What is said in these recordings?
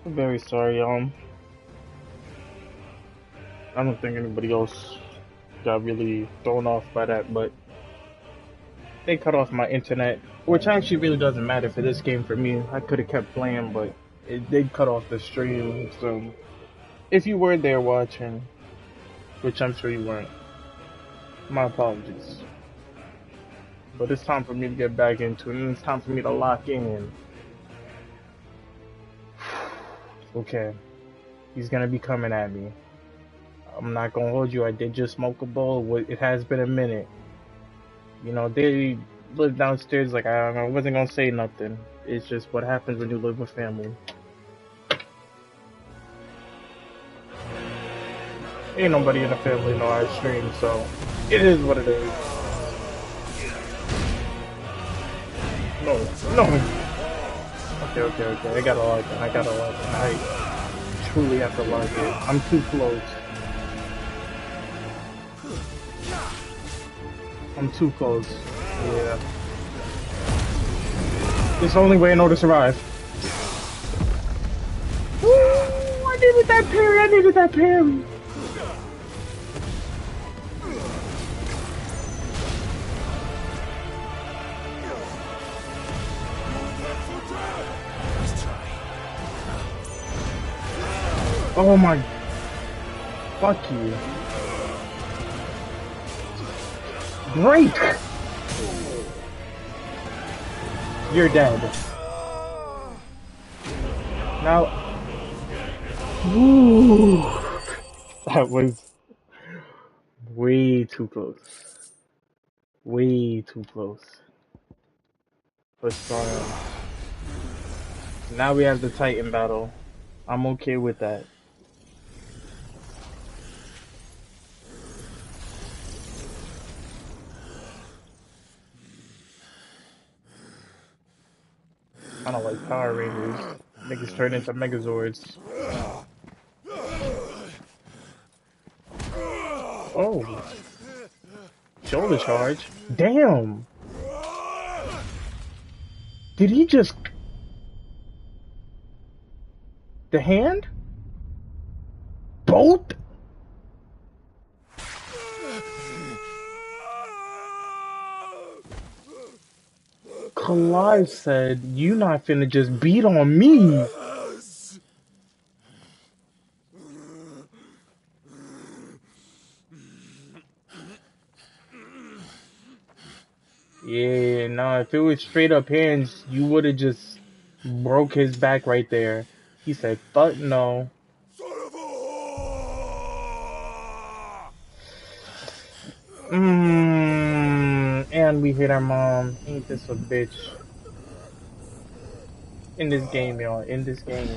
I'm very sorry. I don't think anybody else got really thrown off by that, but they cut off my internet, which actually really doesn't matter for this game for me. I could have kept playing, but it did cut off the stream. So if you were there watching, which I'm sure you weren't, my apologies. But it's time for me to get back into it, and it's time for me to lock in. Okay, he's gonna be coming at me. I'm not gonna hold you. I did just smoke a bowl. It has been a minute. You know, they live downstairs. Like I wasn't gonna say nothing. It's just what happens when you live with family. Ain't nobody in the family know I stream, so it is what it is. No, no. Okay. I gotta log in. I truly have to log in. I'm too close. I'm too close. Yeah. It's the only way I know to survive. Woo! I needed that parry. Oh my. Fuck you. Break! You're dead. Now. Ooh. That was way too close. Way too close. But now we have the Titan battle. I'm okay with that. Kinda like Power Rangers. Niggas turn into Megazords. Oh. Shoulder charge. Damn. Did he just... The hand? Both? Clive said, "You not finna just beat on me." Yeah, no, if it was straight up hands, you would have just broke his back right there. He said, "Fuck no." And we hit our mom. Ain't this a bitch? In this game, y'all. In this game.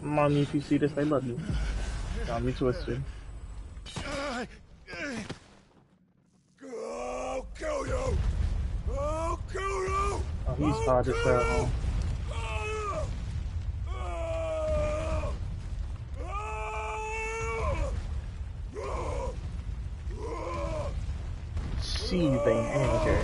Mommy, if you see this, I love you. Got me twisted. I'll kill you! I'll kill you! Oh, he's hard as hell. Seething anger.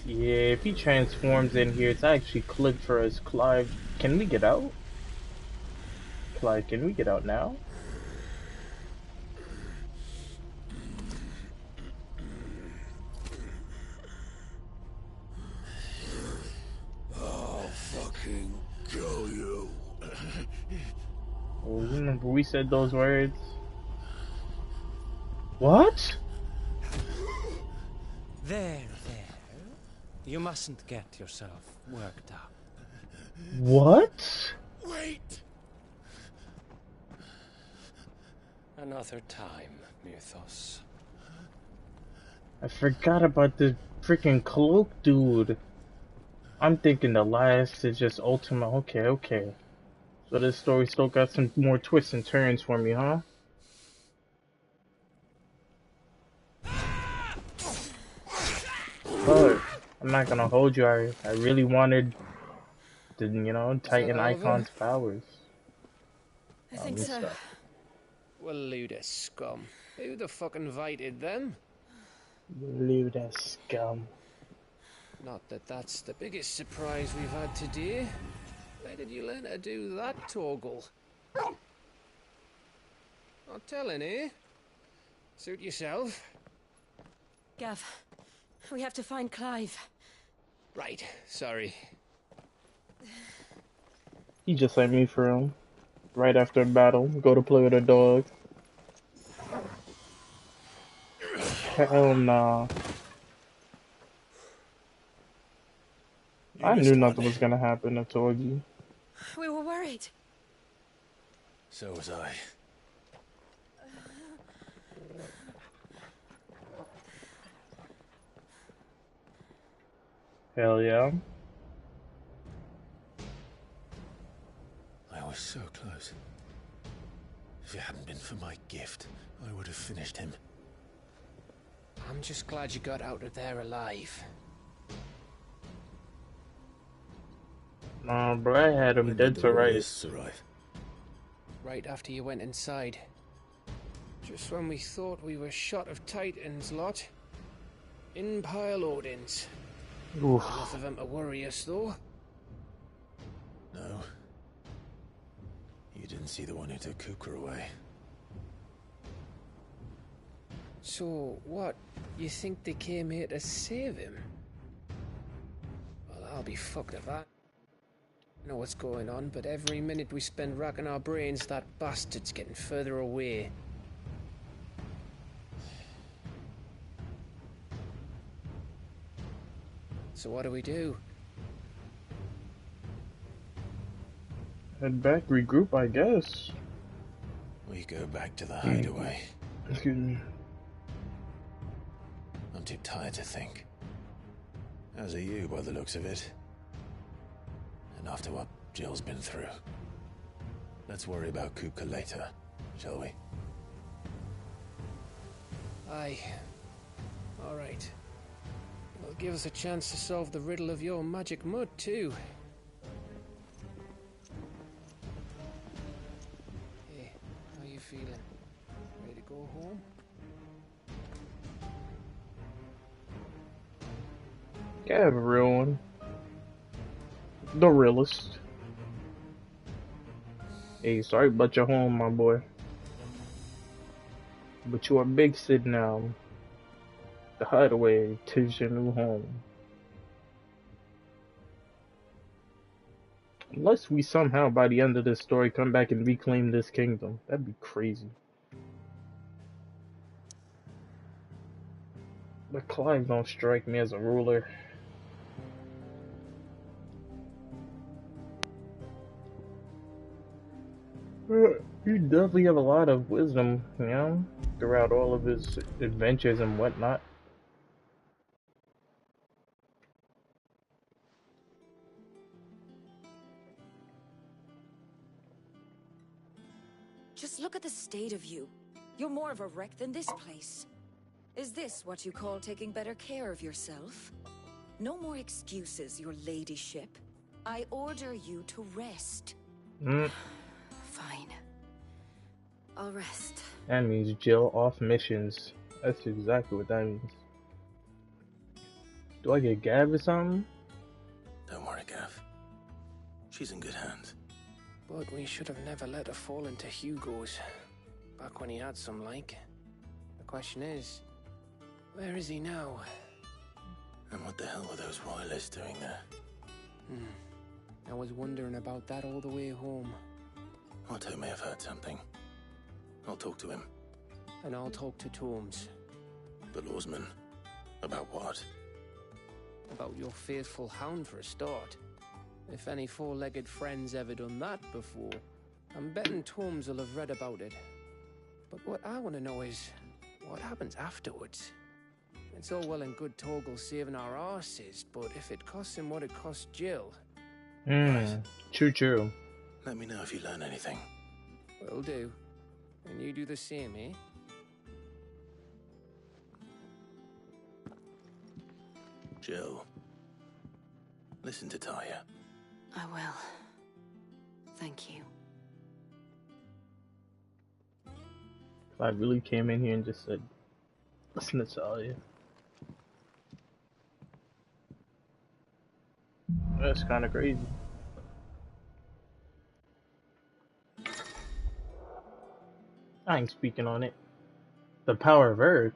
Yeah, if he transforms in here, it's actually clicked for us. Clive, can we get out? Clive, can we get out now? I'll fucking kill you. Oh, you remember we said those words? What? There. You mustn't get yourself worked up. What? Wait! Another time, Mythos. I forgot about the freaking cloak dude. I'm thinking the last is just Ultima. Okay. So this story still got some more twists and turns for me, huh? But I'm not gonna hold you. I really wanted the, Titan Icon's powers. I think so. Stuff. Well, Luda scum. Who the fuck invited them? Luda scum. Not that that's the biggest surprise we've had today. Where did you learn to do that, Torgal? Not telling, eh? Suit yourself. Gav, we have to find Clive. Right, sorry. He just sent me for him. Right after a battle, go to play with a dog. Hell nah. I knew nothing was gonna happen to Torgy. We were worried. So was I. Hell yeah. I was so close. If it hadn't been for my gift, I would have finished him. I'm just glad you got out of there alive. Nah, bro, I had him When dead did to the rights. royalists arrive? Right after you went inside. Just when we thought we were shot of Titans, lot. In pile Odins. Oof. Enough of them to worry us, though. No. You didn't see the one who took KUPKA away. So, what? You think they came here to save him? Well, I'll be fucked if I know what's going on, but every minute we spend racking our brains, that bastard's getting further away. So what do? Head back, regroup, I guess. We go back to the hideaway. Excuse me. I'm too tired to think. As are you, by the looks of it. And after what Jill's been through. Let's worry about KUPKA later, shall we? Aye. All right. It'll give us a chance to solve the riddle of your magic mud, too. Hey, how you feeling? Ready to go home? Yeah, the real one. The realist. Hey, sorry about your home, my boy. But you are big Sid now. The hideaway, 'tis your new home. Unless we somehow, by the end of this story, come back and reclaim this kingdom. That'd be crazy. But Clive don't strike me as a ruler. He definitely have a lot of wisdom, you know, throughout all of his adventures and whatnot. Just look at the state of you. You're more of a wreck than this place. Is this what you call taking better care of yourself? No more excuses, your ladyship. I order you to rest. Fine. I'll rest. That means Jill off missions. That's exactly what that means. Do I get Gav or something? Don't worry, Gav. She's in good hands. But we should have never let her fall into Hugo's. Back when he had some like. The question is, where is he now? And what the hell were those royalists doing there? I was wondering about that all the way home. Otto may have heard something. I'll talk to him. And I'll talk to Tomes. The lawsman? About what? About your faithful hound for a start. If any four-legged friend's ever done that before, I'm betting Tomes will have read about it. But what I want to know is, what happens afterwards? It's all well and good Torgal saving our arses, but if it costs him what it cost Jill... True. Let me know if you learn anything. Will do. And you do the same, eh? Jill, listen to Taya. I will. Thank you. I really came in here and just said, listen to Talia. That's kind of crazy. I ain't speaking on it. The power of Earth.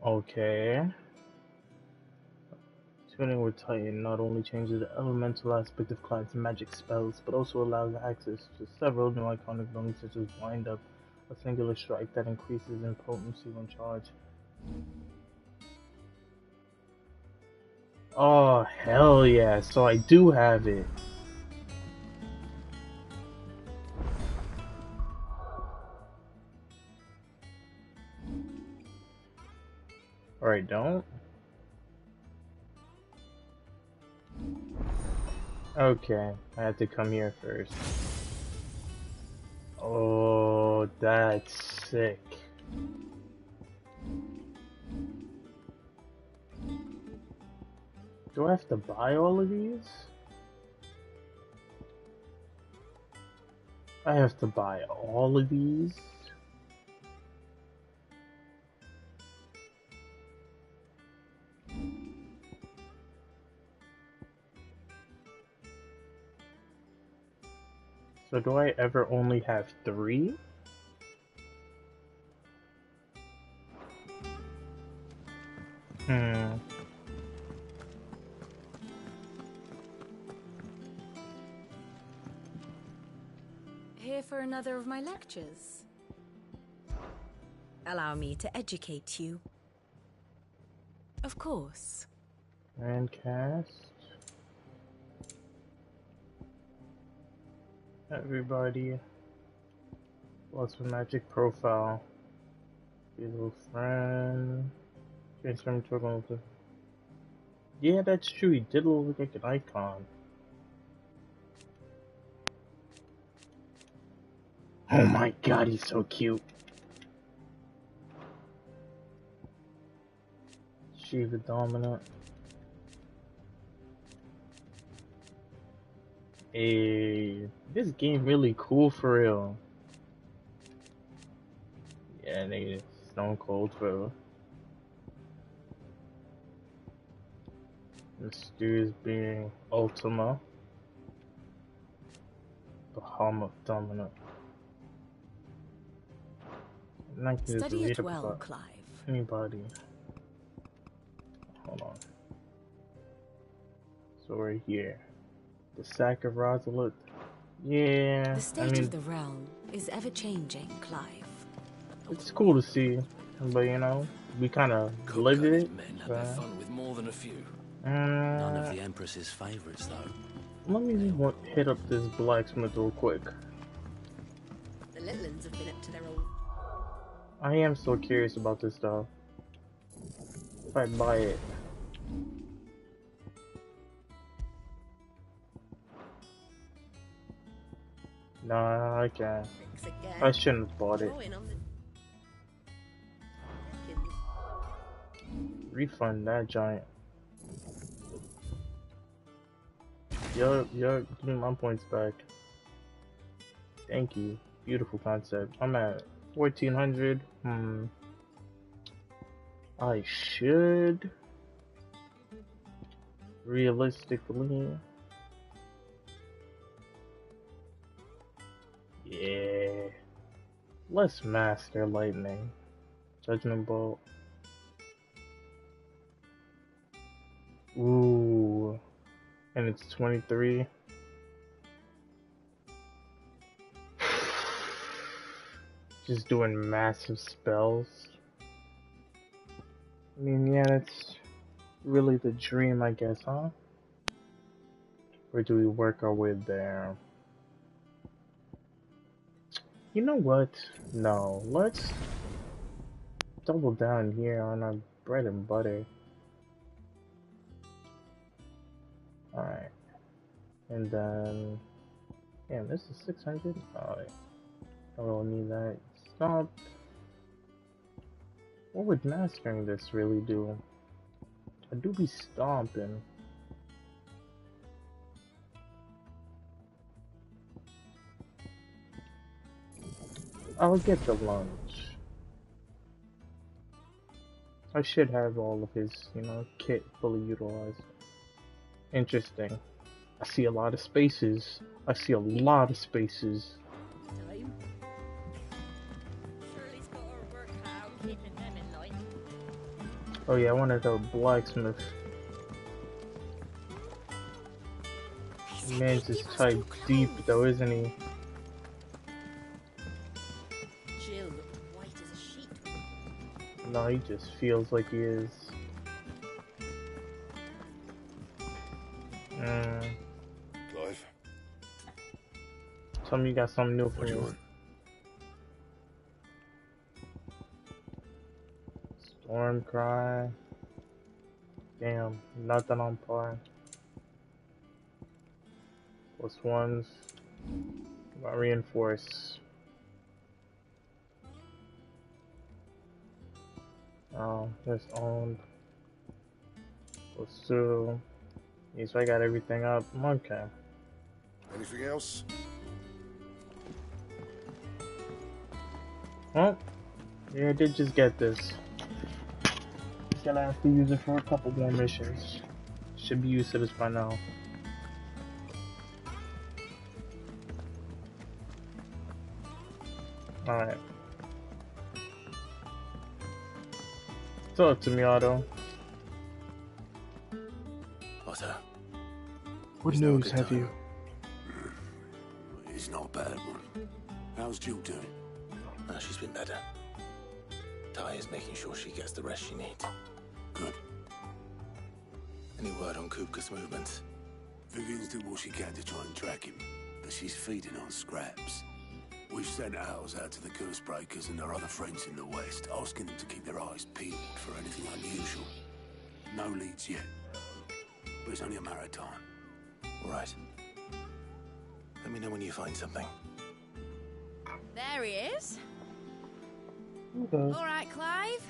Okay. Tuning with Titan not only changes the elemental aspect of Clyde's magic spells, but also allows access to several new iconic abilities such as Wind Up, a singular strike that increases in potency when charged. Oh, hell yeah, so I do have it. Alright, don't. Okay, I have to come here first. Oh, that's sick. Do I have to buy all of these? I have to buy all of these? So do I ever only have 3? Here for another of my lectures? Allow me to educate you. Of course. And cast. Everybody. What's a magic profile? Little friend. Transform to a... Yeah, that's true. He did look like an icon. Oh my god, he's so cute. Shiva Dominant. Hey, this game really cool for real. Yeah, nigga, Stone Cold for Mysterious Being Ultima. Bahamut Dominant. Study it well, Clive. Anybody. Hold on. So right here. The Sack of Rosalind. Yeah. The state of the realm is ever changing, Clive. It's cool to see, but you know, we kind of lived it. Men have their fun with more than a few. None None of the Empress's favorites, though. Let me hit up this blacksmith real quick. The Litlins have been up to their old... I am so curious about this stuff. If I buy it. Nah, I can't. I shouldn't have bought it. Refund that giant. Yo, give me my points back. Thank you. Beautiful concept. I'm at 1400. I should realistically. Yeah. Let's master lightning. Judgment bolt. Ooh. And it's 23. Just doing massive spells. I mean, yeah, that's really the dream, I guess, huh? Or do we work our way there? You know what? No, let's double down here on our bread and butter. Alright. And then... Damn, this is 600? Alright. I don't need that. Stop. What would mastering this really do? I do be stomping. I'll get the lunch. I should have all of his, you know, kit fully utilized. Interesting. I see a lot of spaces. I see a lot of spaces. Time. Shirley's got her work cut out keeping them in line. Oh yeah, I wanted to blacksmith. Man's just tight deep though, isn't he? Jill looked white as a sheet. No, he just feels like he is. Clive, Tell me you got something new for what do you me. want? Storm cry. Damn, nothing on par. +1s. About reinforce. Oh, that's owned. +2. Yeah, so I got everything up. Okay. Anything else? Well, yeah, I did just get this. Just gonna have to use it for a couple more missions. Should be used to this by now. Alright. Talk to me, Otto. Otto. What Is now a news good have time? you? It's not a bad one. How's Jill doing? She's been better. Ty is making sure she gets the rest she needs. Good. Any word on KUPKA's movements? Vivian's doing what she can to try and track him, but she's feeding on scraps. We've sent ours out to the curse breakers and our other friends in the west, asking them to keep their eyes peeled for anything unusual. No leads yet, but it's only a matter of time. All right. Let me know when you find something. There he is. Okay. All right, Clive.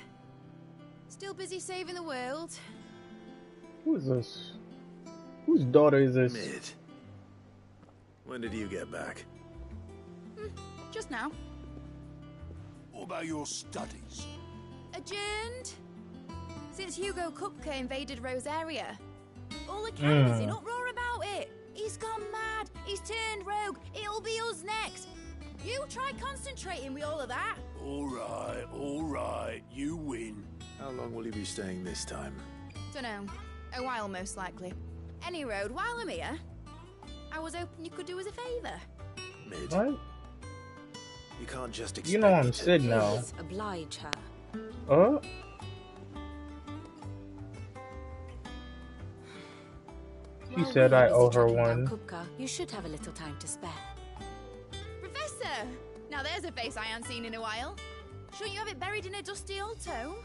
Still busy saving the world. Who is this? Whose daughter is this? Mid. When did you get back? Just now. What about your studies? Adjourned. Since Hugo KUPKA invaded Rosaria. All the cannabis in uproar about it. He's gone mad. He's turned rogue. It'll be us next. You try concentrating with all of that. All right. You win. How long will you be staying this time? Dunno. A while, most likely. Any road, while I'm here, I was hoping you could do us a favour. Mid. What? You can't just expect You know I'm me to- Sid now. Please oblige her. Oh? She While said we are I owe busy her tracking down one. KUPKA, you should have a little time to spare. Professor! Now there's a face I haven't seen in a while. Shouldn't you have it buried in a dusty old tome?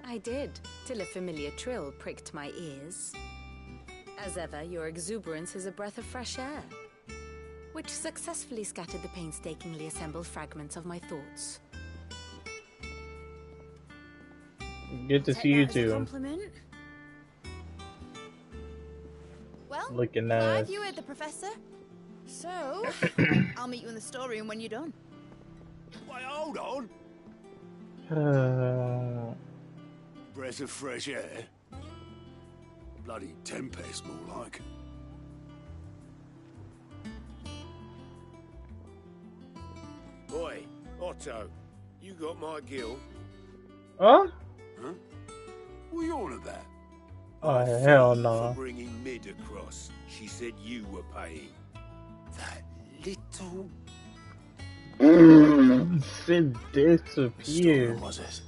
I did, till a familiar trill pricked my ears. As ever, your exuberance is a breath of fresh air, which successfully scattered the painstakingly assembled fragments of my thoughts. Good to Take see you that as a too. compliment. Well, Looking Clive, nice. you heard the professor. So, I'll meet you in the storeroom when you're done. Wait, hold on. Breath of fresh air. Bloody tempest, more like. Boy, Otto, you got my gill. Huh? Huh? What are you on about? Oh, hell For no. bringing Mid across. She said you were paying. That little... Sid disappeared. was it?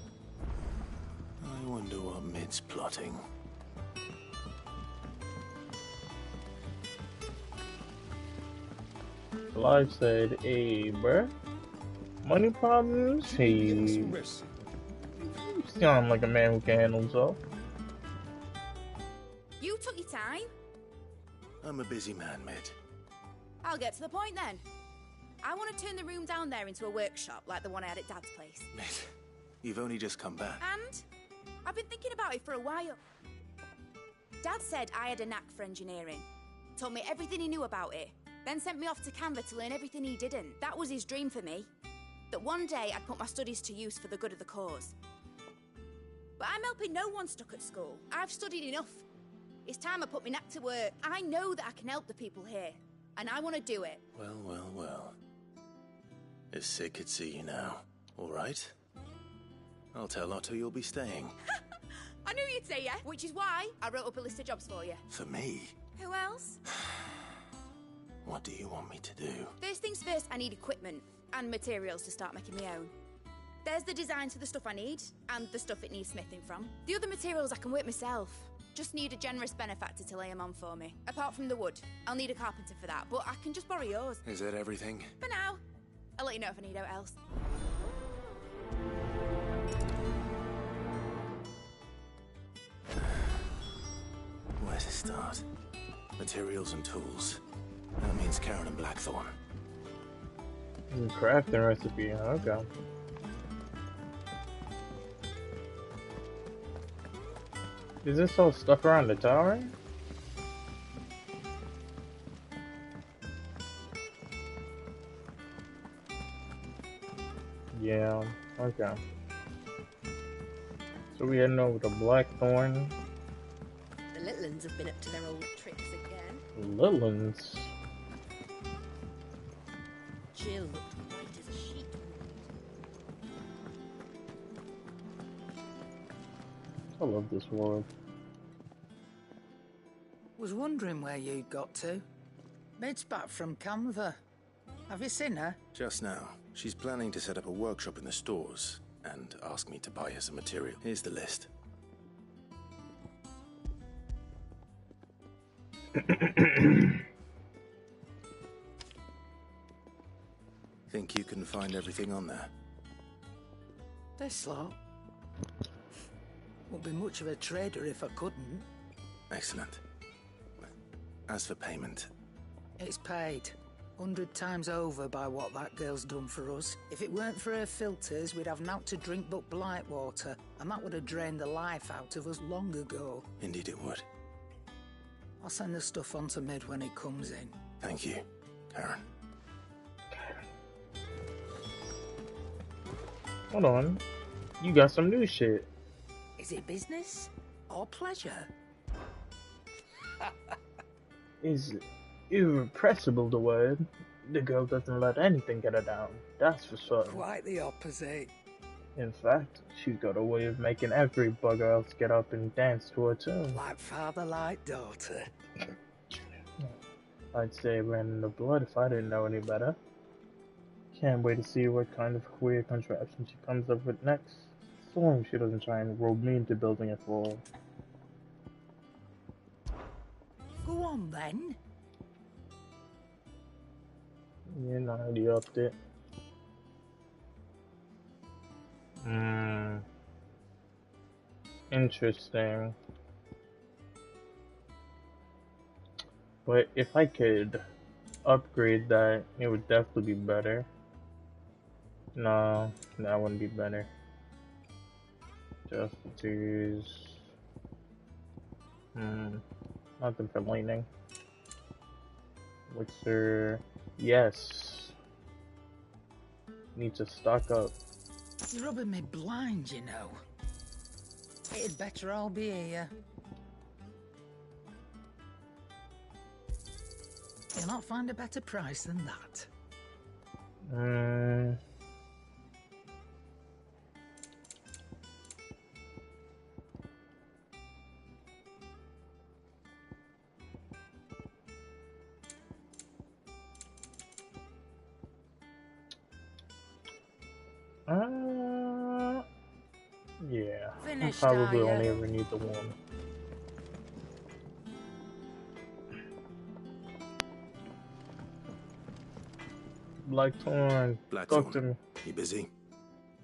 I wonder what Mid's plotting. Clive said, hey, bruh. Money problems? Hey. You sound like a man who can handle himself. You took your time. I'm a busy man, Mid. I'll get to the point then. I want to turn the room down there into a workshop like the one I had at Dad's place. Mid, you've only just come back. And I've been thinking about it for a while. Dad said I had a knack for engineering. Told me everything he knew about it. Then sent me off to Canva to learn everything he didn't. That was his dream for me. That one day I'd put my studies to use for the good of the cause. But I'm helping no one stuck at school. I've studied enough. It's time I put my neck to work. I know that I can help the people here, and I want to do it. Well, well, well. If Sid could see you now. All right? I'll tell Otto you'll be staying. I knew you'd say yeah, which is why I wrote up a list of jobs for you. For me? Who else? What do you want me to do? First things first, I need equipment and materials to start making my own. There's the designs for the stuff I need, and the stuff it needs smithing from. The other materials I can work myself. Just need a generous benefactor to lay them on for me. Apart from the wood, I'll need a carpenter for that, but I can just borrow yours. Is that everything? For now. I'll let you know if I need out else. Where to start? Materials and tools. That means Karen and Blackthorn. Crafting recipe, okay. Is this all stuff around the tower? Yeah, okay. So we heading over to Blackthorn. The little ones have been up to their old tricks again. Little ones. Jill looked white as a sheet. I love this world. Was wondering where you'd got to. Mid's back from Canva. Have you seen her? Just now. She's planning to set up a workshop in the stores and ask me to buy her some material. Here's the list. Think you can find everything on there? This lot. Won't be much of a trader if I couldn't. Excellent. As for payment, It's paid. 100 times over by what that girl's done for us. If it weren't for her filters, we'd have naught to drink but blight water, and that would have drained the life out of us long ago. indeed it would. I'll send the stuff on to Mid when it comes in. Thank you, Karen. Hold on. You got some new shit. Is it business or pleasure? Is irrepressible the word. The girl doesn't let anything get her down. That's for certain. Quite the opposite. In fact, she's got a way of making every bugger else get up and dance to her tune. Like father, like daughter. I'd say we're in the blood if I didn't know any better. Can't wait to see what kind of queer contraption she comes up with next. So long she doesn't try and rope me into building it for her. Go on then. You know, already upped it. Interesting. But if I could upgrade that, it would definitely be better. No, that wouldn't be better. Just use nothing for lightning. Wixer, yes. Need to stock up. You're rubbing me blind, you know. It'd better all be here. You'll not find a better price than that. Yeah. Finished, I probably are ya? only ever need the one. Blackthorn, talk to me. You busy?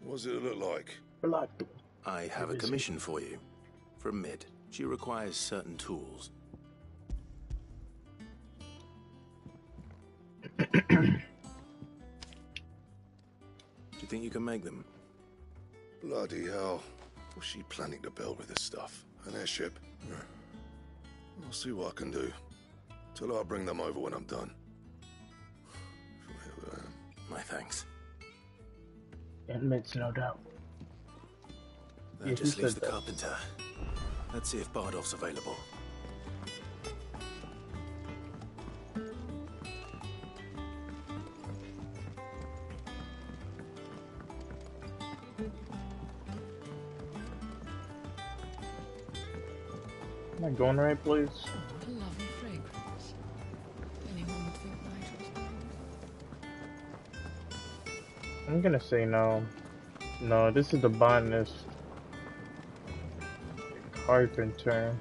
What does it look like? Blackthorn. I have a busy. commission for you. From Mid. She requires certain tools. Do you think you can make them? Bloody hell. What's she planning to build with this stuff? An airship? I'll see what I can do. Tell her I'll bring them over when I'm done. My thanks. Admits, no doubt. That Yeah, just who leaves said the that? carpenter. Let's see if Bardolph's available. Am I going the right place? A lovely fragrance. Anyone would think night was known. I'm gonna say no. No, this is the botanist. Carpenter.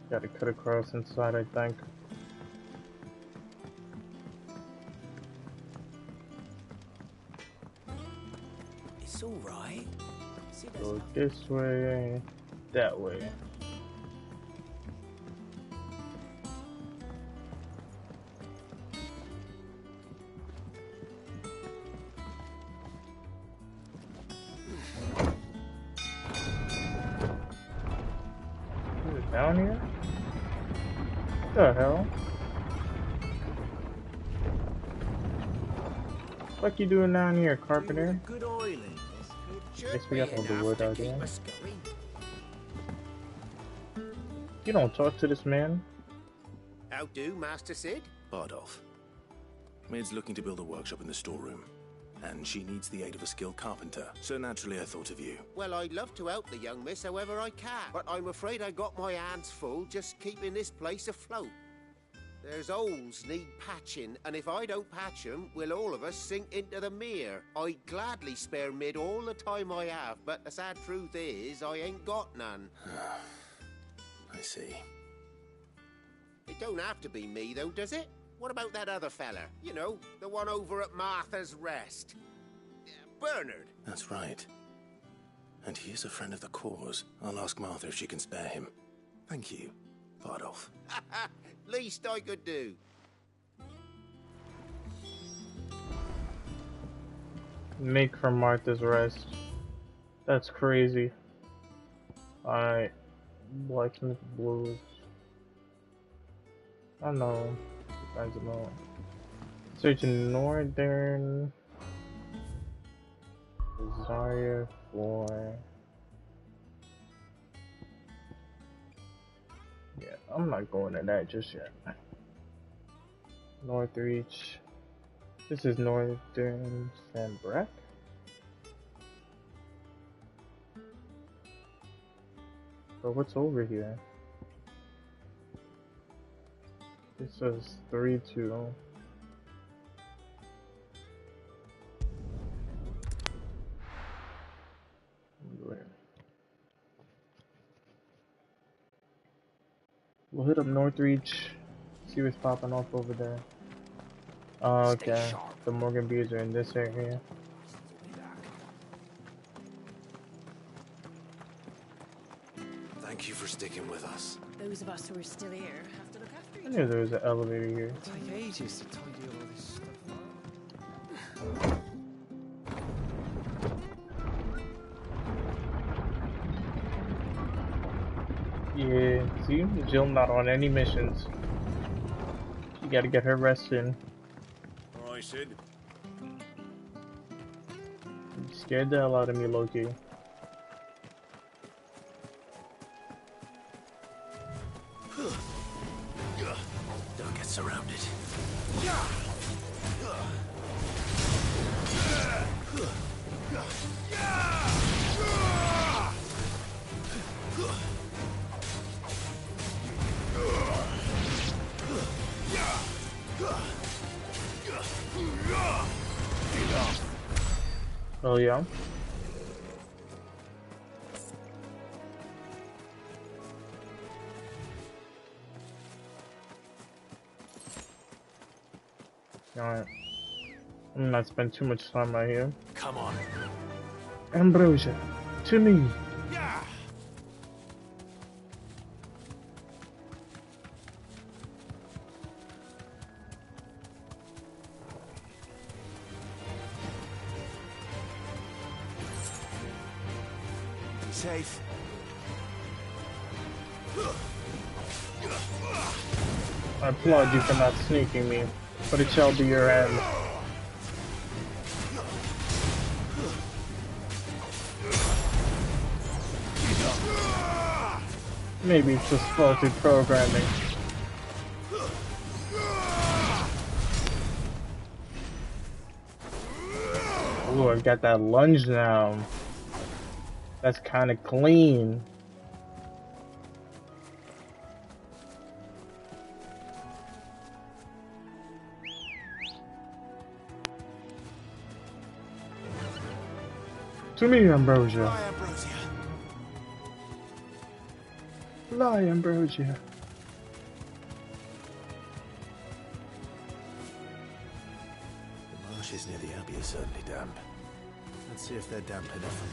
Gotta cut across inside, I think. It's all right. See, there's Go nothing. this way, that way. Is it down here? What the hell? What you doing down here, carpenter? Good oiling. Guess we got all the wood out there. You don't talk to this man. How do, Master Cid? Bardolph. Maid's looking to build a workshop in the storeroom, and she needs the aid of a skilled carpenter, so naturally I thought of you. Well, I'd love to help the young miss however I can, but I'm afraid I got my hands full just keeping this place afloat. There's holes need patching, and if I don't patch them, we'll all of us sink into the mere. I'd gladly spare Mid all the time I have, but the sad truth is, I ain't got none. I see. It don't have to be me, though, does it? What about that other fella? You know, the one over at Martha's Rest. Bernard. That's right. And he is a friend of the cause. I'll ask Martha if she can spare him. Thank you, Bardolph. Least I could do. Make from Martha's Rest. That's crazy. Alright. Blacksmith Blues. I don't know. Depends on. Searching Northern Desire for. Yeah, I'm not going to that just yet. Northreach. This is Northern Sandbreck. But what's over here? It says 3-2. We'll hit up Northreach, see what's popping off over there. Oh, okay. The Morgan bees are in this area. Thank you for sticking with us. Those of us who are still here have to look after I each knew other. there was an elevator here. It'll take ages to tidy all this stuff up. Yeah, see? Jill not on any missions. She gotta get her rest in. Alright, Sid. You scared the hell out of me, Loki. Don't get surrounded. Oh yeah? Alright. I'm not spend too much time right here. Come on. Ambrosia, to me. Safe. I applaud you for not sneaking me, but it shall be your end. Maybe it's just faulty programming. Ooh, I've got that lunge now. That's kind of clean. To me, Ambrosia. Lie, Ambrosia. The marshes near the Abbey are certainly damp. Let's see if they're damp enough for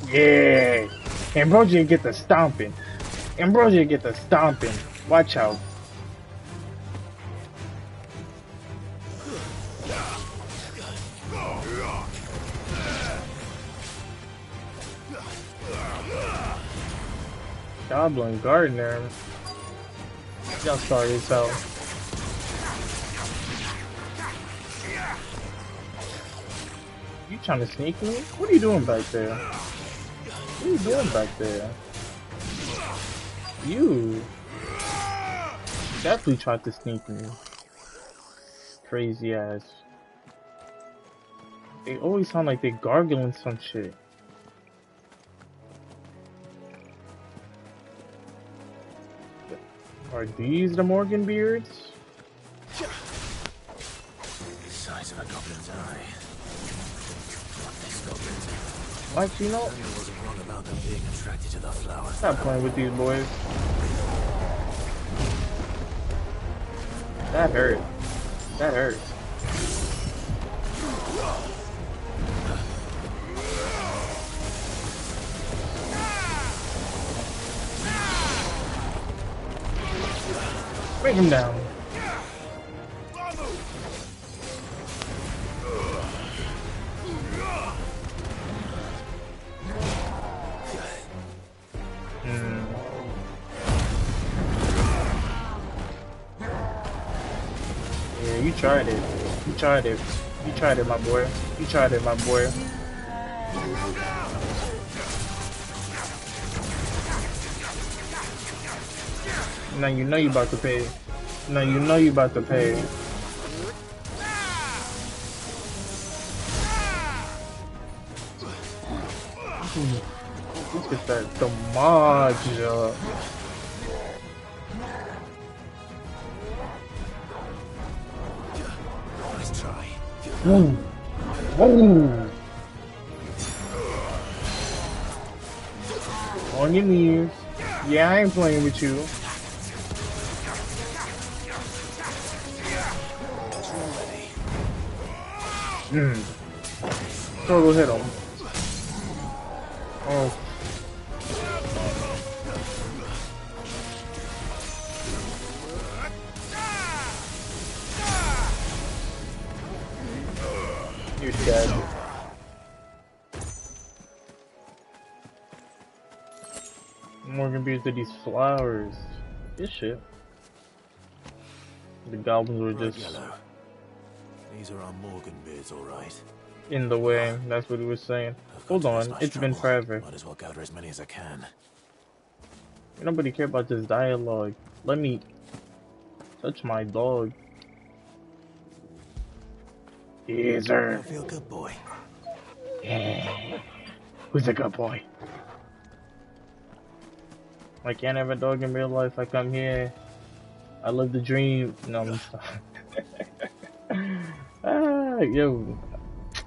more. Yeah! Ambrosia get the stomping. Ambrosia get the stomping. Watch out. Goblin Gardener. Y'all sorry as hell. You trying to sneak me? What are you doing back there? What are you doing back there? You definitely tried to sneak me. Crazy ass. They always sound like they gargling some shit. Are these the Morgan beards? The size of a goblin's eye. Not this goblin's eye. What, you know? Daniel wasn't wrong about them being attracted to the flowers. Stop playing with these boys. That hurt. That hurt. Bring him down. Yeah, you tried it. You tried it. You tried it, my boy. You tried it, my boy. Now you know you about to pay. Now you know you about to pay. Let's get that damage up. Nice try. Whoa. Whoa. On your knees. Yeah, I ain't playing with you. Total hit him. Oh. You're dead. Morgan beers to these flowers. This shit. The goblins were Right, just Yellow. These are our Morgan beards, all right. in the way. That's what he was saying. Hold on, it's been forever. Might as well gather as many as I can. Nobody care about this dialogue. Let me touch my dog. Yes, sir. I feel good, boy. Yeah. Who's a good boy? I can't have a dog in real life. I come here. I live the dream. No, I'm sorry. Yo.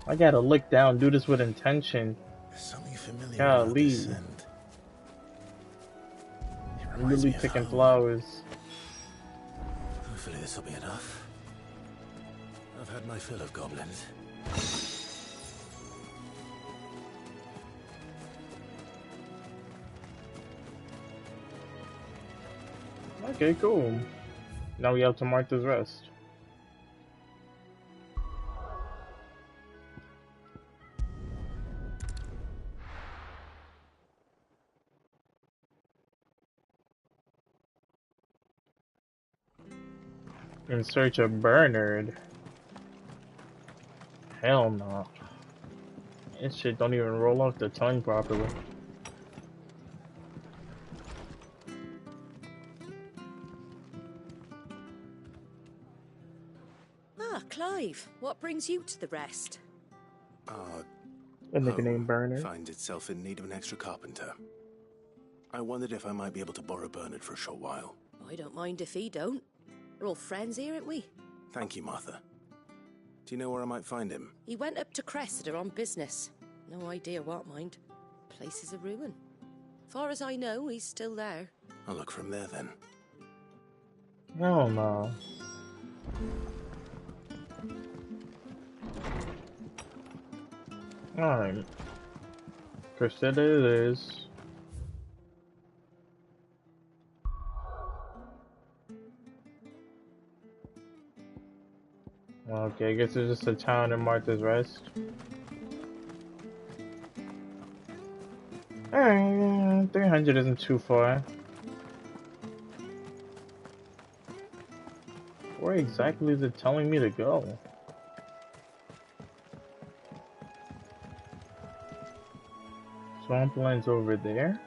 I gotta look down. Do this with intention. There's something familiar Golly. about this scent. I'm really picking flowers. Hopefully this will be enough. I've had my fill of goblins. Okay, cool. Now we have to Martha's Rest. In search of Bernard. Hell no. This shit don't even roll off the tongue properly. Ah, Clive. What brings you to the rest? A nigga named Bernard. Finds itself in need of an extra carpenter. I wondered if I might be able to borrow Bernard for a short while. I don't mind if he don't. We're all friends here, aren't we? Thank you, Martha. Do you know where I might find him? He went up to Cressida on business. No idea what, mind. Place is a ruin. Far as I know, he's still there. I'll look from there then. Oh no. Alright. Cressida it is. Okay, I guess it's just a town in Martha's Rest. Alright, 300 isn't too far. Where exactly is it telling me to go? Swampland's over there.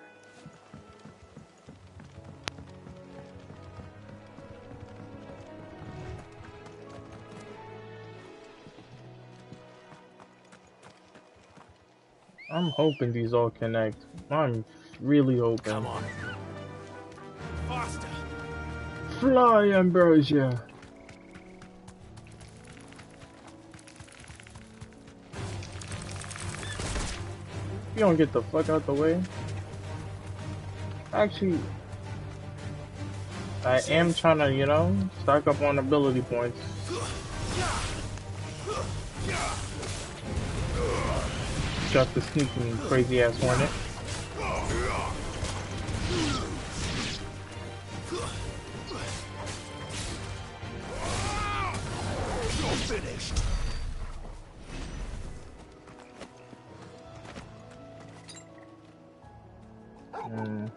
I'm hoping these all connect. I'm really hoping. Come on. Faster. Fly, Ambrosia. You don't get the fuck out the way. Actually, I am trying to, you know, stock up on ability points. Shot the sneaking crazy ass hornet. You're finished. I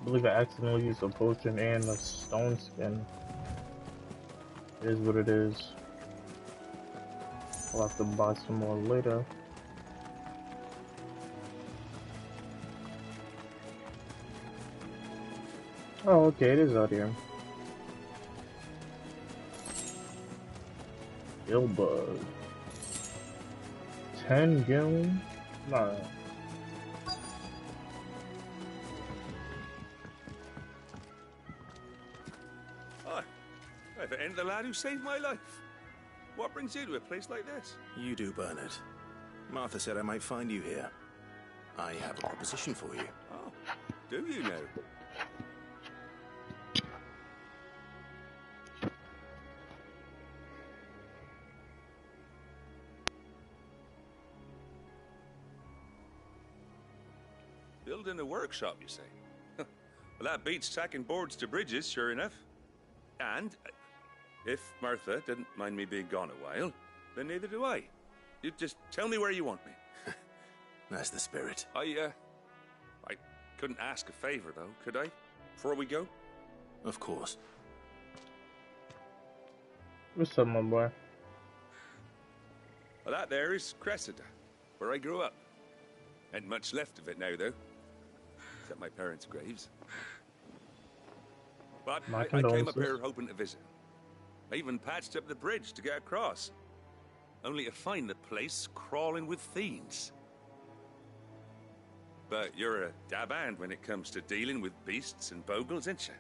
believe I accidentally used a potion and a stone skin. It is what it is. I'll have to buy some more later. Oh, okay, it is out here. Gilbug. 10 gil? No. If it ain't the lad who saved my life. What brings you to a place like this? You do, Bernard. Martha said I might find you here. I have a proposition for you. Oh, do you now? Building a workshop, you say? Well, that beats tacking boards to bridges, sure enough. And if Martha didn't mind me being gone a while, then neither do I. You just tell me where you want me. That's the spirit. I couldn't ask a favor, though, could I? Before we go? Of course. What's up, my boy? Well, that there is Cressida, where I grew up. Ain't much left of it now, though. Except my parents' graves. But I came up here hoping to visit. I even patched up the bridge to get across. Only to find the place crawling with fiends. But you're a dab hand when it comes to dealing with beasts and bogles, ain't you?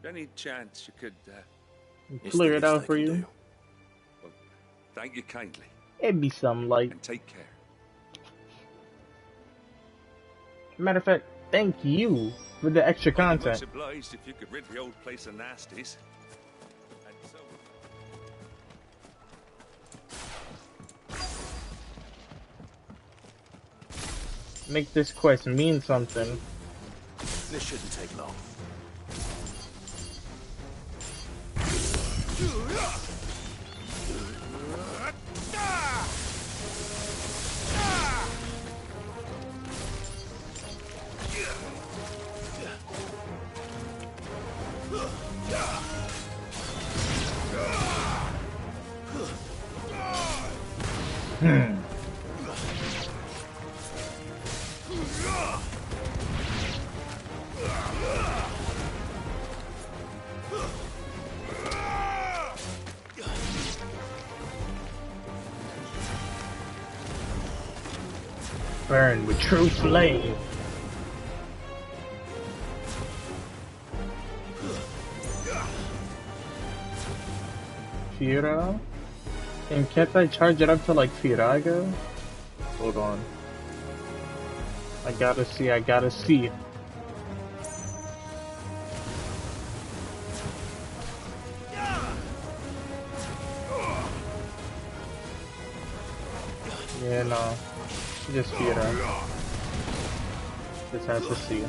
Any chance you could, clear it out for you? Well, thank you kindly. It'd be something like... And take care. Matter of fact, thank you for the extra content. Much obliged if you could rid the old place of nasties. And so... Make this quest mean something. This shouldn't take long. burn with true flame. Fira? And can't I charge it up to like Firaga? Hold on. I gotta see. Yeah, no. Just Fira. Just have to see.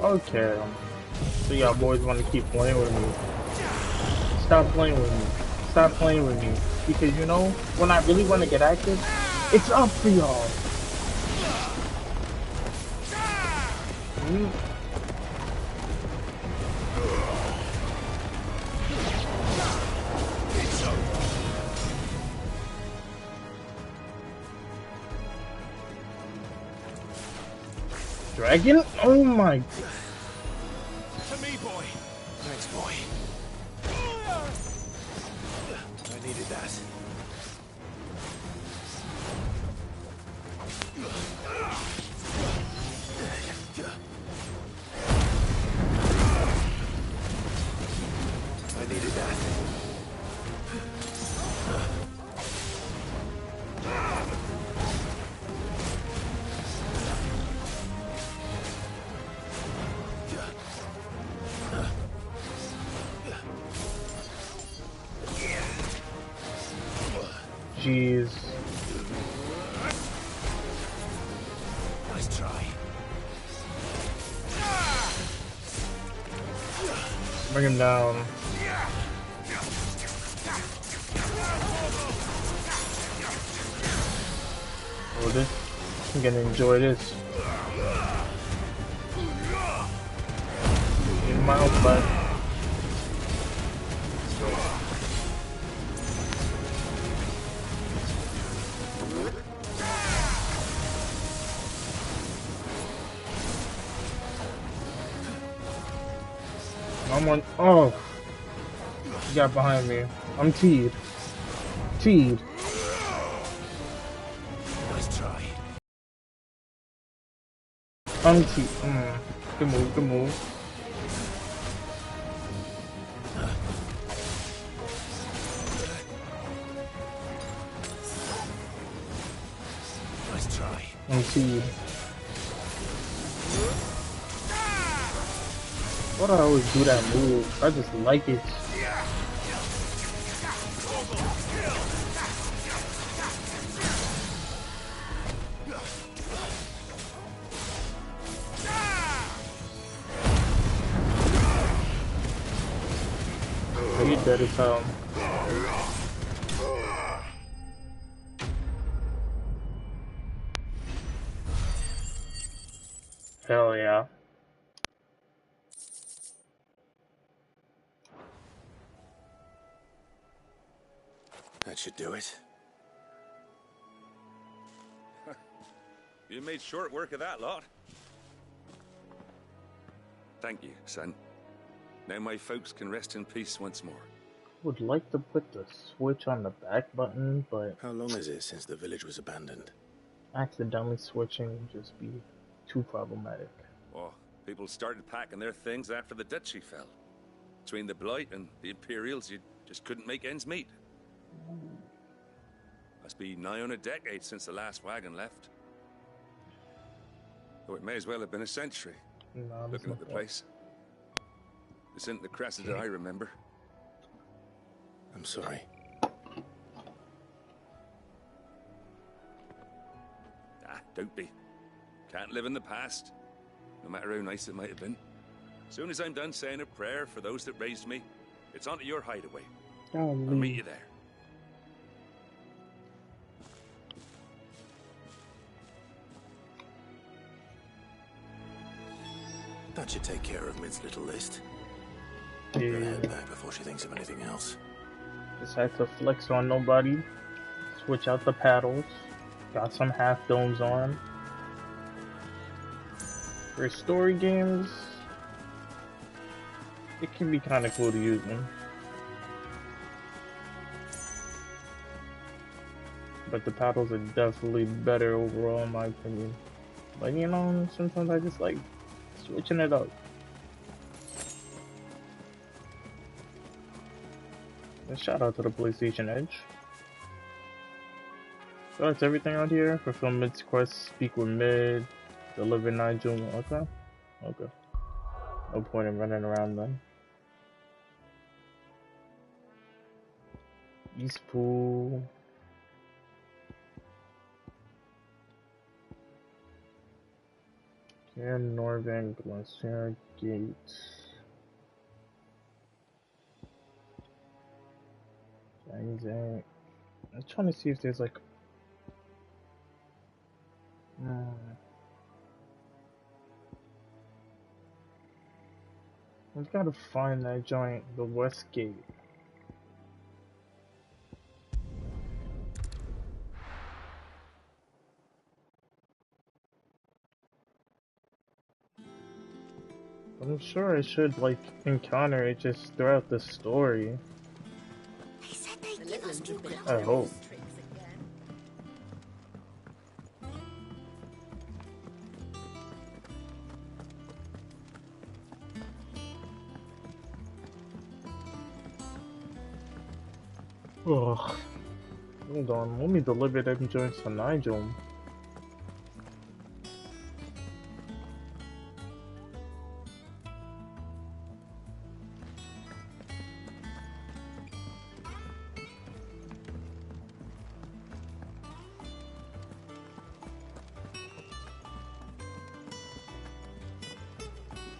Okay. So y'all boys want to keep playing with me. Stop playing with me. Stop playing with me. Because you know, when I really want to get active, it's up for y'all. Dragon? Oh my. To me, boy. Thanks, boy. I needed that. I needed that. Jeez. Nice try. Bring him down. Oh, this. I'm gonna enjoy this. In my own butt. I'm on. Oh, he got behind me. I'm T'd. T'd. Nice try. I'm T'd. Good move. Good move. Nice try. I'm T'd. Why do I always do that move? I just like it. He dead as hell. Hell yeah. That should do it. You made short work of that lot. Thank you, son. Now my folks can rest in peace once more. Would like to put the switch on the back button, but How long is it since the village was abandoned? accidentally switching would just be too problematic. Oh, people started packing their things after the duchy fell. Between the Blight and the Imperials, you just couldn't make ends meet. Must be nigh on a decade since the last wagon left. Though it may as well have been a century, No, looking at the place. This isn't the Cressida I remember. I'm sorry. Ah, don't be. Can't live in the past, no matter how nice it might have been. As soon as I'm done saying a prayer for those that raised me, it's onto your hideaway. I'll meet you there. That should take care of Mid's little list. Yeah. Better head back before she thinks of anything else. Just had to flex on nobody. Switch out the paddles. Got some half domes on. For story games, it can be kind of cool to use them. but the paddles are definitely better overall in my opinion. But you know, sometimes I just like switching it up. And shout out to the PlayStation Edge. So that's everything out here. Fulfill Mid's quest, speak with Mid, deliver Nigel. Okay. Okay. No point in running around then. East Pool. Cairn Northern Glacier Gate. I'm trying to see if there's like I've got to find that joint, the West Gate. I'm sure I should like encounter it just throughout the story. They said they'd give us new clothes. I hope. Ugh. Hold on, let me deliver them joints to Nigel.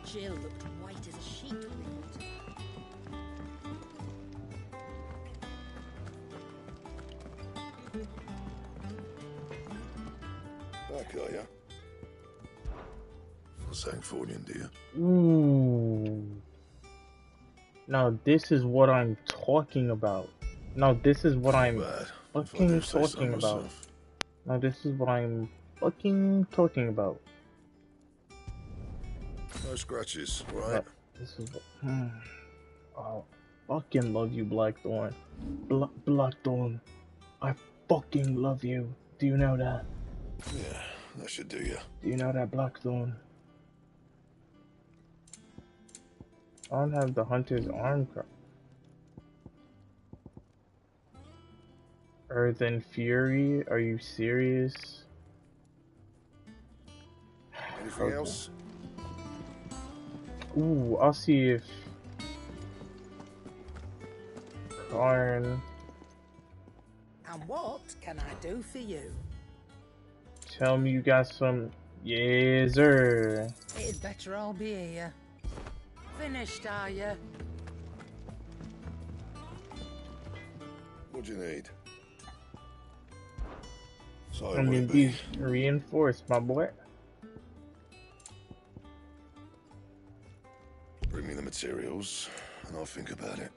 Jill looked white as a sheet when we got her. Back, are ya? For St. Fornian, do you? Ooh. Now this is what I'm talking about. Now this is what I'm fucking talking about. Now this is what I'm fucking talking about. No scratches, right? This is what, I fucking love you, Blackthorn. Blackthorn. I fucking love you. Do you know that? Yeah, that should do ya. Do you know that, Blackthorn? I don't have the hunter's arm card. Earth and Fury? Are you serious? Anything else? Ooh, I'll see if Karn. And what can I do for you? Tell me you got some. Yes, sir. It'd better all be here. Finished, are you? What do you need? I mean, these reinforced, my boy. Bring me the materials, and I'll think about it.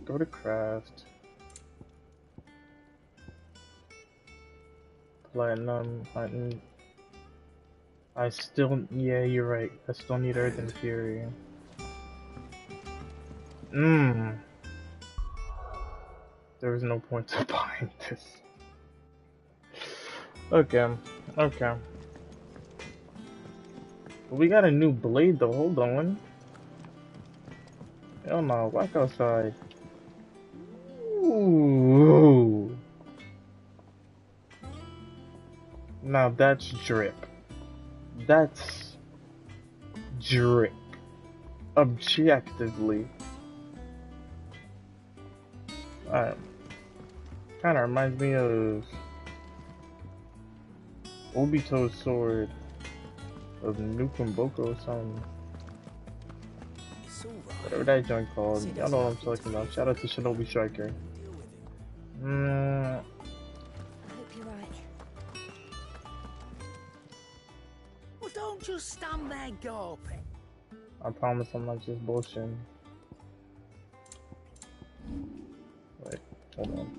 Go to craft. Platinum, hunting. I still, yeah, you're right. I still need Earth and Fury. There was no point to buying this. Okay, okay. We got a new blade though, hold on. Hell no, walk outside. Ooh. Now that's drip. That's drip. Objectively. Alright. Kinda reminds me of Obito's sword of Nukem Boko or something. Whatever that joint called. Y'all know what I'm talking about. Shout out to Shinobi Striker. I hope you're right. Well, don't just stand there gawping. I promise I'm not just bullshitting. Wait, hold on.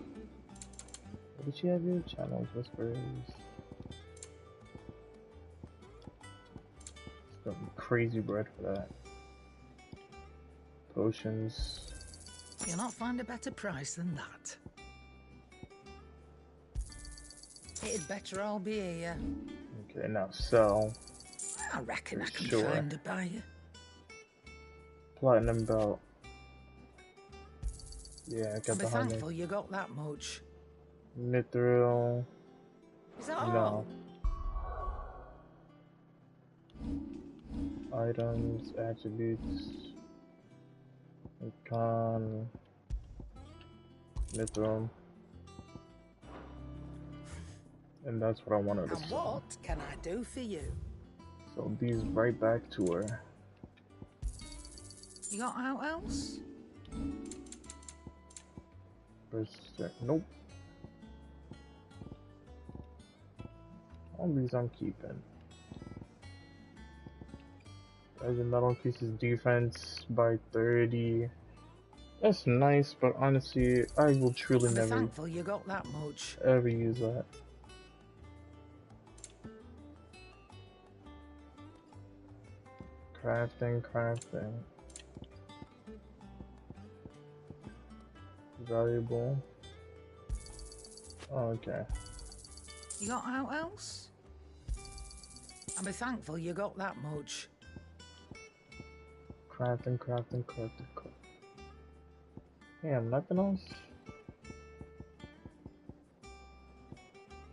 What did she have here? Channels, whispers. It's gonna be crazy bread for that. potions. You'll not find a better price than that. It'd better all be here. Okay, now sell. I reckon I can Sure. find a buyer. Platinum belt. Yeah, I got I'll be the honey. thankful you got that much. Mithril. Is that No. all? Items, attributes. Icon. Mithril. And that's what I wanted to And sell. what can I do for you? So these right back to her. You got out else? Nope. All these I'm keeping. As metal increases defense by 30. That's nice, but honestly, I will truly I'll be never thankful you got that much. ever use that. Crafting. Valuable. Oh, okay. You got out else? I'll be thankful you got that much. Crafting. Damn, nothing else?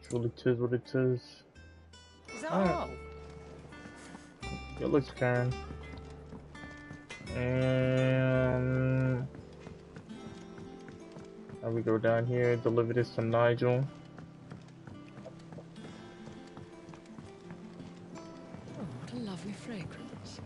Truly tis what it is. Is that Alright. all? Good looks, Karen. And now we go down here, deliver this to Nigel. Oh, what a lovely fragrance.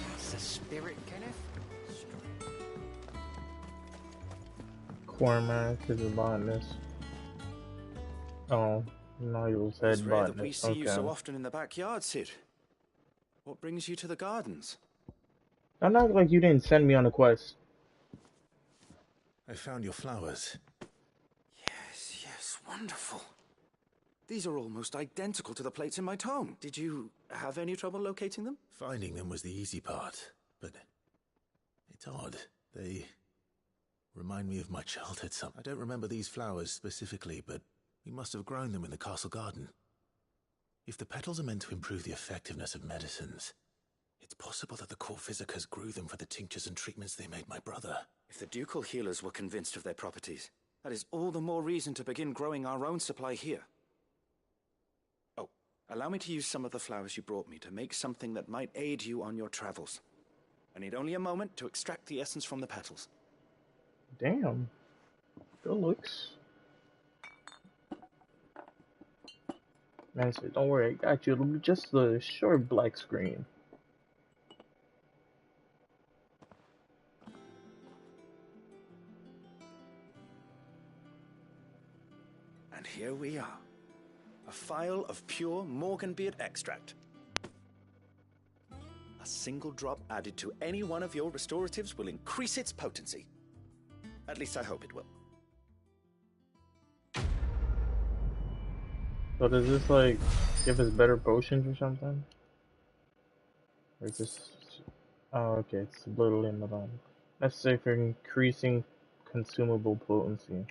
That's the spirit, Kenneth. Cormac is a botanist. Oh, Nigel's head It's rare that we botanist. see you so Okay. often in the backyard, Sid. What brings you to the gardens? Don't act like you didn't send me on a quest. I found your flowers. Yes, wonderful. These are almost identical to the plates in my tome. Did you have any trouble locating them? Finding them was the easy part, but it's odd. They remind me of my childhood. I don't remember these flowers specifically, but we must have grown them in the castle garden. If the petals are meant to improve the effectiveness of medicines, it's possible that the court physicers grew them for the tinctures and treatments they made my brother. If the ducal healers were convinced of their properties, that is all the more reason to begin growing our own supply here. Oh, allow me to use some of the flowers you brought me to make something that might aid you on your travels. I need only a moment to extract the essence from the petals. Damn. Good looks. Man, so don't worry, I got you. It'll be just the short black screen. And here we are. A phial of pure Morganbeard extract. A single drop added to any one of your restoratives will increase its potency. At least I hope it will. So does this like give us better potions or something? Or just okay, it's literally in the bottom. Necessary for increasing consumable potency.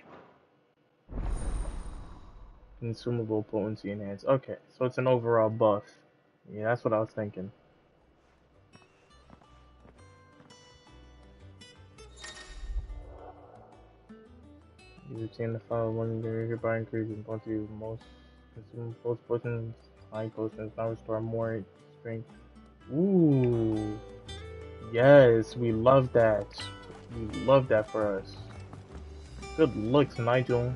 Consumable potency enhanced. Okay, so it's an overall buff. Yeah, that's what I was thinking. You retain the file when you're hereby increasing quantity of most consumable potions, high potions, now restore more strength. Ooh. Yes, we love that. We love that for us. Good looks, Nigel.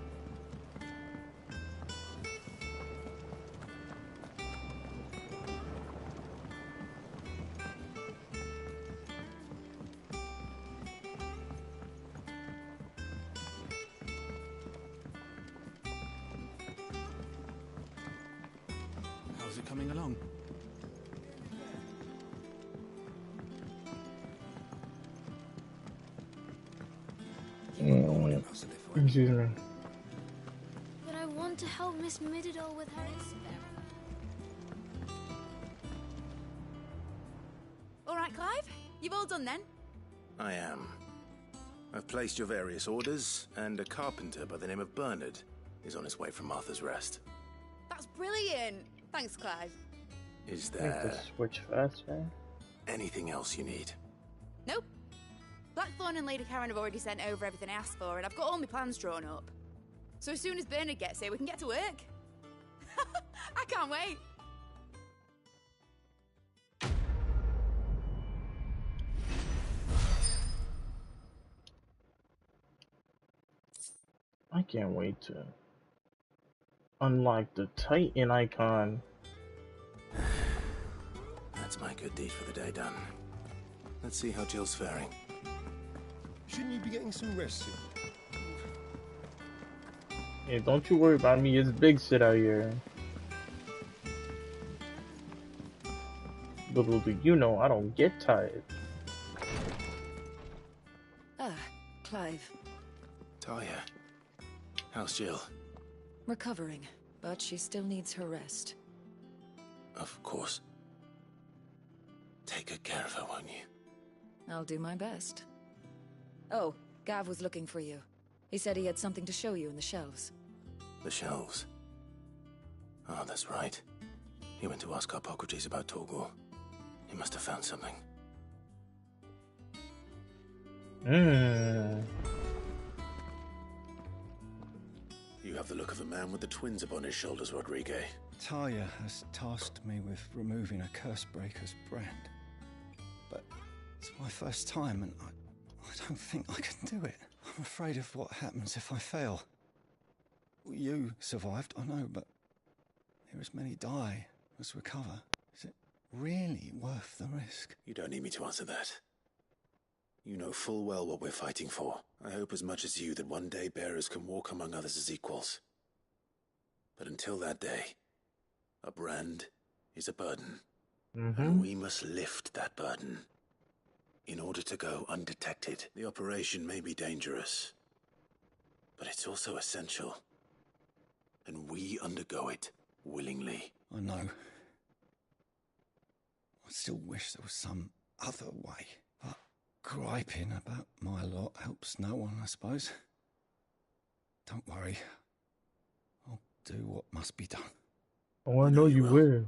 How's it coming along? Mm. for me. Excuse me. But I want to help Miss Mididol with her experiment. All right, Clive. You've all done then? I am. I've placed your various orders, and a carpenter by the name of Bernard is on his way from Martha's Rest. That's brilliant. Thanks, Clive. Is I have there to switch faster. anything else you need? Nope. Blackthorn and Lady Karen have already sent over everything I asked for, and I've got all my plans drawn up. So as soon as Bernard gets here, we can get to work. I can't wait. I can't wait to unlock the Titan icon. That's my good deed for the day done. Let's see how Jill's faring. Shouldn't you be getting some rest soon? Hey, don't you worry about me, it's big shit out here. Little do you know, I don't get tired. Ah, Clive. Talia, how's Jill? Recovering, but she still needs her rest. Of course. Take good care of her, won't you? I'll do my best. Oh, Gav was looking for you. He said he had something to show you in the shelves. The shelves. Oh, that's right. He went to ask Hippocrates about Torgor. He must have found something. You have the look of a man with the twins upon his shoulders, Rodrigue. Talia has tasked me with removing a Cursebreaker's brand. But it's my first time, and I don't think I can do it. I'm afraid of what happens if I fail. You survived, I know, but here as many die as recover. Is it really worth the risk? You don't need me to answer that. You know full well what we're fighting for. I hope as much as you that one day bearers can walk among others as equals. But until that day, a brand is a burden. And we must lift that burden. In order to go undetected, the operation may be dangerous, but it's also essential. And we undergo it willingly. I know. I still wish there was some other way. But griping about my lot helps no one, I suppose. Don't worry. I'll do what must be done. Oh, I know you will.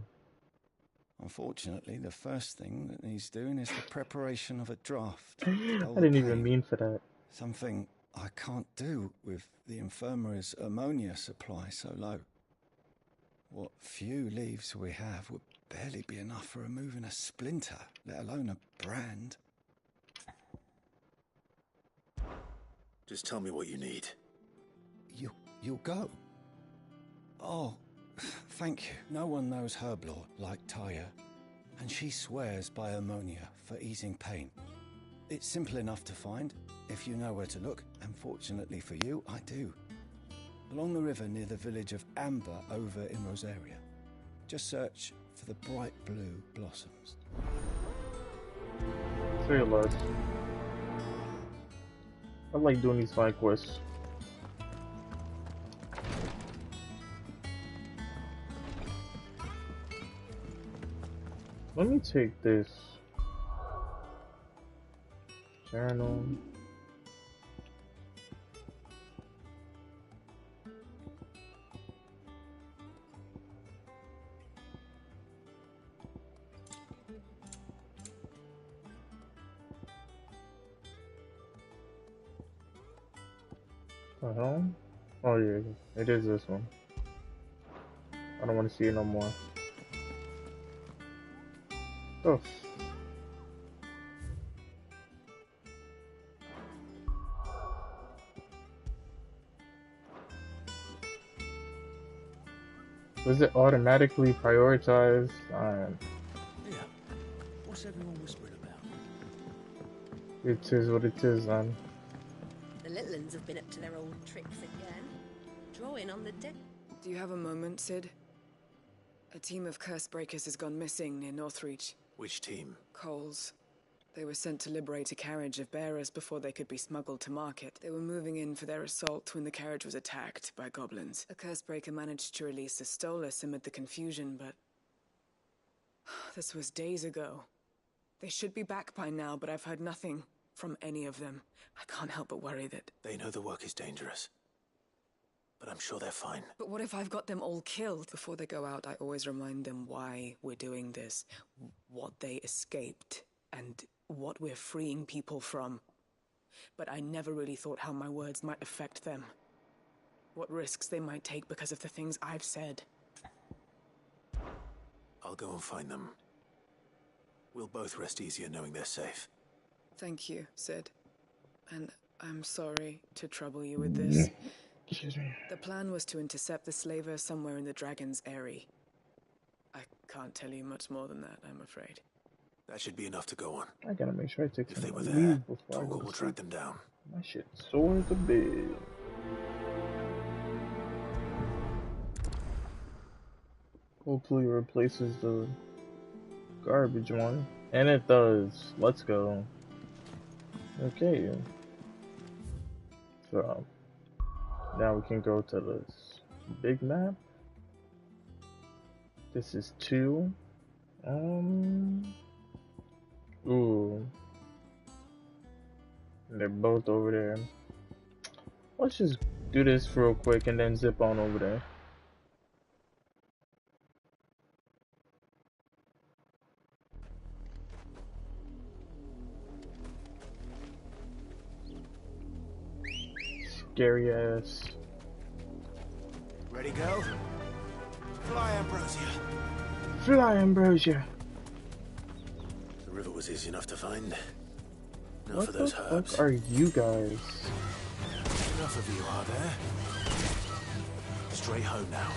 Unfortunately, the first thing that needs doing is the preparation of a draft. I didn't even mean for that. Something I can't do with the infirmary's ammonia supply so low. What few leaves we have would barely be enough for removing a splinter, let alone a brand. Just tell me what you need. You'll go? Oh, thank you. No one knows Herblore like Talia, and she swears by ammonia for easing pain. It's simple enough to find, if you know where to look, and fortunately for you, I do. Along the river near the village of Amber over in Rosaria. Just search for the bright blue blossoms. Say it loud. I like doing these side quests. Let me take this journal. Oh yeah, it is this one. I don't want to see it no more. Oh. Was it automatically prioritized? Yeah. What's everyone whispering about? It is what it is, then. The little uns have been up to their old tricks again. Drawing on the deck. Do you have a moment, Cid? A team of Cursebreakers has gone missing near Northreach. Which team? Coles. They were sent to liberate a carriage of bearers before they could be smuggled to market. They were moving in for their assault when the carriage was attacked by goblins. A cursebreaker managed to release a Stolas amid the confusion, but... this was days ago. They should be back by now, but I've heard nothing from any of them. I can't help but worry that... They know the work is dangerous. But I'm sure they're fine. But what if I've got them all killed? Before they go out, I always remind them why we're doing this, what they escaped, and what we're freeing people from. But I never really thought how my words might affect them. What risks they might take because of the things I've said. I'll go and find them. We'll both rest easier knowing they're safe. Thank you, Sid. And I'm sorry to trouble you with this. Excuse me. The plan was to intercept the slaver somewhere in the Dragon's Eyrie. I can't tell you much more than that, I'm afraid. That should be enough to go on. I gotta make sure I take If they some were leave there, before I go Torgal to will sleep. track them down. My shit sore as a bed. Hopefully it replaces the garbage one. And it does. Let's go. Okay. So now we can go to this big map. This is 2. Ooh. They're both over there. Let's just do this real quick and then zip on over there. Scary ass. Ready, go? Fly, Ambrosia. Fly, Ambrosia. The river was easy enough to find. Now What for those the herbs. fuck are you guys? Enough of you, are there? Straight home now.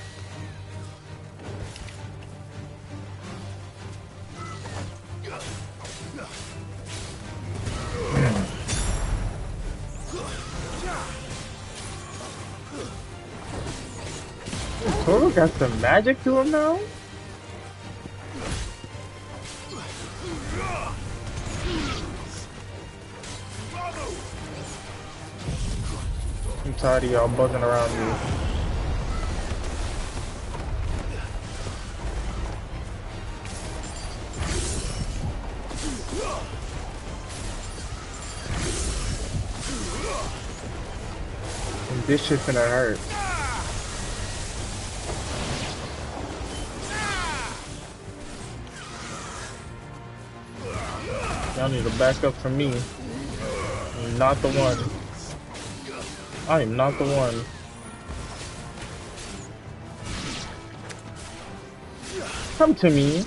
Toro got some magic to him now? I'm tired of y'all buzzing around me. And this shit's gonna hurt. Y'all need to back up from me. I'm not the one. I am not the one. Come to me.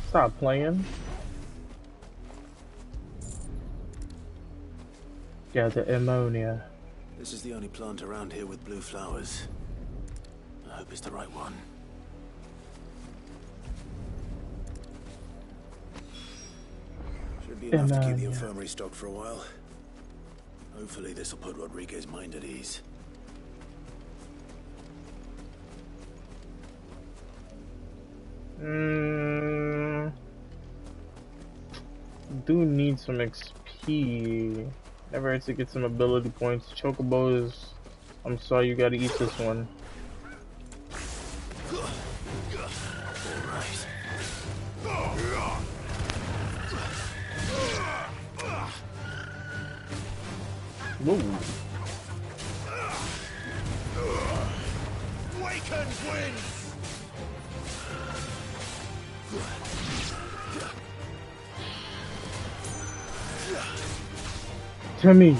Stop playing. Gather ammonia. This is the only plant around here with blue flowers. I hope it's the right one. Should be enough to keep the infirmary stocked for a while. Hopefully this will put Rodriguez's mind at ease. Do need some XP. Never hurts to get some ability points. Chocobos. I'm sorry, you gotta eat this one. Whoa. Wakened wind! To me.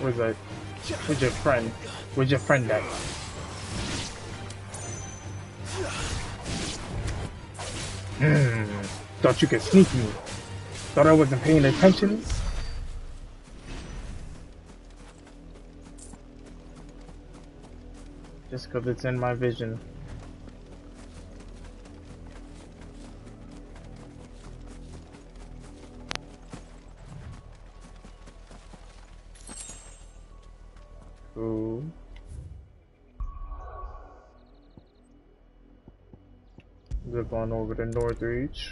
Where's that? Where's your friend? Where's your friend at? Thought you could sneak me. Thought I wasn't paying attention. Just because it's in my vision. Cool. Zip on over to Northreach.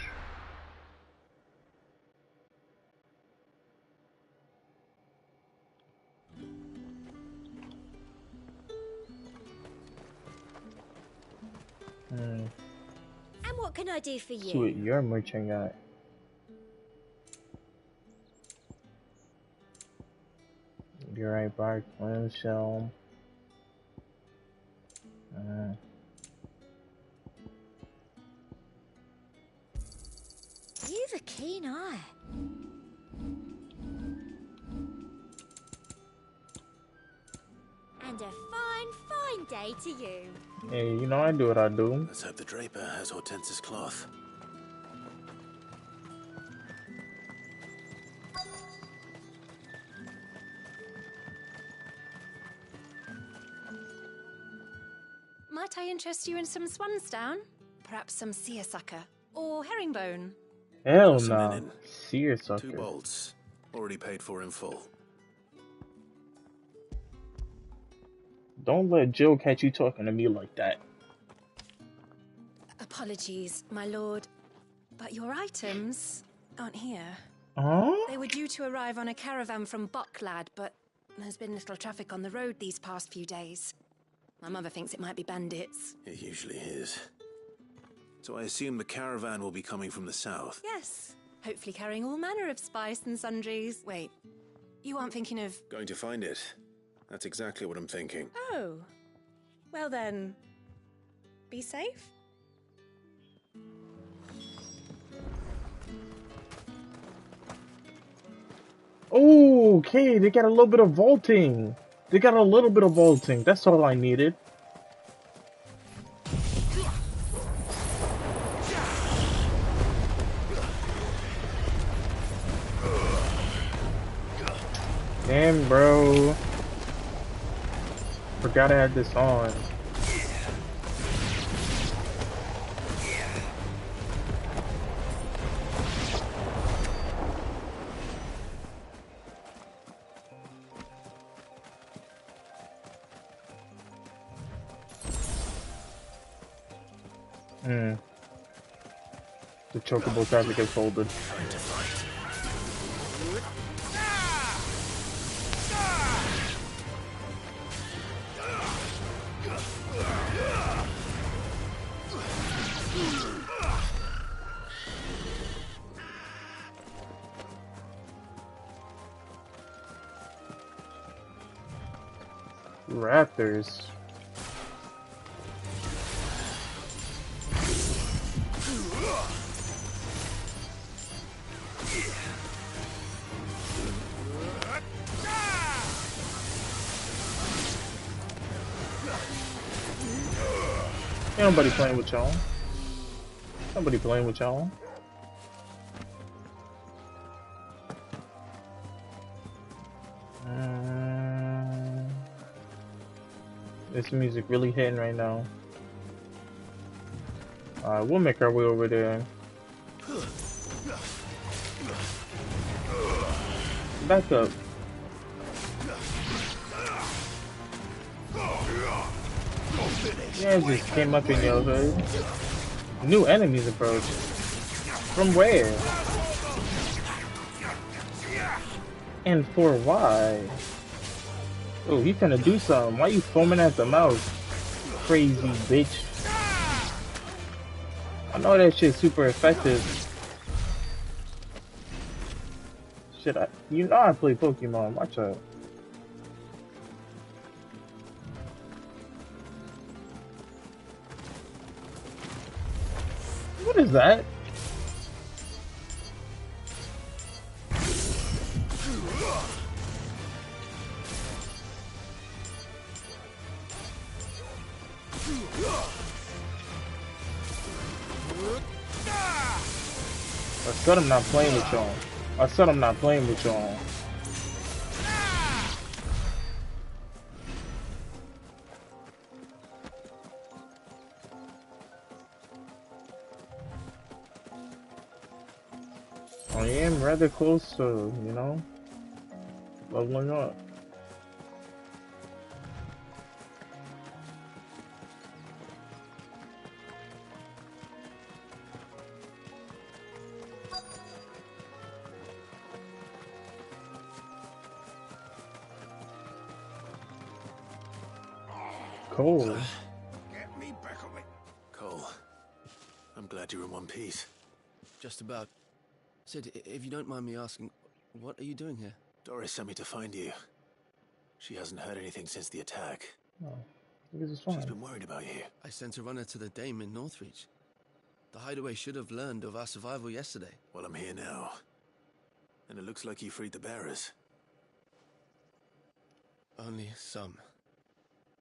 And what can I do for you? See what you're merching at. Be right back. Clamshell. You've a keen eye. And a fine day to you. Hey, you know I do what I do. Let's hope the Draper has Hortense's cloth. Might I interest you in some swansdown? Perhaps some seersucker or herringbone? Hell no. Seersucker. 2 bolts. Already paid for in full. Don't let Jill catch you talking to me like that. Apologies, my lord, but your items aren't here. Huh? They were due to arrive on a caravan from Bucklad, but there's been little traffic on the road these past few days. My mother thinks it might be bandits. It usually is. So I assume the caravan will be coming from the south. Yes, hopefully carrying all manner of spice and sundries. Wait, you aren't thinking of... Going to find it. That's exactly what I'm thinking. Oh, well then, be safe. Oh, okay, they got a little bit of vaulting. That's all I needed. Damn, bro. Forgot I had this on. The chocobo traffic has folded. Raptors. Ain't nobody playing with y'all. Nobody playing with y'all. This music really hitting right now. We'll make our way over there. Back up. Yeah, it just came up in your hood. New enemies approach. From where? And for why? Oh, he finna do something. Why you foaming at the mouth? Crazy bitch. I know that shit's super effective. Shit, you know I play Pokemon. Watch out. What is that? I said I'm not playing with y'all. I said I'm not playing with y'all. I am rather close to, you know, leveling up. Cool. Get me back on it. Cole, I'm glad you're in one piece. Just about. Sid, if you don't mind me asking, what are you doing here? Doris sent me to find you. She hasn't heard anything since the attack. Oh, this is fine. She's been worried about you. I sent a runner to the Dame in Northreach. The hideaway should have learned of our survival yesterday. Well, I'm here now. And it looks like you freed the bearers. Only some.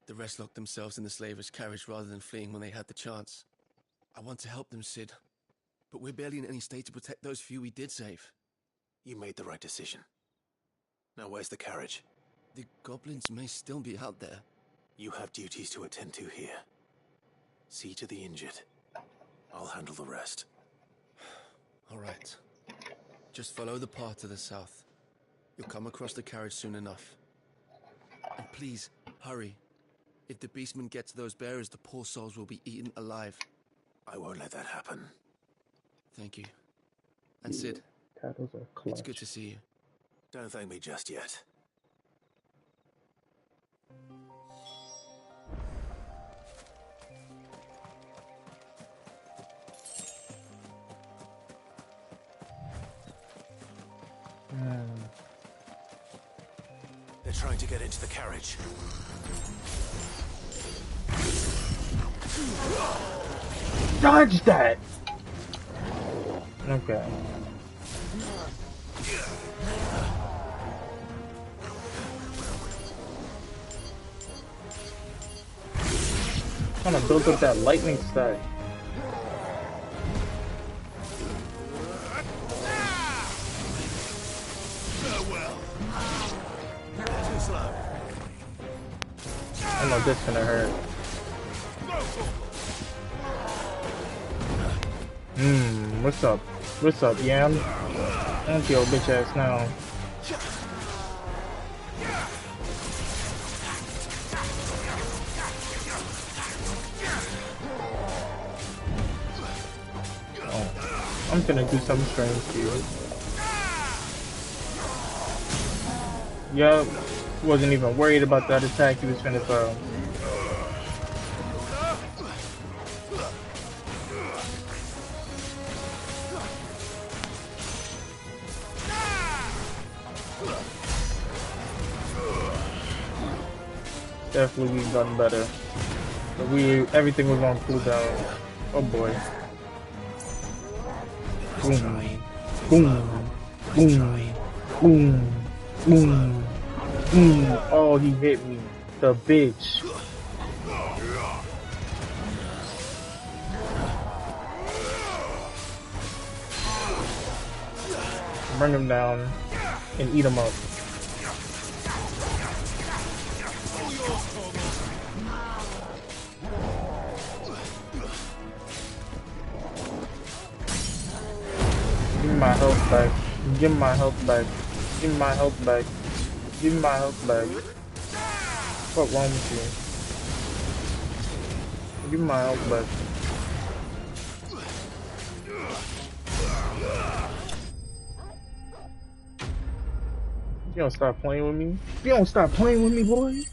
The rest locked themselves in the slavers' carriage rather than fleeing when they had the chance. I want to help them, Sid. But we're barely in any state to protect those few we did save. You made the right decision. Now where's the carriage? The goblins may still be out there. You have duties to attend to here. See to the injured. I'll handle the rest. All right. Just follow the path to the south. You'll come across the carriage soon enough. And please, hurry. If the beastmen get to those bearers, the poor souls will be eaten alive. I won't let that happen. Thank you. And Sid, it's good to see you. Don't thank me just yet. They're trying to get into the carriage. Dodge that! Okay. Trying to build up that lightning stack. I know this gonna hurt. What's up? What's up, Yam? Don't your bitch ass now. Oh, I'm gonna do something strange to you. Yup, wasn't even worried about that attack he was finna throw. Definitely we've done better. But everything was on cooldown. Oh boy. Boom. Boom. Boom. Boom. Boom. Boom. Oh, he hit me. The bitch. Bring him down and eat him up. Give me my health back. Give me my health back. Give me my health back. Give me my health back. What's wrong with you? Give me my health back. You don't stop playing with me. You don't stop playing with me, boy.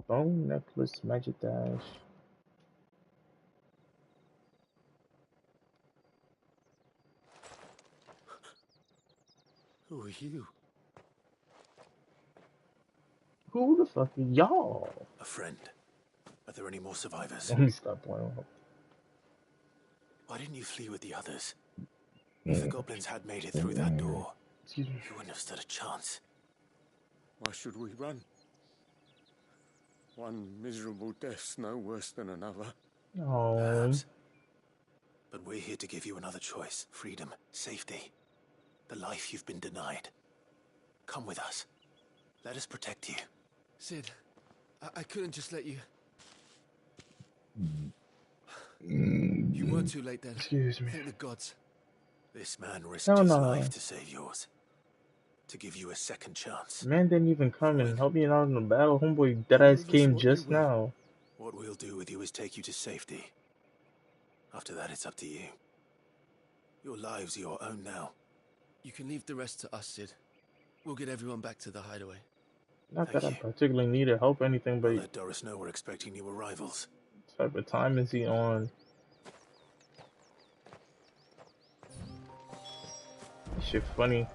Bone necklace, magic dash. Who are you? Who the fuck are y'all? A friend. Are there any more survivors? Let me stop playing. Why didn't you flee with the others? If the goblins had made it through that door, you wouldn't have stood a chance. Why should we run? One miserable death's no worse than another. Perhaps. But we're here to give you another choice. Freedom, safety, the life you've been denied. Come with us. Let us protect you. Sid, I couldn't just let you... You're too late then. Excuse me. Thank the gods. This man risked No, his no. life to save yours. To give you a second chance. Man didn't even come and help me out in the battle. Homeboy deadass came just now. What we'll do with you is take you to safety. After that, it's up to you. Your lives are your own now. You can leave the rest to us, Sid. We'll get everyone back to the hideaway. Not that I particularly needed help or anything, but Let Doris know we're expecting new arrivals. what type of time is he on? This shit funny.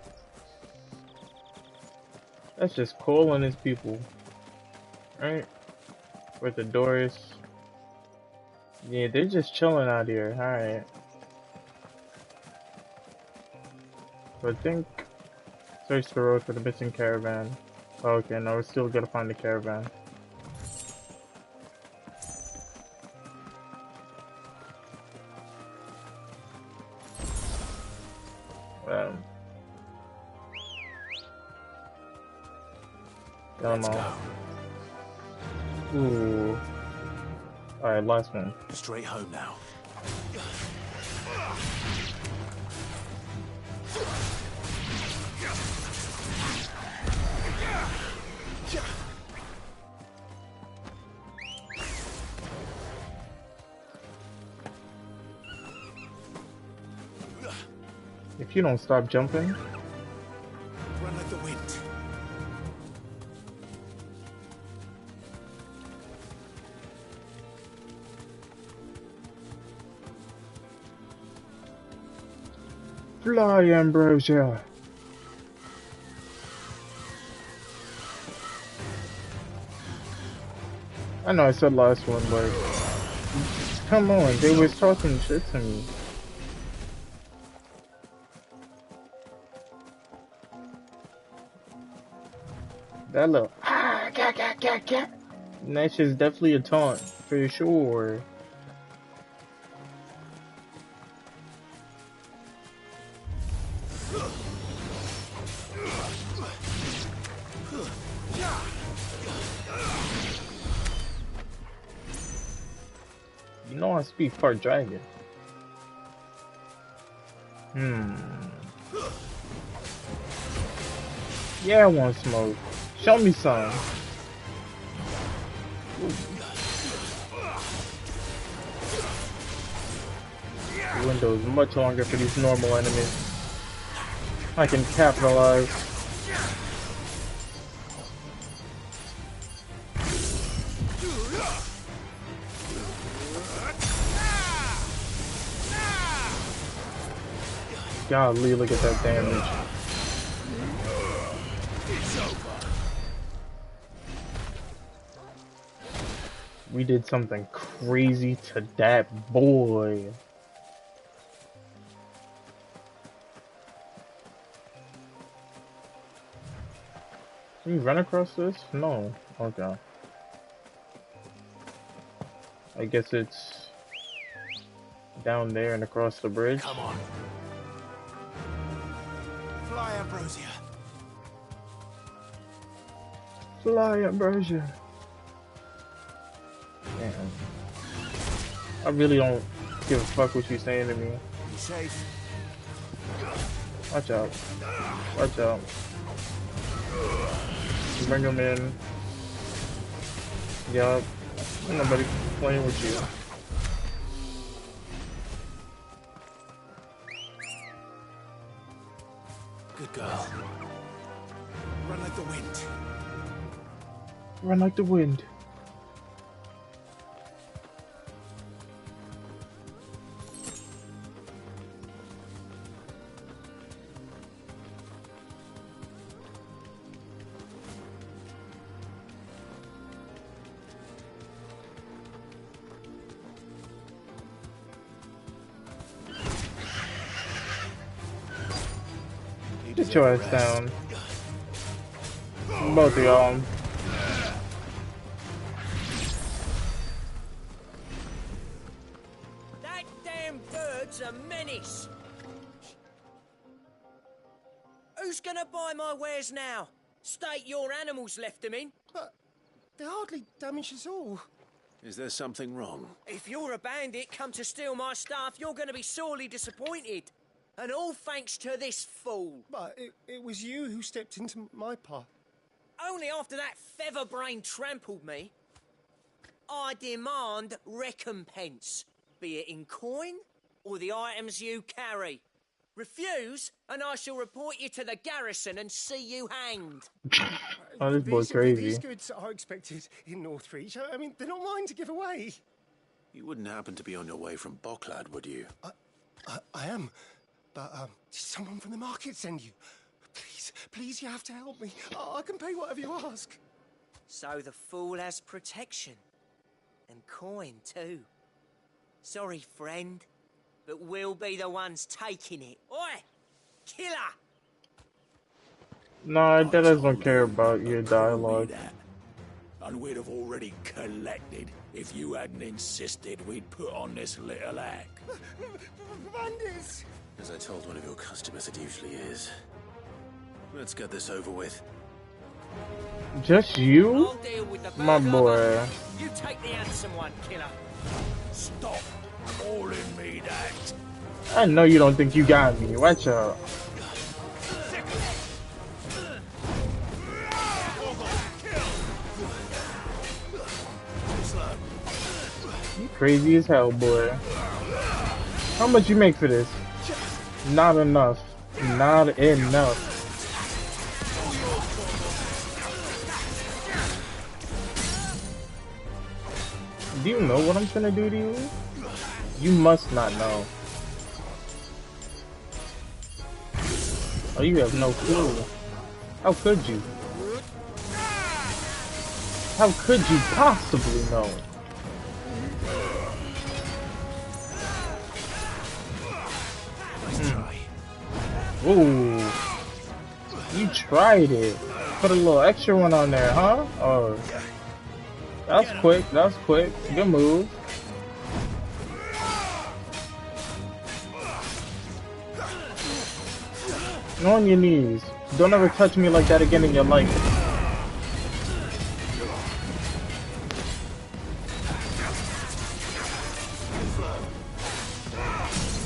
That's just calling his people. Right? With the Doris. Yeah, they're just chilling out here. Alright. So I think search the road for the missing caravan. Oh, okay, no, we're still gonna find the caravan. Let's go. Ooh. Alright, last one. Straight home now. If you don't stop jumping. Run like the wind. Fly, Ambrosia. I know I said last one, but come on, they was talking shit to me. That little and that shit's definitely a taunt for sure. You know I speak part dragon. Yeah, I want smoke. Show me some. The window is much longer for these normal enemies. I can capitalize. Golly, look at that damage. We did something crazy to that boy. Can you run across this? No. Okay. I guess it's down there and across the bridge. Come on. Fly, Ambrosia. Fly, Ambrosia. Damn. I really don't give a fuck what you're saying to me. Be safe. Watch out. Watch out. Bring them in. Yup. Ain't nobody playing with you. Good girl. Run like the wind. Run like the wind. Get your ass down. Both of y'all. That damn bird's a menace. Who's gonna buy my wares now? State your animals left them in. But they hardly damage us all. Is there something wrong? If you're a bandit come to steal my stuff, you're going to be sorely disappointed. And all thanks to this fool. But it was you who stepped into my path. Only after that feather-brain trampled me. I demand recompense, be it in coin or the items you carry. Refuse, and I shall report you to the garrison and see you hanged. Oh, this boy's crazy. These goods are expected in Northreach. I mean, they're not mine to give away. You wouldn't happen to be on your way from Bocklad, would you? I am. But, did someone from the market send you? Please, you have to help me. I can pay whatever you ask. So the fool has protection. And coin, too. Sorry, friend, but we'll be the ones taking it. Oi! Killer! No, that doesn't care about your dialogue. And we'd have already collected if you hadn't insisted we'd put on this little act. Bandits! As I told one of your customers, it usually is. Let's get this over with. Just you? I'll deal with the My boy. You take the handsome one, killer. Stop calling me that. I know you don't think you got me. Watch out. You crazy as hell, boy. How much you make for this? Not enough. Not enough. Do you know what I'm gonna do to you? You must not know. Oh, you have no clue. How could you? How could you possibly know? Ooh. You tried it. Put a little extra one on there, huh? Oh. That's quick. That's quick. Good move. On your knees. Don't ever touch me like that again in your life.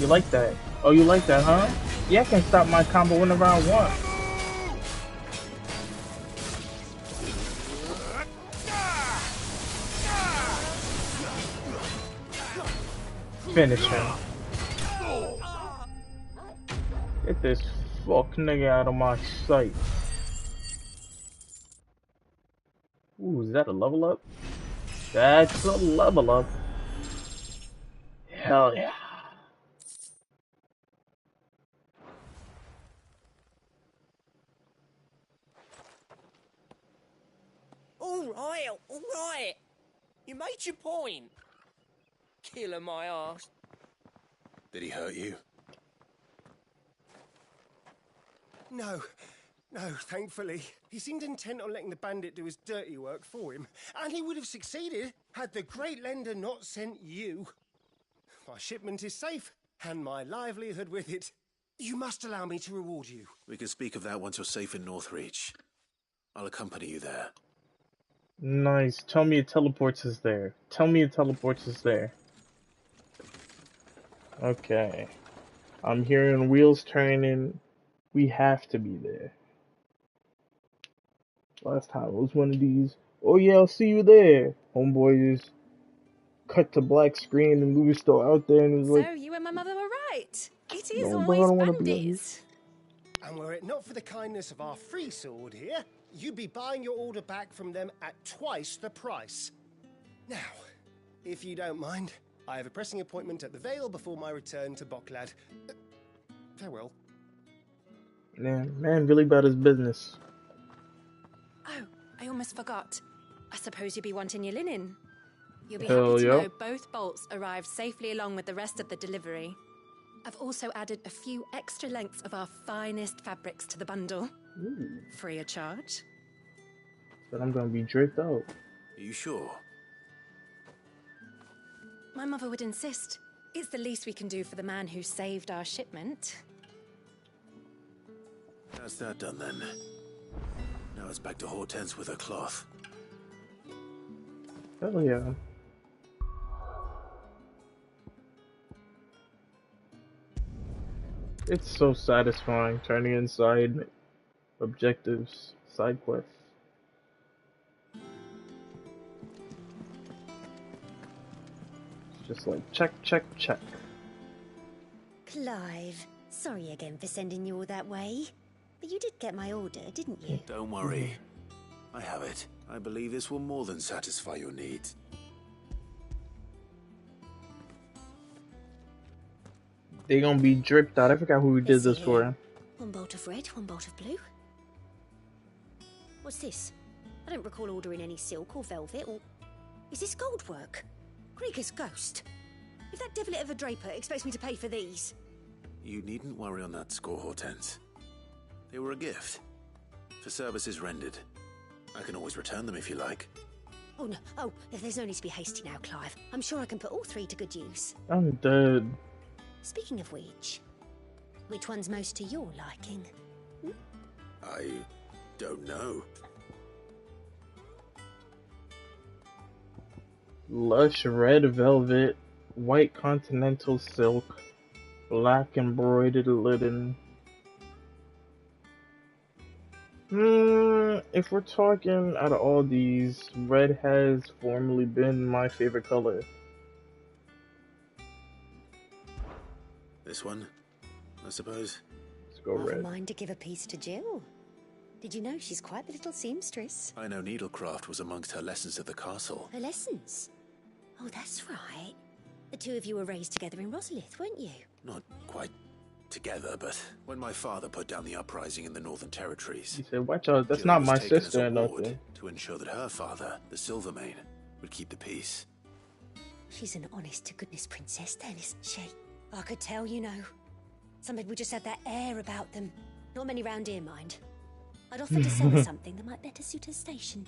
You like that? Oh, you like that, huh? Yeah, I can stop my combo whenever I want. Finish him. Get this fuck nigga out of my sight. Ooh, is that a level up? That's a level up. Hell yeah. All right. You made your point. Killer my ass. Did he hurt you? No, thankfully. He seemed intent on letting the bandit do his dirty work for him, and he would have succeeded had the great lender not sent you. My shipment is safe, and my livelihood with it. You must allow me to reward you. We can speak of that once you're safe in Northreach. I'll accompany you there. Nice. Tell me it teleports us there. Tell me it teleports us there. Okay. I'm hearing wheels turning. We have to be there. Last time it was one of these. Oh yeah, I'll see you there. Homeboy just cut to black screen and we were still out there and it was like. So you and my mother were right. It is No, bro, I don't always wanna be on bandits. And were it not for the kindness of our free sword here, you'd be buying your order back from them at twice the price. Now, if you don't mind, I have a pressing appointment at the Vale before my return to Bocklad. Farewell. Man really about his business. Oh, I almost forgot. I suppose you'll be wanting your linen. You'll be Hell happy to yeah. know both bolts arrived safely along with the rest of the delivery. I've also added a few extra lengths of our finest fabrics to the bundle. Ooh. Free of charge. But I'm gonna be draped out. Are you sure? My mother would insist. It's the least we can do for the man who saved our shipment. That's that done then. Now it's back to Hortense with her cloth. Hell yeah. It's so satisfying turning inside objectives, side quests. It's just like check, check, check. Clive, sorry again for sending you all that way. But you did get my order, didn't you? Don't worry. I have it. I believe this will more than satisfy your needs. They gonna be dripped out. I forgot who did this for. One bolt of red, one bolt of blue. What's this? I don't recall ordering any silk or velvet or... Is this gold work? Krieger's ghost. If that devilet of a draper expects me to pay for these... You needn't worry on that score, Hortense. They were a gift. For services rendered. I can always return them if you like. Oh, no. Oh, there's no need to be hasty now, Clive. I'm sure I can put all three to good use. I'm dead. Speaking of which one's most to your liking? Hmm? I don't know. Lush red velvet, white continental silk, black embroidered linen. If we're talking out of all these, red has formerly been my favorite color. This one, I suppose. Let's go red. Never mind to give a piece to Jill. Did you know she's quite the little seamstress? I know needlecraft was amongst her lessons at the castle. Her lessons? Oh, that's right. The two of you were raised together in Rosalith, weren't you? Not quite together, but when my father put down the uprising in the Northern Territories... He said, watch out, that's Jill not was my taken as sister a or ward nothing. to ensure that her father, the Silvermane, would keep the peace. She's an honest-to-goodness princess then, isn't she? I could tell, you know. Some people just had that air about them. Not many round here, mind. I'd offered to sell her something that might better suit her station.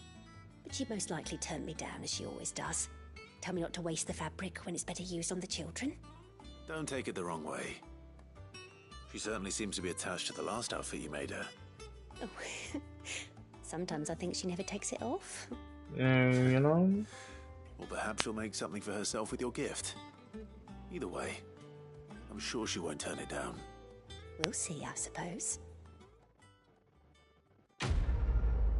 But she'd most likely turn me down, as she always does. Tell me not to waste the fabric when it's better used on the children. Don't take it the wrong way. She certainly seems to be attached to the last outfit you made her. Oh. Sometimes I think she never takes it off. You know? Or perhaps she'll make something for herself with your gift. Either way, I'm sure she won't turn it down. We'll see, I suppose.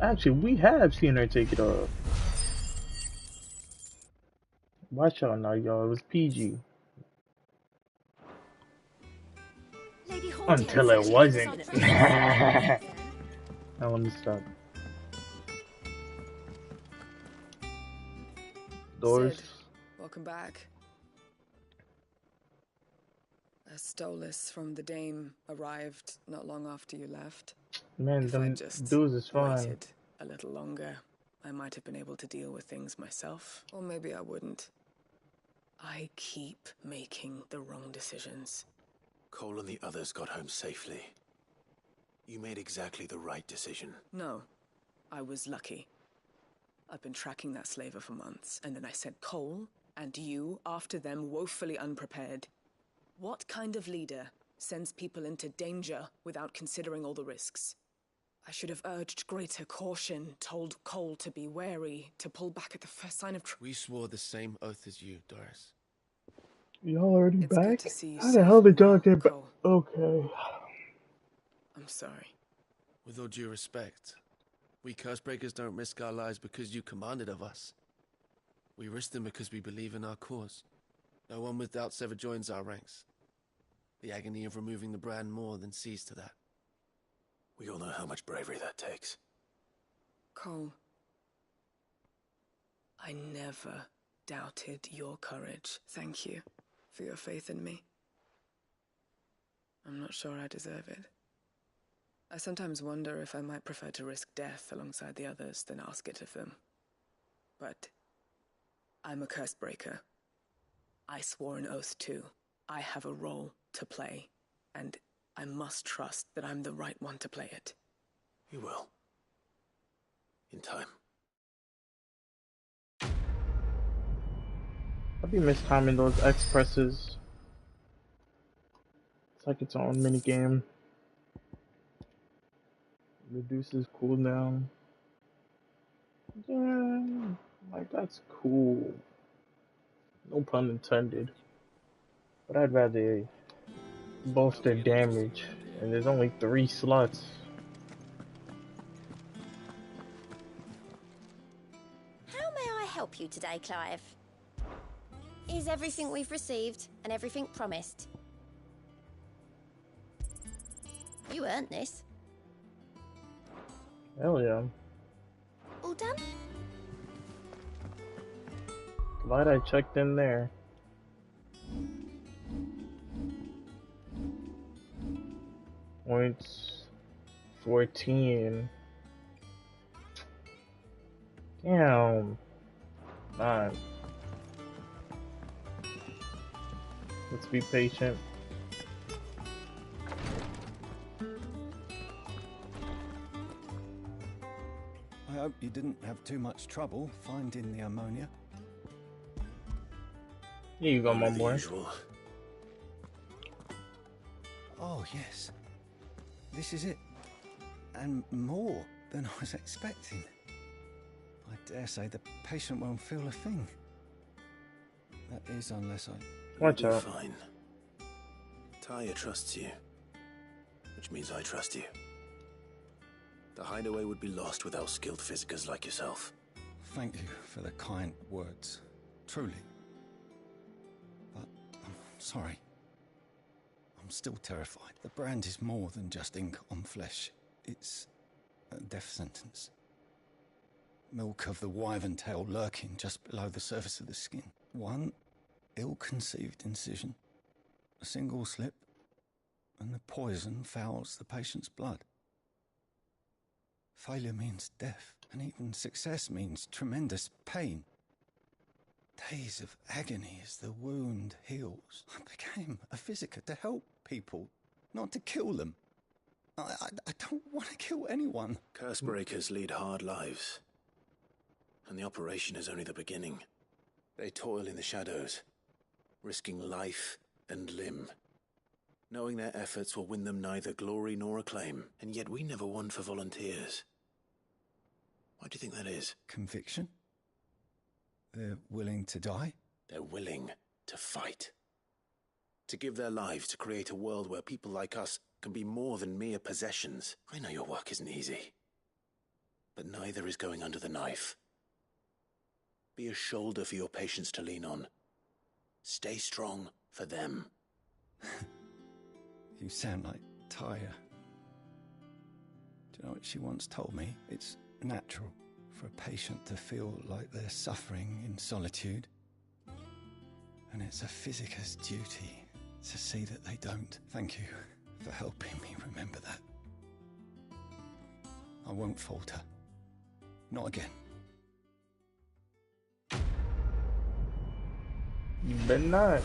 Actually, we have seen her take it off. Watch out now, y'all. It was PG. Until it wasn't. Now let me stop. Doors. Sid, welcome back. A Stolas from the Dame arrived not long after you left. Man, If them I'd just dudes is fine. waited a little longer, I might have been able to deal with things myself. Or maybe I wouldn't. I keep making the wrong decisions. Cole and the others got home safely. You made exactly the right decision. No, I was lucky. I've been tracking that slaver for months, and then I sent Cole and you after them, woefully unprepared. What kind of leader sends people into danger without considering all the risks? I should have urged greater caution, told Cole to be wary, to pull back at the first sign of We swore the same oath as you, Doris. Y'all already It's good back? to see you How the hell did y'all get back? Cole. Okay. I'm sorry. With all due respect, we Cursebreakers don't risk our lives because you commanded of us. We risk them because we believe in our cause. No one with doubts ever joins our ranks. The agony of removing the brand more than sees to that. We all know how much bravery that takes. Cole, I never doubted your courage. Thank you for your faith in me. I'm not sure I deserve it. I sometimes wonder if I might prefer to risk death alongside the others than ask it of them. But I'm a Cursebreaker. I swore an oath too. I have a role to play, and I must trust that I'm the right one to play it. You will. In time. I'll be mistiming those X presses. It's like its own mini game. Reduces cooldown. Yeah, like that's cool. No pun intended. But I'd rather bolster damage, and there's only 3 slots. How may I help you today, Clive? Is everything we've received and everything promised? You earned this. Hell yeah. All done? Glad I checked in there. Points 14. Damn. 9. Let's be patient. I hope you didn't have too much trouble finding the ammonia. Here you go, my boy. Oh, yes. This is it. And more than I was expecting. I dare say the patient won't feel a thing. That is, unless I... Watch You'll out. be fine. Taya trusts you, which means I trust you. The hideaway would be lost without skilled physicers like yourself. Thank you for the kind words. Truly. But I'm sorry. I'm still terrified. The brand is more than just ink on flesh. It's a death sentence. Milk of the wyvern tail lurking just below the surface of the skin. One ill-conceived incision, a single slip, and the poison fouls the patient's blood. Failure means death, and even success means tremendous pain. Days of agony as the wound heals. I became a physiker to help people, not to kill them. I don't want to kill anyone. Cursebreakers lead hard lives, and the operation is only the beginning. They toil in the shadows, risking life and limb, knowing their efforts will win them neither glory nor acclaim, and yet we never won for volunteers. Why do you think that is? Conviction? They're willing to die? They're willing to fight. To give their lives to create a world where people like us can be more than mere possessions. I know your work isn't easy, but neither is going under the knife. Be a shoulder for your patients to lean on. Stay strong for them. You sound like Taya. Do you know what she once told me? It's natural for a patient to feel like they're suffering in solitude. And it's a physiker's duty to see that they don't. Thank you for helping me remember that. I won't falter. Not again. You better not.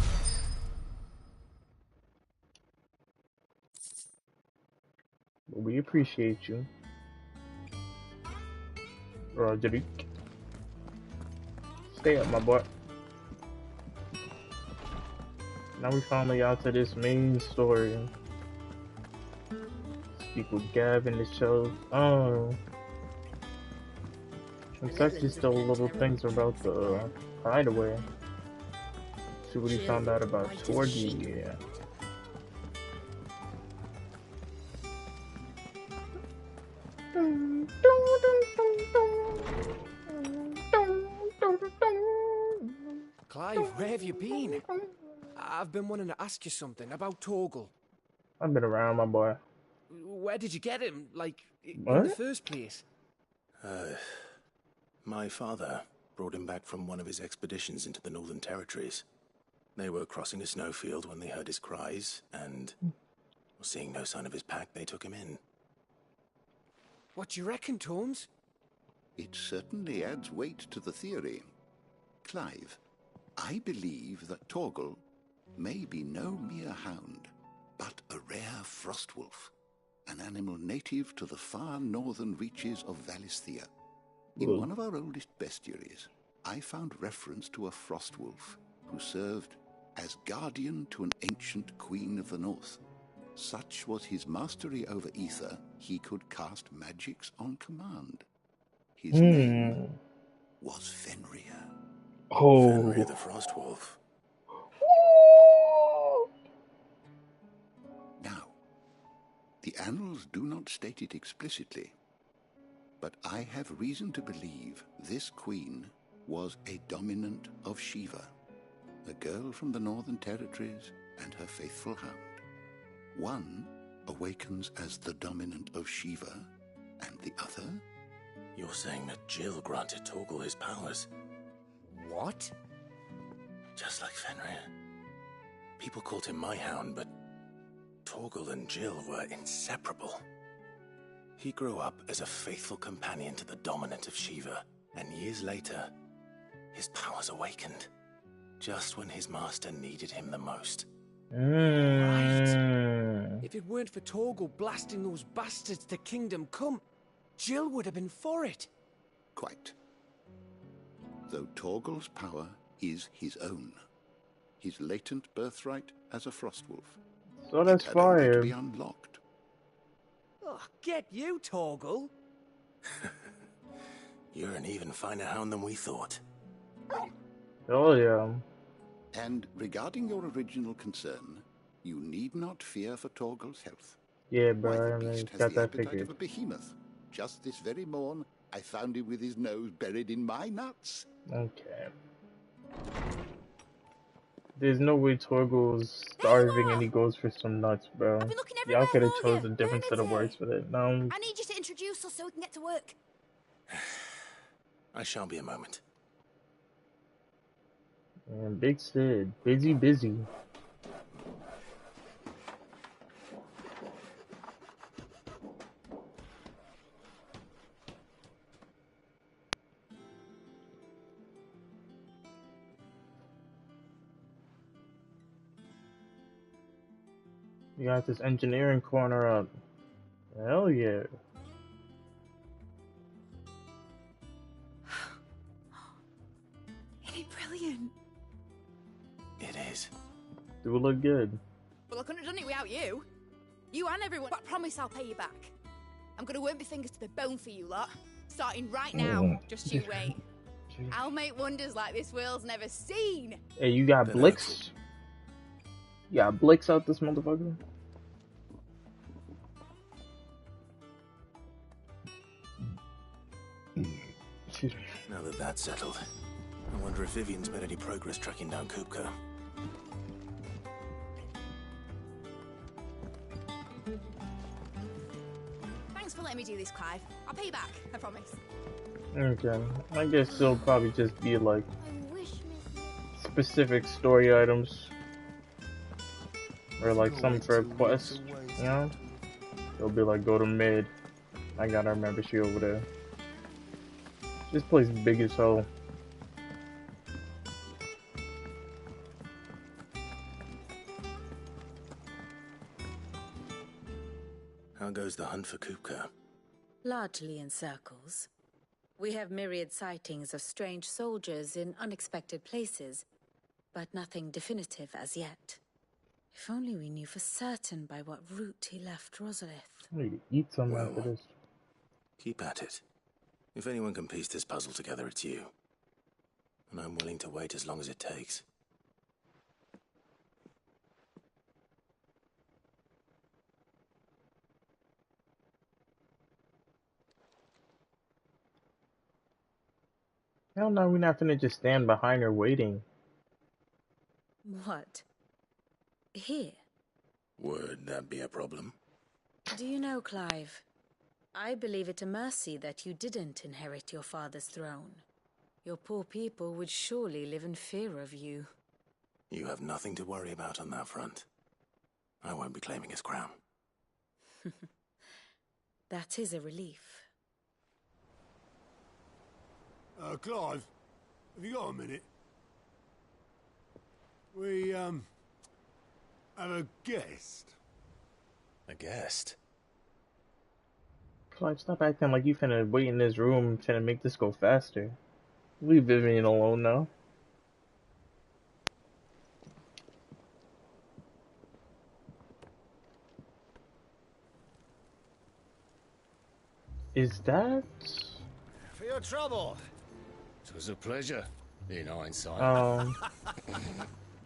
We appreciate you, Roderick. Stay up, my boy. Now we finally out to this main story. Speak with Gavin to show. Oh, it's actually still little things about the hideaway. See what he found out about Torgy. Yeah. Clive, where have you been? I've been wanting to ask you something about Torgal. I've been around, my boy. Where did you get him? Like, in What? the first place? My father brought him back from one of his expeditions into the Northern Territories. They were crossing a snowfield when they heard his cries, and seeing no sign of his pack, they took him in. What do you reckon, Torms? It certainly adds weight to the theory. Clive, I believe that Torgal may be no mere hound, but a rare frostwolf, an animal native to the far northern reaches of Valisthea. In one of our oldest bestiaries, I found reference to a frostwolf who served as guardian to an ancient queen of the north. Such was his mastery over ether, he could cast magics on command. His name was Fenrir. Fenrir the Frostwolf. The annals do not state it explicitly, but I have reason to believe this queen was a dominant of Shiva, a girl from the Northern Territories and her faithful hound. One awakens as the dominant of Shiva, and the other? You're saying that Jill granted Torgal his powers? What? Just like Fenrir. People called him my hound, but Torgal and Jill were inseparable. He grew up as a faithful companion to the dominant of Shiva, and years later, his powers awakened, just when his master needed him the most. Right. If it weren't for Torgal blasting those bastards to Kingdom Come, Jill would have been for it. Quite. Though Torgal's power is his own, his latent birthright as a Frostwolf. So that's it had only to fire. be unlocked. Oh, get you, Torgal. You're an even finer hound than we thought. Oh yeah. And regarding your original concern, you need not fear for Torgal's health. Yeah, Why, bro. the I mean, beast has got the that appetite figured. of a behemoth. Just this very morn, I found him with his nose buried in my nuts. Okay. There's no way Torgal's starving and he goes for some nuts, bro. Y'all could have chose a different set of words for that. No. I need you to introduce us so we can get to work. I shall be a moment. Man, Big Sid. Busy. You got this engineering corner up. Hell yeah. Ain't it brilliant? It is. Do look good. Well, I couldn't have done it without you. You and everyone. But I promise I'll pay you back. I'm gonna work my fingers to the bone for you lot. Starting right now. Just you wait. I'll make wonders like this world's never seen. Hey, you got Blix? You got Blix out this motherfucker? Now that that's settled, I wonder if Vivian's made any progress tracking down KUPKA. Thanks for letting me do this, Clive. I'll pay you back, I promise. Okay. I guess it'll probably just be like specific story items. Or like some for a quest, you know? It'll be like, go to mid. I gotta remember she over there. This place is big as hell. How goes the hunt for KUPKA? Largely in circles. We have myriad sightings of strange soldiers in unexpected places, but nothing definitive as yet. If only we knew for certain by what route he left Rosalith. I need to eat some after this. Keep at it. If anyone can piece this puzzle together, it's you. And I'm willing to wait as long as it takes. Hell no, we're not gonna just stand behind her waiting. What? Here? Would that be a problem? Do you know, Clive? I believe it a mercy that you didn't inherit your father's throne. Your poor people would surely live in fear of you. You have nothing to worry about on that front. I won't be claiming his crown. That is a relief. Clive, have you got a minute? We, have a guest. A guest? Clive, stop acting like you finna wait in this room trying to make this go faster. Leave Vivian alone now. Is that... For your trouble. It was a pleasure, in hindsight.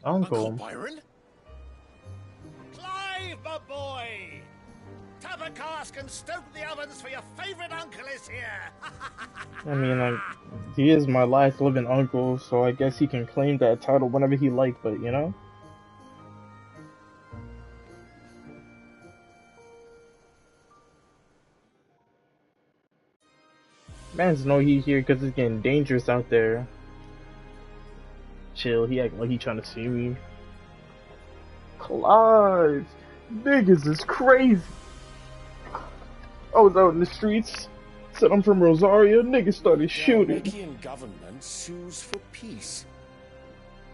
Uncle. Byron? Clive, my boy! Tap a cask and stoke the ovens, for your favorite uncle is here. I mean, like, he is my last living uncle, so I guess he can claim that title whenever he likes, but you know? Mans know he here because it's getting dangerous out there. Chill, he acting like he trying to see me. Clive! Niggas is crazy! I was out in the streets, said I'm from Rosario, niggas started shooting. The Dalmekian government sues for peace.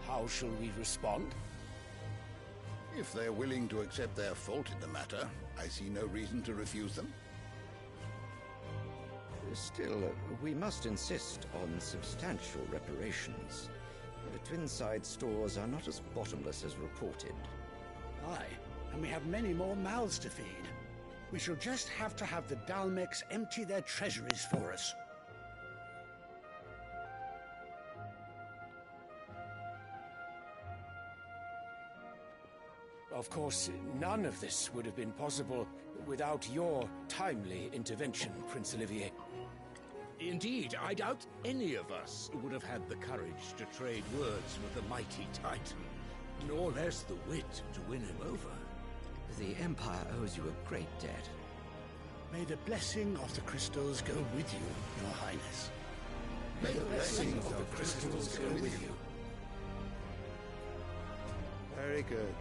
How shall we respond? If they're willing to accept their fault in the matter, I see no reason to refuse them. Still, we must insist on substantial reparations. The Twinside stores are not as bottomless as reported. Aye, and we have many more mouths to feed. We shall just have to have the Dalmecs empty their treasuries for us. Of course, none of this would have been possible without your timely intervention, Prince Olivier. Indeed, I doubt any of us would have had the courage to trade words with the mighty Titan, nor less the wit to win him over. The Empire owes you a great debt. May the blessing of the crystals go with you, Your Highness. May the blessing of the crystals go with you. Very good.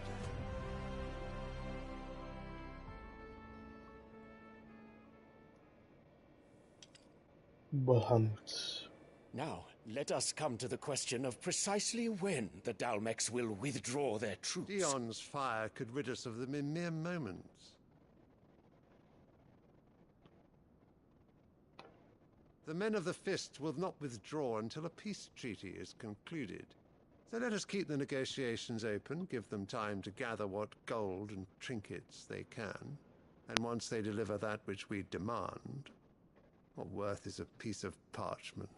Bahamut. Now, let us come to the question of precisely when the Dalmecs will withdraw their troops. Dion's fire could rid us of them in mere moments. The men of the Fist will not withdraw until a peace treaty is concluded. So let us keep the negotiations open, give them time to gather what gold and trinkets they can, and once they deliver that which we demand, what worth is a piece of parchment?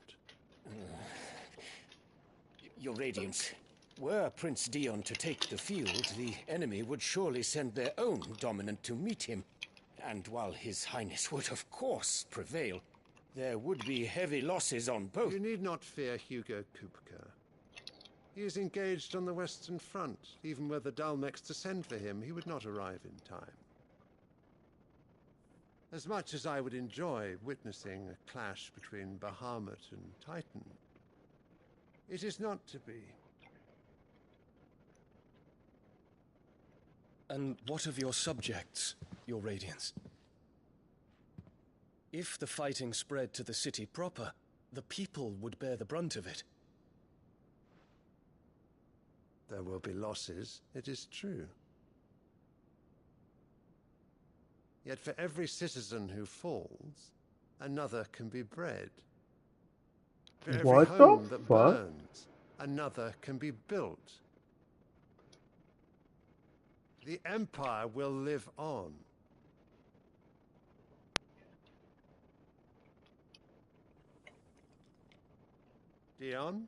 Your Radiance, were Prince Dion to take the field, the enemy would surely send their own dominant to meet him. And while His Highness would of course prevail, there would be heavy losses on both. You need not fear Hugo KUPKA. He is engaged on the Western Front. Even were the Dalmecs to send for him, he would not arrive in time. As much as I would enjoy witnessing a clash between Bahamut and Titan, it is not to be. And what of your subjects, Your Radiance? If the fighting spread to the city proper, the people would bear the brunt of it. There will be losses, it is true. Yet for every citizen who falls, another can be bred. For every What home the that fuck? burns, another can be built. The Empire will live on. Dion?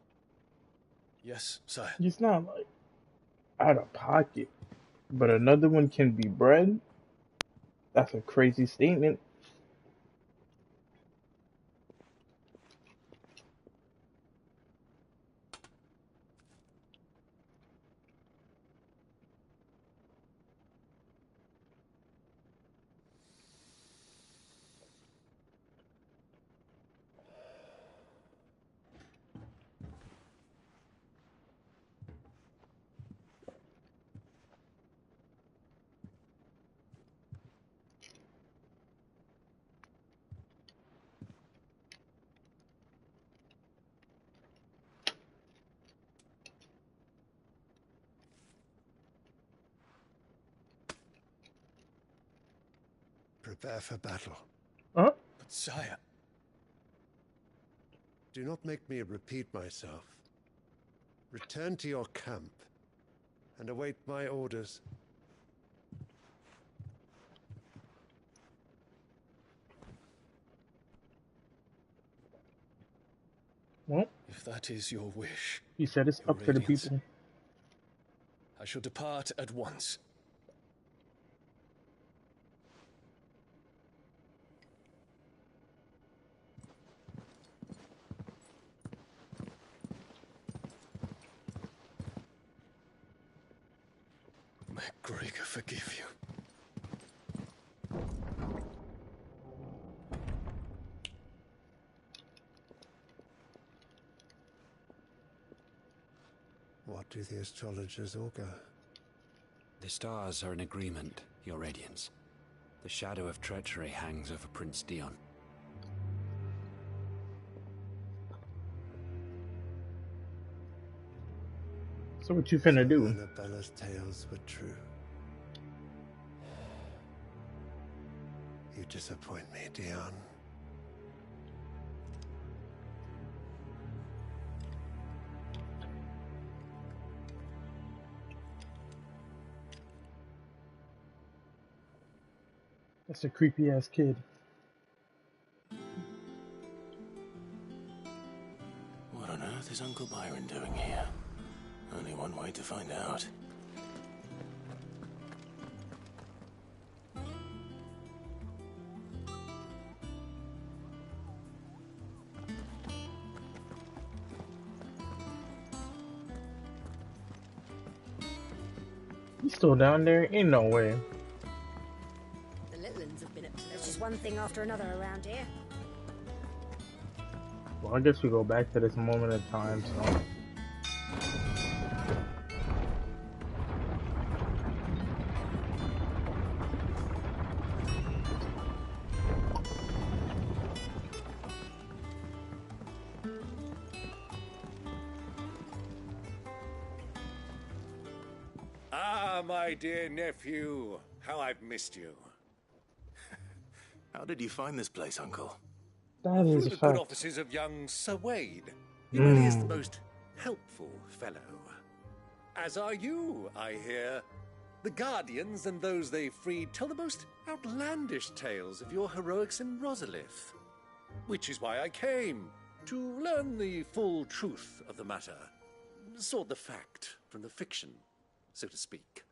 Yes, sire. He's not like out of pocket, but another one can be bred. That's a crazy statement. Prepare for battle. Huh? But sire... Do not make me repeat myself. Return to your camp and await my orders. Well, if that is your wish, he said it's Your up to the Radiance, people. I shall depart at once. May Gregor forgive you. What do the astrologers augur? The stars are in agreement, Your Radiance. The shadow of treachery hangs over Prince Dion. So what you finna do? Annabella's tales were true. You disappoint me, Dion. That's a creepy ass kid. What on earth is Uncle Byron doing here? Only one way to find out. He's still down there? Ain't no way. The Litlands have been up to there's just one thing after another around here. Well, I guess we go back to this moment in time, so. Ah, my dear nephew, how I've missed you. How did you find this place, Uncle? That is Through a the good fact. offices of young Sir Wade. He really is the Mm. most helpful fellow. As are you, I hear. The Guardians and those they freed tell the most outlandish tales of your heroics in Rosalith. Which is why I came, to learn the full truth of the matter. Sort the fact from the fiction, so to speak.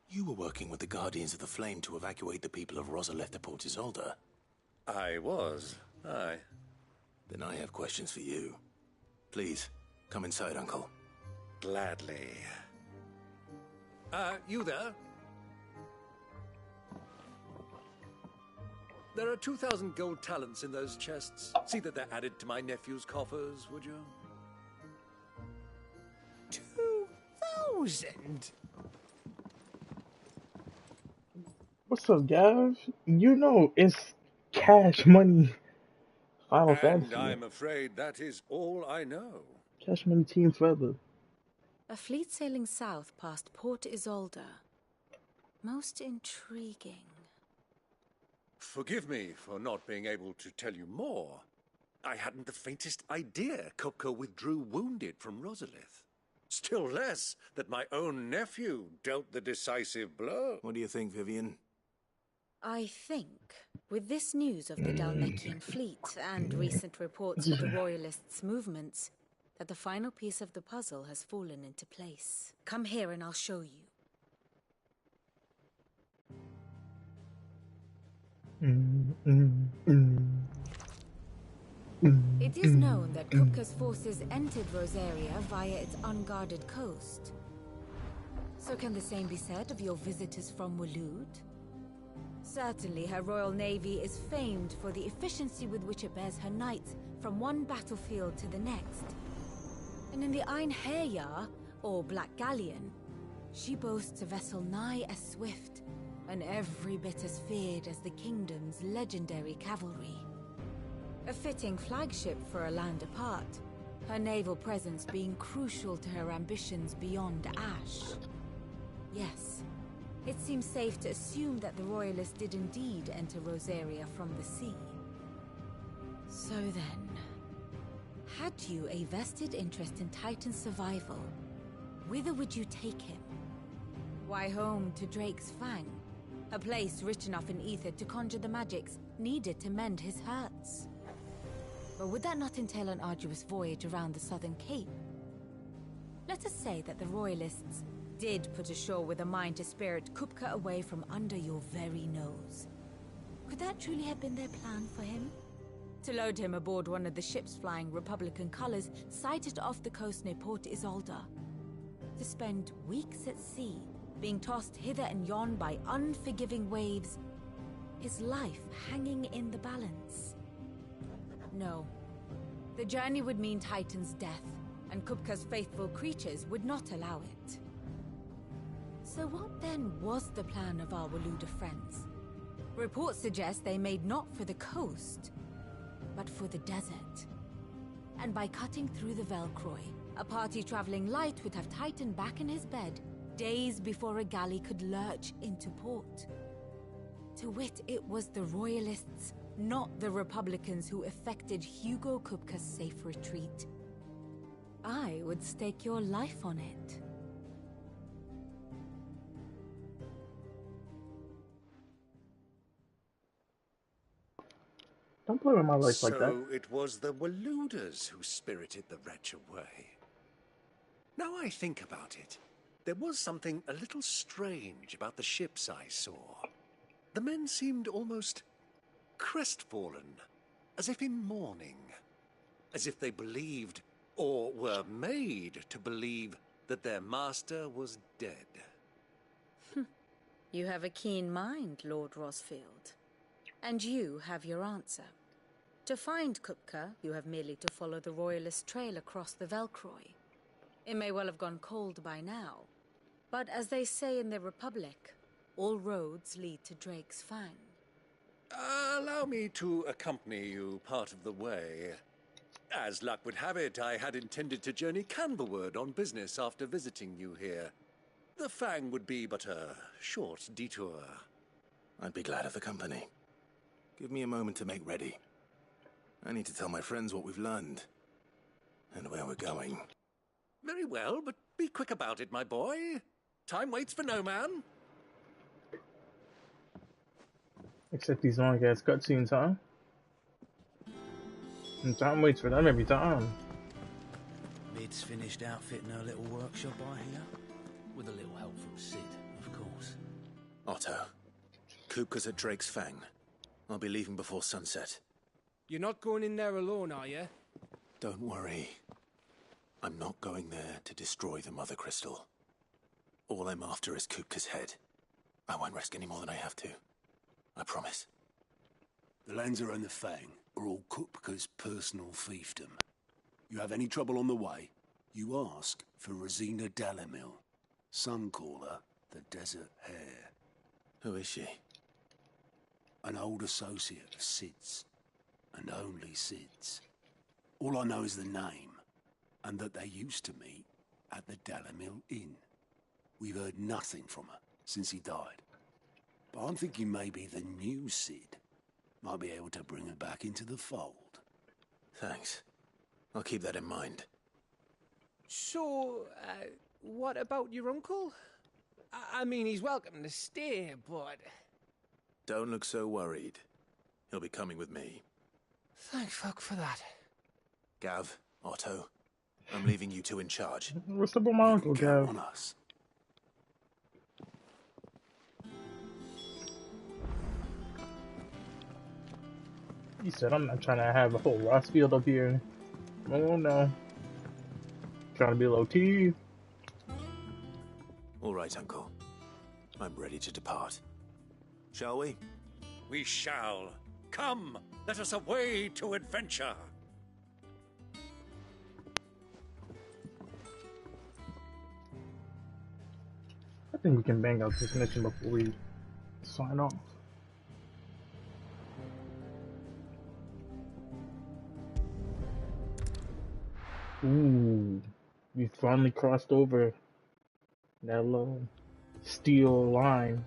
You were working with the Guardians of the Flame to evacuate the people of Rosalith to Port Isolde. I was, aye. Then I have questions for you. Please, come inside, Uncle. Gladly. You there? There are 2,000 gold talents in those chests. See that they're added to my nephew's coffers, would you? 2,000? What's up, Gav? You know it's cash money. Final And Fantasy. I'm afraid that is all I know. Cash money team forever. A fleet sailing south past Port Isolde. Most intriguing. Forgive me for not being able to tell you more. I hadn't the faintest idea KUPKA withdrew wounded from Rosalith. Still less that my own nephew dealt the decisive blow. What do you think, Vivian? I think, with this news of the Dalmekian fleet and recent reports of the Royalists' movements, that the final piece of the puzzle has fallen into place. Come here and I'll show you. It is known that KUPKA's forces entered Rosaria via its unguarded coast. So can the same be said of your visitors from Waloed? Certainly her Royal Navy is famed for the efficiency with which it bears her knights from one battlefield to the next. And in the Einherjar, or Black Galleon, she boasts a vessel nigh as swift and every bit as feared as the kingdom's legendary cavalry. A fitting flagship for a land apart, her naval presence being crucial to her ambitions beyond Ash. Yes, it seems safe to assume that the Royalists did indeed enter Rosaria from the sea. So then, had you a vested interest in Titan's survival, whither would you take him? Why, home to Drake's Fang, a place rich enough in ether to conjure the magics needed to mend his hurts. But would that not entail an arduous voyage around the southern cape? Let us say that the Royalists did put ashore with a mind to spirit KUPKA away from under your very nose. Could that truly have been their plan for him? To load him aboard one of the ships flying Republican colors sighted off the coast near Port Isolde. To spend weeks at sea, being tossed hither and yon by unforgiving waves, his life hanging in the balance. No. The journey would mean Titan's death, and KUPKA's faithful creatures would not allow it. So what then was the plan of our Waluda friends? Reports suggest they made not for the coast, but for the desert. And by cutting through the Velcroy, a party traveling light would have Titan back in his bed days before a galley could lurch into port. To wit, it was the Royalists, not the Republicans, who effected Hugo KUPKA's safe retreat. I would stake your life on it. Don't play with my life like that. So it was the Waludas who spirited the wretch away. Now I think about it, there was something a little strange about the ships I saw. The men seemed almost crestfallen, as if in mourning, as if they believed, or were made to believe, that their master was dead. You have a keen mind, Lord Rosfield. And you have your answer. To find KUPKA, you have merely to follow the Royalist trail across the Velcroy. It may well have gone cold by now, but as they say in the Republic, all roads lead to Drake's Fang. Allow me to accompany you part of the way. As luck would have it, I had intended to journey Canberward on business after visiting you here. The Fang would be but a short detour. I'd be glad of the company. Give me a moment to make ready. I need to tell my friends what we've learned and where we're going. Very well, but be quick about it, my boy. Time waits for no man. Except these long-ass cutscenes, huh? And time waits for them every time. Mid's finished outfitting her little workshop, I hear. With a little help from Cid, of course. Otto, KUPKA's at Drake's Fang. I'll be leaving before sunset. You're not going in there alone, are you? Don't worry. I'm not going there to destroy the Mother Crystal. All I'm after is KUPKA's head. I won't risk any more than I have to. I promise. The Lancer and the Fang are all KUPKA's personal fiefdom. You have any trouble on the way, you ask for Rosina Dalamil. Some call her the Desert Hare. Who is she? An old associate of Cid's, and only Cid's. All I know is the name, and that they used to meet at the Dalamil Inn. We've heard nothing from her since he died. But I'm thinking maybe the new Cid might be able to bring her back into the fold. Thanks. I'll keep that in mind. So, what about your uncle? I mean, he's welcome to stay, but... Don't look so worried. He'll be coming with me. Thank fuck for that. Gav, Otto, I'm leaving you two in charge. What's up with my uncle, Gav? On us. He said, I'm not trying to have a whole Rossfield up here. Oh no. Trying to be low key. All right, Uncle. I'm ready to depart. Shall we? We shall. Come, let us away to adventure. I think we can bang out this mission before we sign off. Ooh, we finally crossed over that little steel line.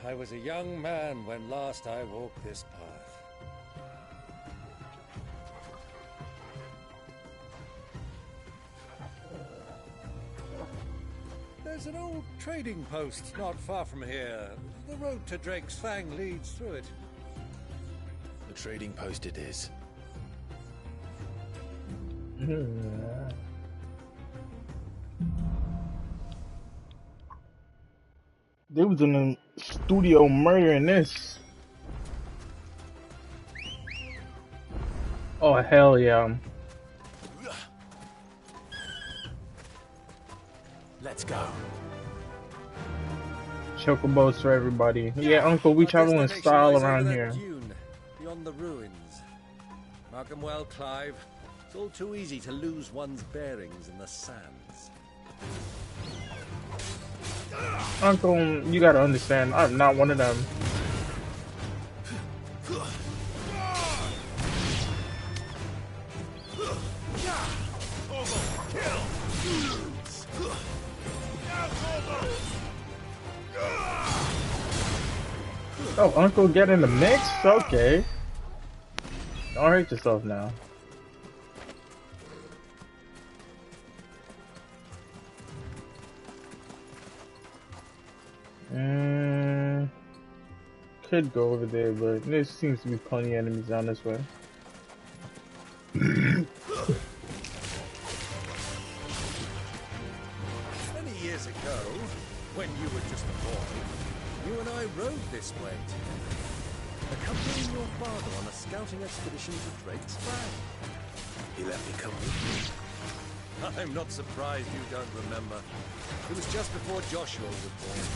I was a young man when last I walked this path. There's an old trading post not far from here. The road to Drake's Fang leads through it. The trading post it is. They was in the studio murdering this. Oh hell yeah. Let's go. Chocobos for everybody. Yeah, Uncle, we travel in style around here. Dune, beyond the ruins. Mark 'em well, Clive. It's all too easy to lose one's bearings in the sands. Uncle, you gotta understand, I'm not one of them. Oh, Uncle, get in the mix? Okay. Don't hurt yourself now. Could go over there, but there seems to be plenty of enemies down this way. Many years ago, when you were just a boy, you and I rode this way together, accompanying your father on a scouting expedition to Drake's Bay. He let me come with you. I'm not surprised you don't remember. It was just before Joshua was born.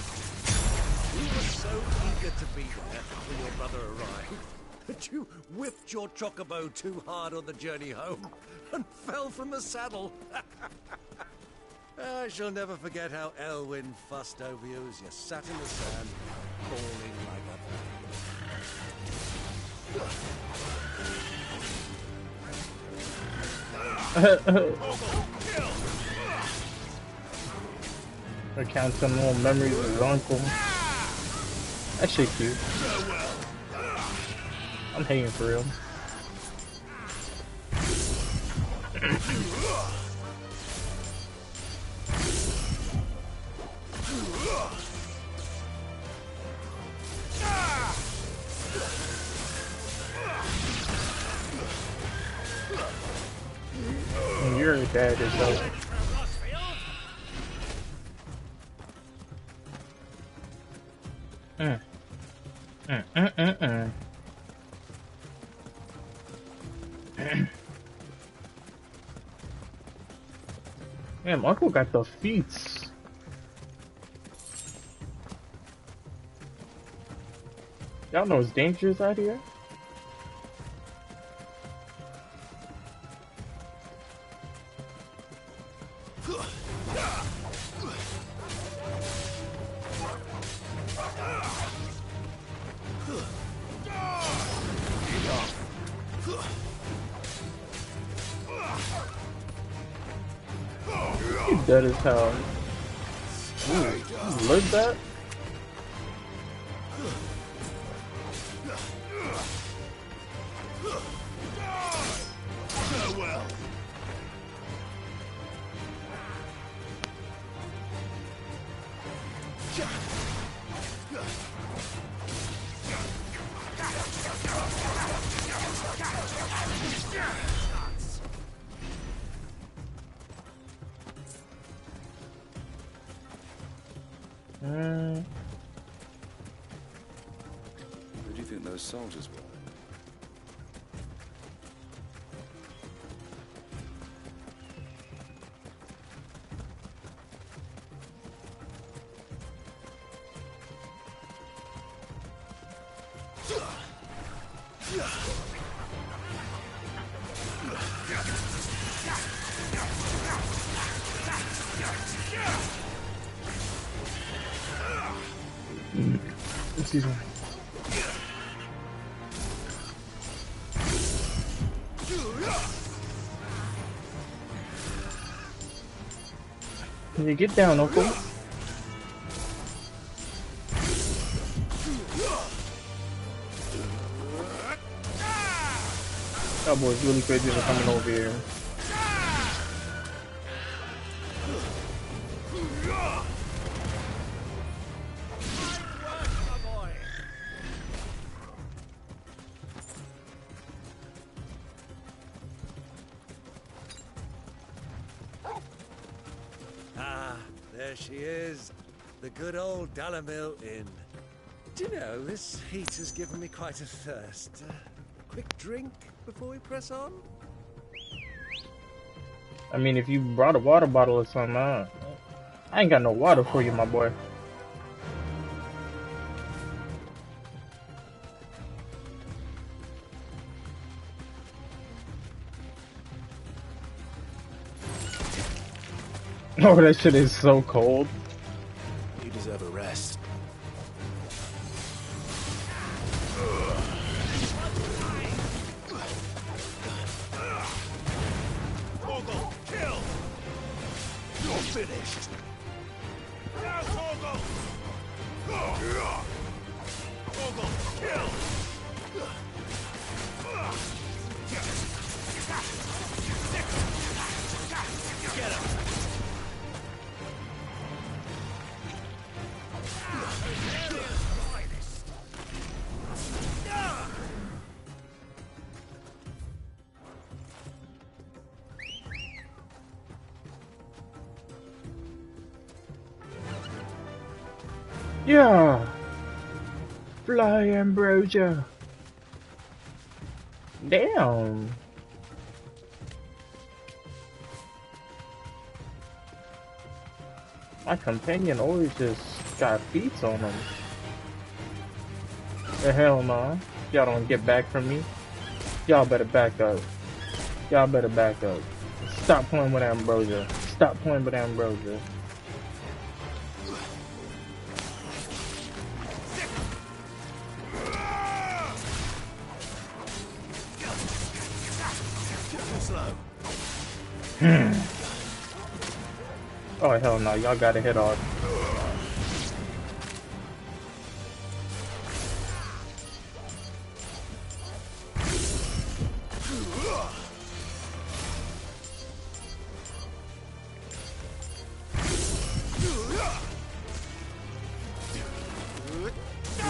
You were so eager to be there when your brother arrived that you whipped your chocobo too hard on the journey home and fell from the saddle. I shall never forget how Elwyn fussed over you as you sat in the sand, bawling like a Recount some little memories of his uncle. That shit cute. I'm hating for real. You're dead as well. Damn, Uncle got the feats. Y'all know it's dangerous out here. He's dead as hell. Ooh, lived that? Who do you think those soldiers were? Excuse me. Can you get down, Uncle? That boy's really crazy for coming over here. she is. The good old Dalamil Inn. Do you know, this heat has given me quite a thirst. Quick drink before we press on? I mean, if you brought a water bottle or something, I ain't got no water for you, my boy. Oh, that shit is so cold. You deserve a rest. Torgal, kill! You're finished. Now, Torgal! Torgal, kill! Get him! Yeah. Fly, Ambrosia. Damn. My companion always just got feats on him. The hell no. Y'all don't get back from me. Y'all better back up. Y'all better back up. Stop playing with Ambrosia. Stop playing with Ambrosia. Oh hell no, y'all gotta hit off.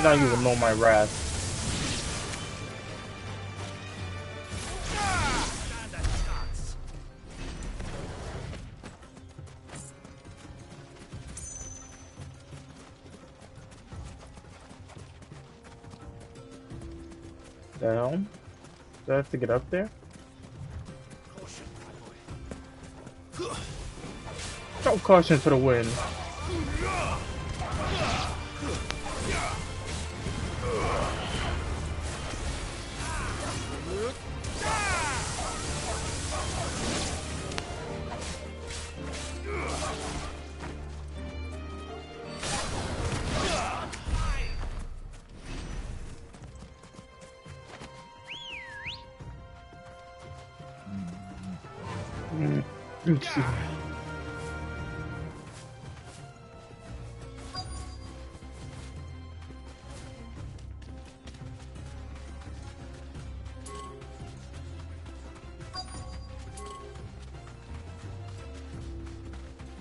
Now you will know my wrath. The hell? Do I have to get up there? Throw caution to the wind.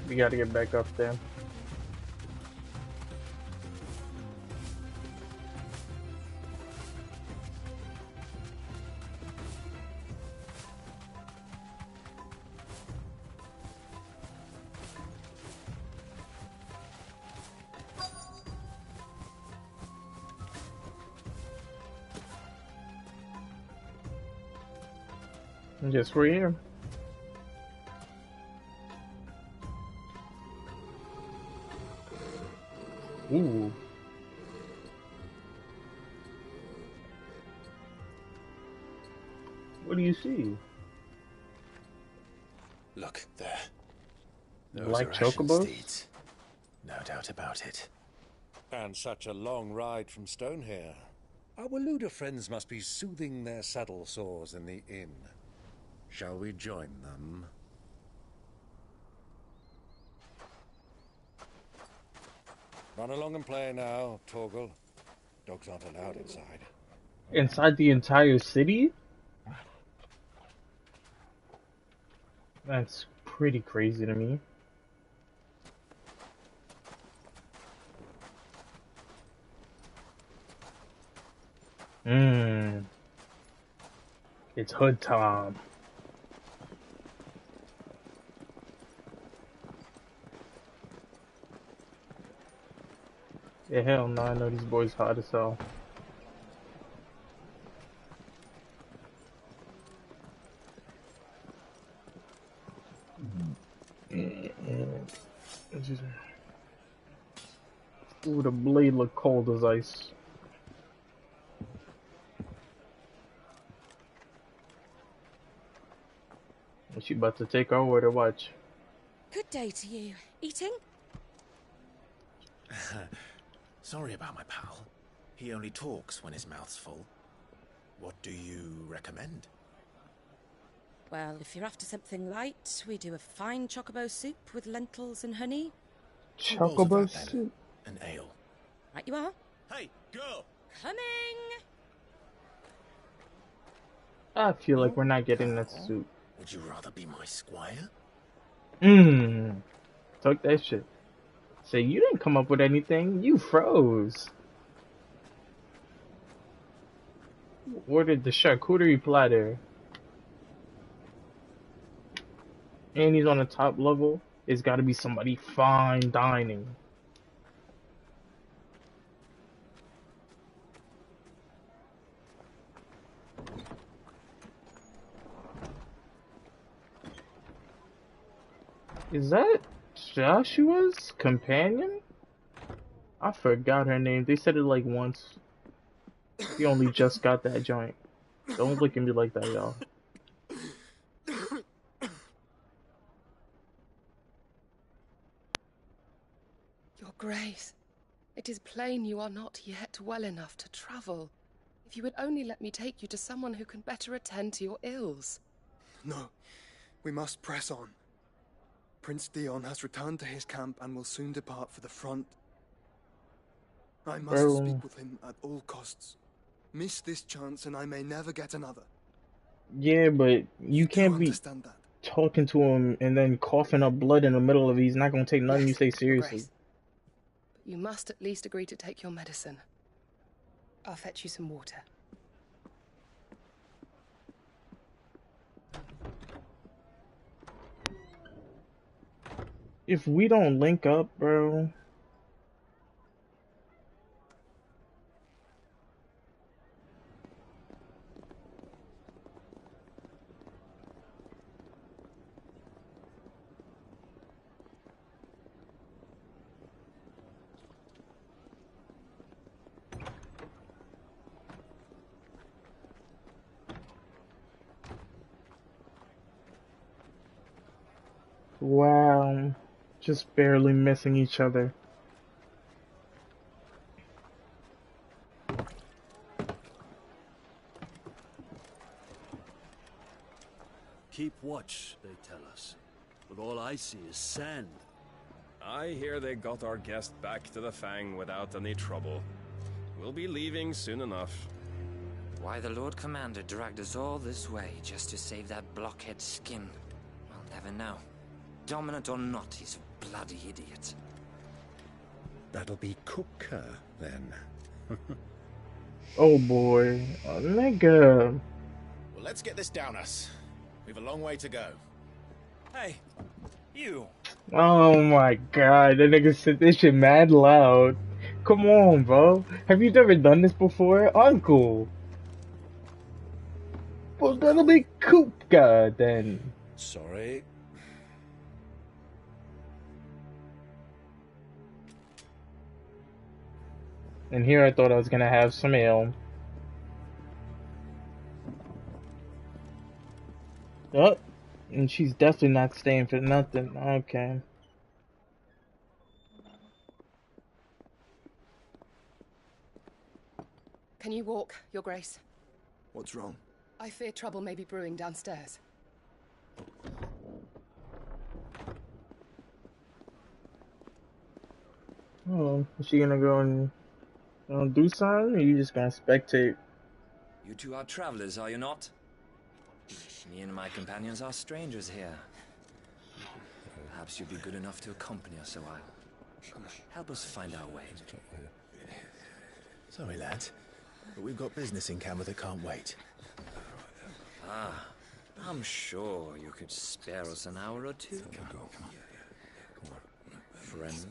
We gotta get back up there. Just for here. Ooh. What do you see? Look there. Those Like are Ashen chocobos? steeds. No doubt about it. And such a long ride from Stonehair. Our Luda friends must be soothing their saddle sores in the inn. Shall we join them? Run along and play now, Torgal. Dogs aren't allowed inside. Inside the entire city? That's pretty crazy to me. It's hood time. Yeah, hell no, I know these boys hot as hell. Ooh, the blade look cold as ice. Is she about to take our order? Watch. Good day to you. Eating? Sorry about my pal. He only talks when his mouth's full. What do you recommend? Well, if you're after something light, we do a fine chocobo soup with lentils and honey. Chocobo soup? An ale. Right you are. Hey, girl! Coming! I feel like we're not getting that soup. Would you rather be my squire? Talk that shit. Say, you didn't come up with anything. You froze. Ordered the charcuterie platter. And he's on the top level. It's gotta be somebody fine dining. Is that Joshua's companion? I forgot her name. They said it like once. He only just got that joint. Don't look at me like that, y'all. Your Grace, it is plain you are not yet well enough to travel. If you would only let me take you to someone who can better attend to your ills. No, we must press on. Prince Dion has returned to his camp and will soon depart for the front. I must speak with him at all costs. Miss this chance and I may never get another. Yeah, but you can't be talking to him and then coughing up blood in the middle of it. He's not gonna take nothing you say seriously. But you must at least agree to take your medicine. I'll fetch you some water. If we don't link up, bro. Wow, just barely missing each other. Keep watch, they tell us. But all I see is sand. I hear they got our guest back to the Fang without any trouble. We'll be leaving soon enough. Why the Lord Commander dragged us all this way just to save that blockhead skin, I'll never know. Dominant or not, he's a bloody idiot. That'll be KUPKA, then. Oh boy, nigga. Well, let's get this down us. We've a long way to go. Hey, you. Oh my god, that nigga said this shit mad loud. Come on, bro. Have you never done this before? Uncle. Well, that'll be KUPKA, then. Sorry. And here I thought I was gonna have some ale. Oh, and she's definitely not staying for nothing. Okay. Can you walk, Your Grace? What's wrong? I fear trouble may be brewing downstairs. Oh, is she gonna go and do something, or you just gonna spectate? You two are travelers, are you not? Me and my companions are strangers here. Perhaps you'd be good enough to accompany us a while. Help us find our way. Sorry, lads, but we've got business in camera that can't wait. Ah, I'm sure you could spare us an hour or two. Come on. Friend.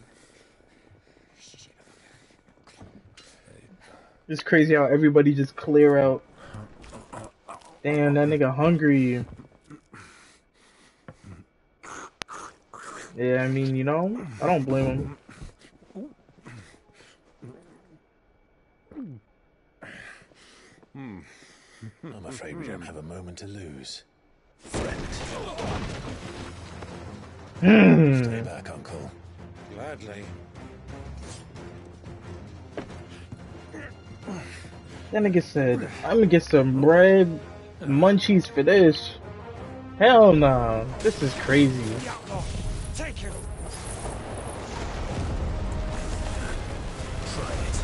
It's crazy how everybody just clear out. Damn, that nigga hungry. Yeah, I mean, you know, I don't blame him. I'm afraid we don't have a moment to lose. Friend. Stay back, Uncle. Gladly. That nigga said, I'm gonna get some bread, munchies for this. Hell no, this is crazy. Take him. Try it.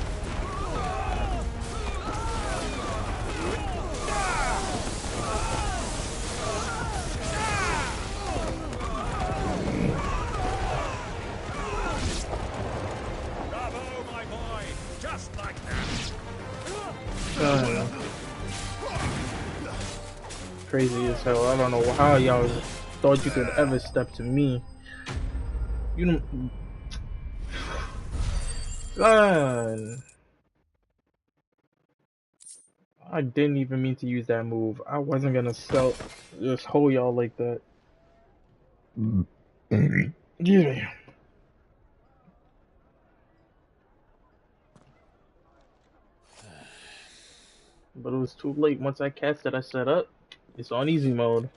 Bravo, my boy! Just like that. Crazy as hell. I don't know how y'all thought you could ever step to me. You don't. Son. I didn't even mean to use that move. I wasn't gonna just hold y'all like that. Yeah. But it was too late. Once I cast it, I set up. It's on easy mode.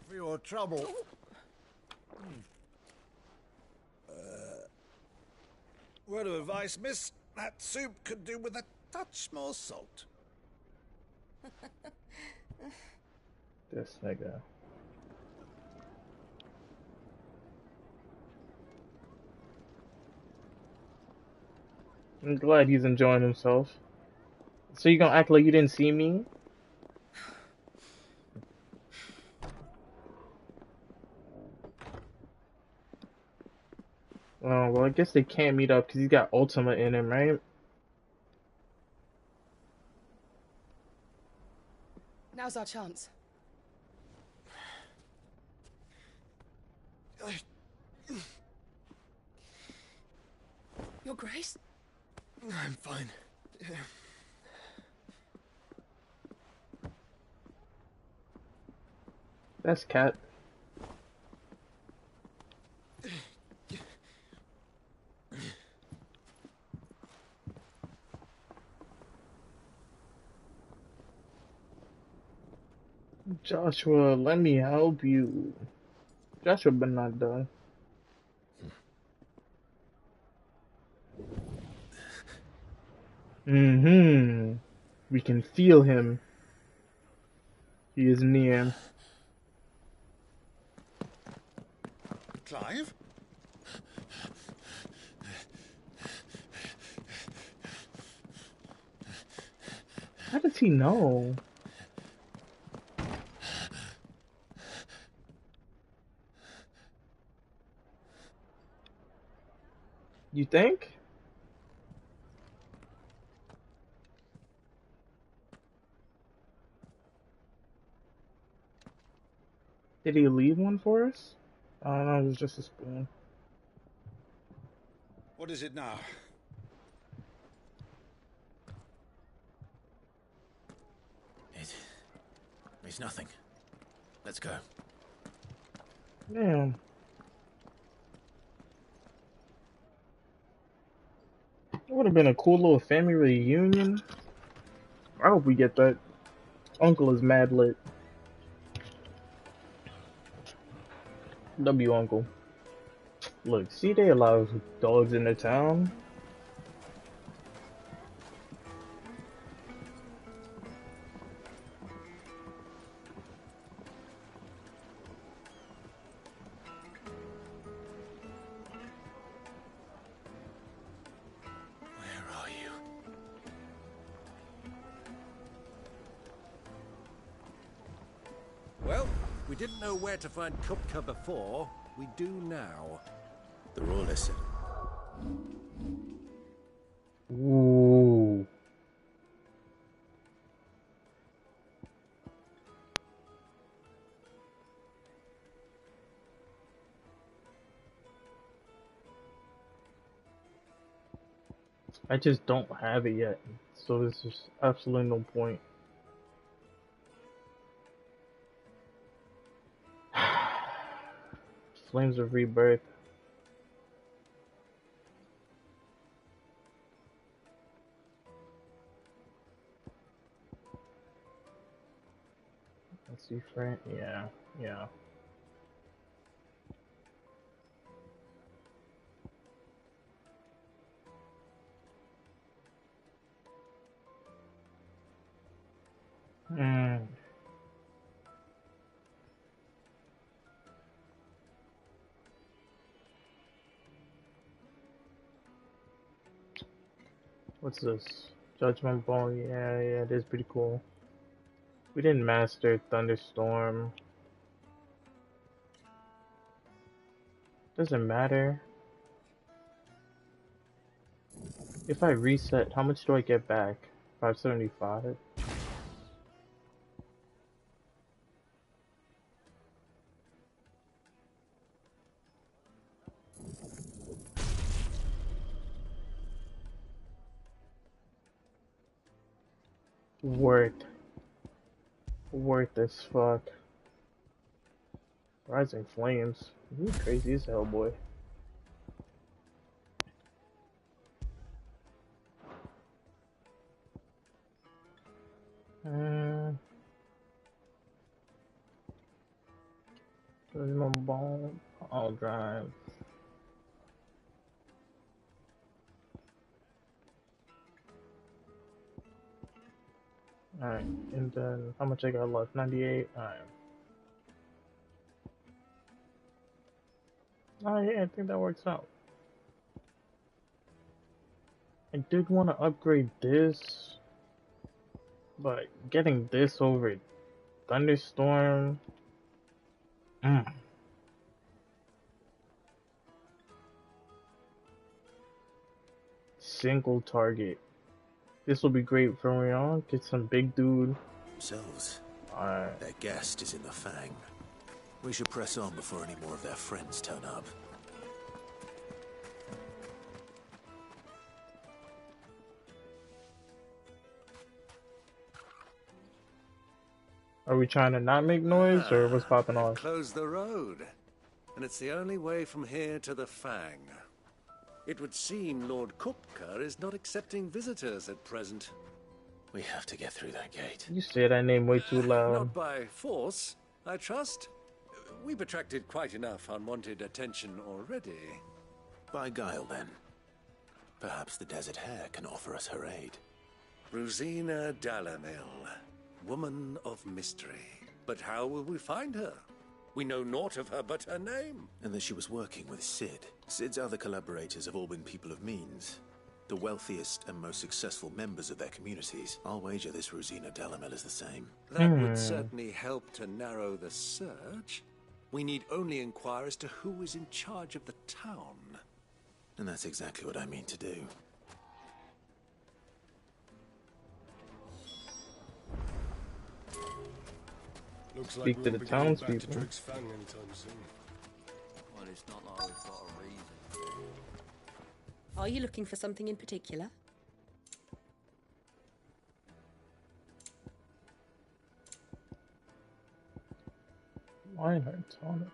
For your trouble. Word of advice, miss. That soup could do with a touch more salt. This nigga. I'm glad he's enjoying himself. So you gonna act like you didn't see me? Oh, well, I guess they can't meet up because he's got ultimate in him, right? Now's our chance. Your Grace? I'm fine. Yeah. That's Cat. Joshua, let me help you. Joshua better not die. We can feel him. He is near. Clive? How does he know? You think? Did he leave one for us? Oh no, it was just a spoon. What is it now? It's nothing. Let's go. Damn. It would have been a cool little family reunion. I hope we get that. Uncle is mad lit. W Uncle. Look, see, they allow dogs in the town. Where are you? Well, we didn't know where to find KUPKA before. We do now. They're all listening. Ooh. I just don't have it yet, so there's just absolutely no point. Flames of Rebirth. Let's see, friend. Yeah, yeah. Hmm. What's this? Judgment Ball. Yeah, yeah, it is pretty cool. We didn't master Thunderstorm. Doesn't matter. If I reset, how much do I get back? 575? Worth as fuck. Rising Flames. You crazy as hell, boy. No bomb. I'll drive. Alright, and then how much I got left? 98? Alright. Oh yeah, I think that works out. I did want to upgrade this, but getting this over Thunderstorm. Single target. This will be great for me, y'all. Get some big dude. Themselves. Alright. Their guest is in the Fang. We should press on before any more of their friends turn up. Are we trying to not make noise, or what's popping off? Close the road, and it's the only way from here to the Fang. It would seem Lord KUPKA is not accepting visitors at present. We have to get through that gate. You say that name way too loud. Not by force, I trust. We've attracted quite enough unwanted attention already. By guile, then. Perhaps the Desert Hare can offer us her aid. Rosina Dalamil, woman of mystery. But how will we find her? We know naught of her but her name. And that she was working with Cid. Cid's other collaborators have all been people of means. The wealthiest and most successful members of their communities. I'll wager this Rosina Dalamil is the same. That would certainly help to narrow the search. We need only inquire as to who is in charge of the town. And that's exactly what I mean to do. Looks like to the townspeople. Well, it's not like we've got a reason. Are you looking for something in particular? Lionheart tonic.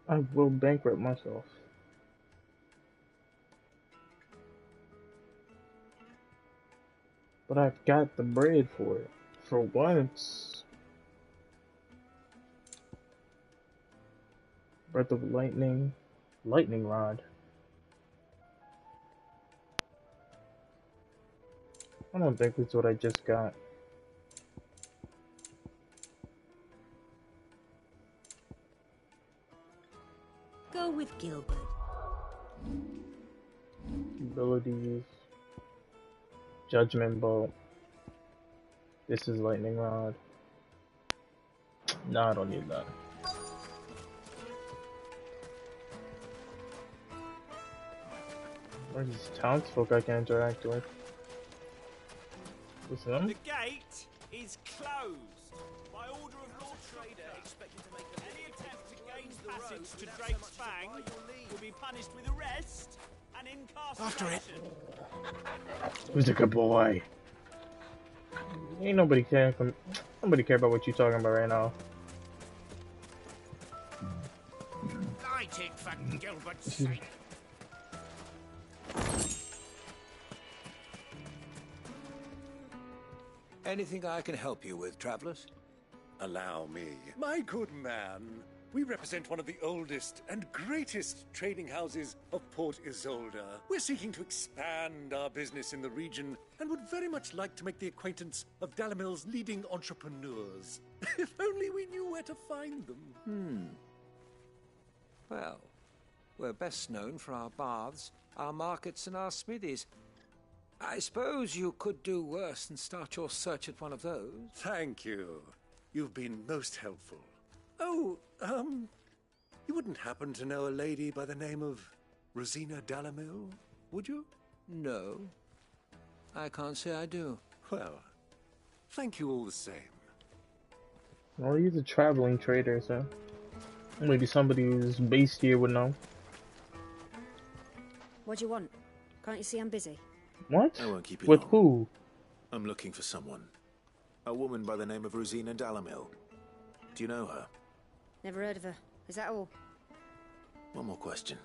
I will bankrupt myself. But I've got the bread for it. For once. Breath of Lightning. Lightning Rod. I don't think that's what I just got. Go with Gilbert. Abilities. Judgment Bolt. This is Lightning Rod. No, I don't need that. Where's these townsfolk I can interact with? What's them? The gate is closed by order of Lord trader expected to make a Any living attempt to gain the road passage to without so Drake's much as Fang buy your leave. will be punished with arrest and incarceration. Who's a good boy? Ain't nobody care. Nobody care about what you talking about right now. I take fucking Gilbert's sake. Anything I can help you with, travelers? Allow me. My good man, we represent one of the oldest and greatest trading houses of Port Isolde. We're seeking to expand our business in the region and would very much like to make the acquaintance of Dalamil's leading entrepreneurs. If only we knew where to find them. Well, we're best known for our baths, our markets, and our smithies. I suppose you could do worse than start your search at one of those. Thank you. You've been most helpful. Oh, you wouldn't happen to know a lady by the name of Rosina Dalamil, would you? No. I can't say I do. Well, thank you all the same. Well, he's a traveling trader, so maybe somebody who's based here would know. What do you want? Can't you see I'm busy? What? I won't keep you With long. who? I'm looking for someone. A woman by the name of Rosina Dalamil. Do you know her? Never heard of her. Is that all? One more question.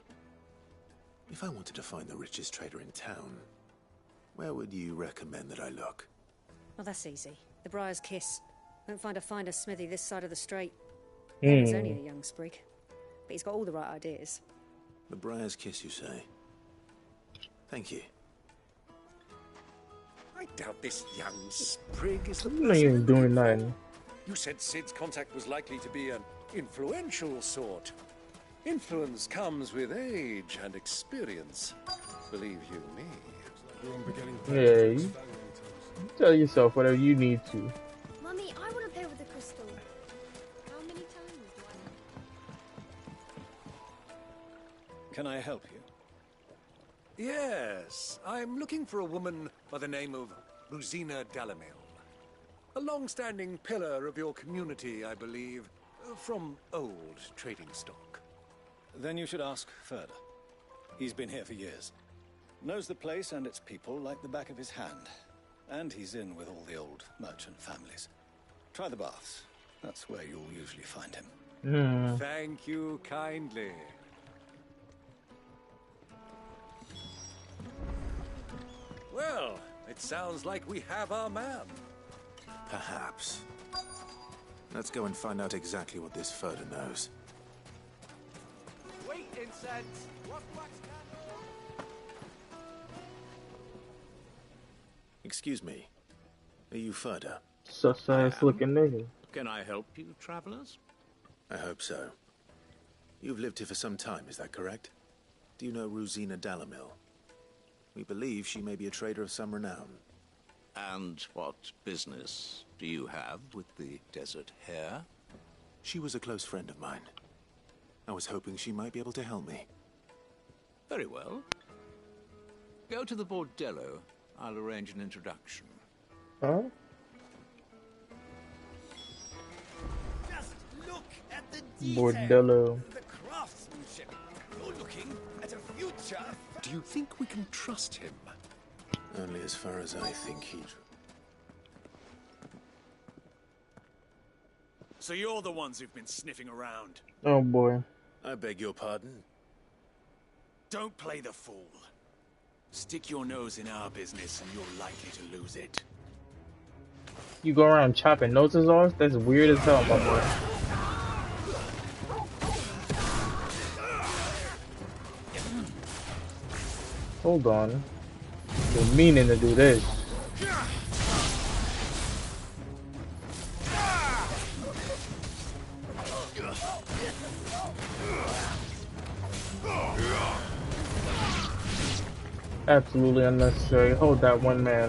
If I wanted to find the richest trader in town, where would you recommend that I look? Oh, that's easy. The Briar's Kiss. Won't find a finer smithy this side of the strait. He's only a young sprig, but he's got all the right ideas. The Briar's Kiss, you say? Thank you. I doubt this young sprig is the I'm not even doing nothing. You said Sid's contact was likely to be an influential sort. Influence comes with age and experience. Believe you me. Yeah, you tell yourself whatever you need to. Mummy, I want to play with the crystal. How many times do I... Can I help you? Yes, I'm looking for a woman by the name of Rosina Dalamil. A long-standing pillar of your community, I believe, from old trading stock. Then you should ask further. He's been here for years. Knows the place and its people like the back of his hand. And he's in with all the old merchant families. Try the baths. That's where you'll usually find him. Thank you kindly. Well, it sounds like we have our man. Perhaps. Let's go and find out exactly what this Furter knows. Wheat incense. What wax Excuse me. Are you Furter? Sus-ass looking nigga. Can I help you, travelers? I hope so. You've lived here for some time, is that correct? Do you know Rosina Dalamil? We believe she may be a trader of some renown. And what business do you have with the desert hare? She was a close friend of mine. I was hoping she might be able to help me. Very well. Go to the bordello. I'll arrange an introduction. Huh? Just look at the detail. Bordello. The craftsmanship. You're looking at a future. Do you think we can trust him? Only as far as I think he'd... So you're the ones who've been sniffing around. Oh boy. I beg your pardon? Don't play the fool. Stick your nose in our business and you're likely to lose it. You go around chopping noses off? That's weird as hell, my boy. Hold on. Been meaning to do this. Absolutely unnecessary. Hold that one man.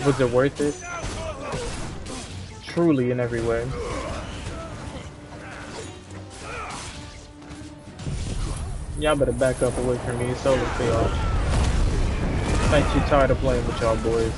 Was it worth it? Truly in every way. Y'all better back up away from me. It's over for y'all. I'm actually tired of playing with y'all boys.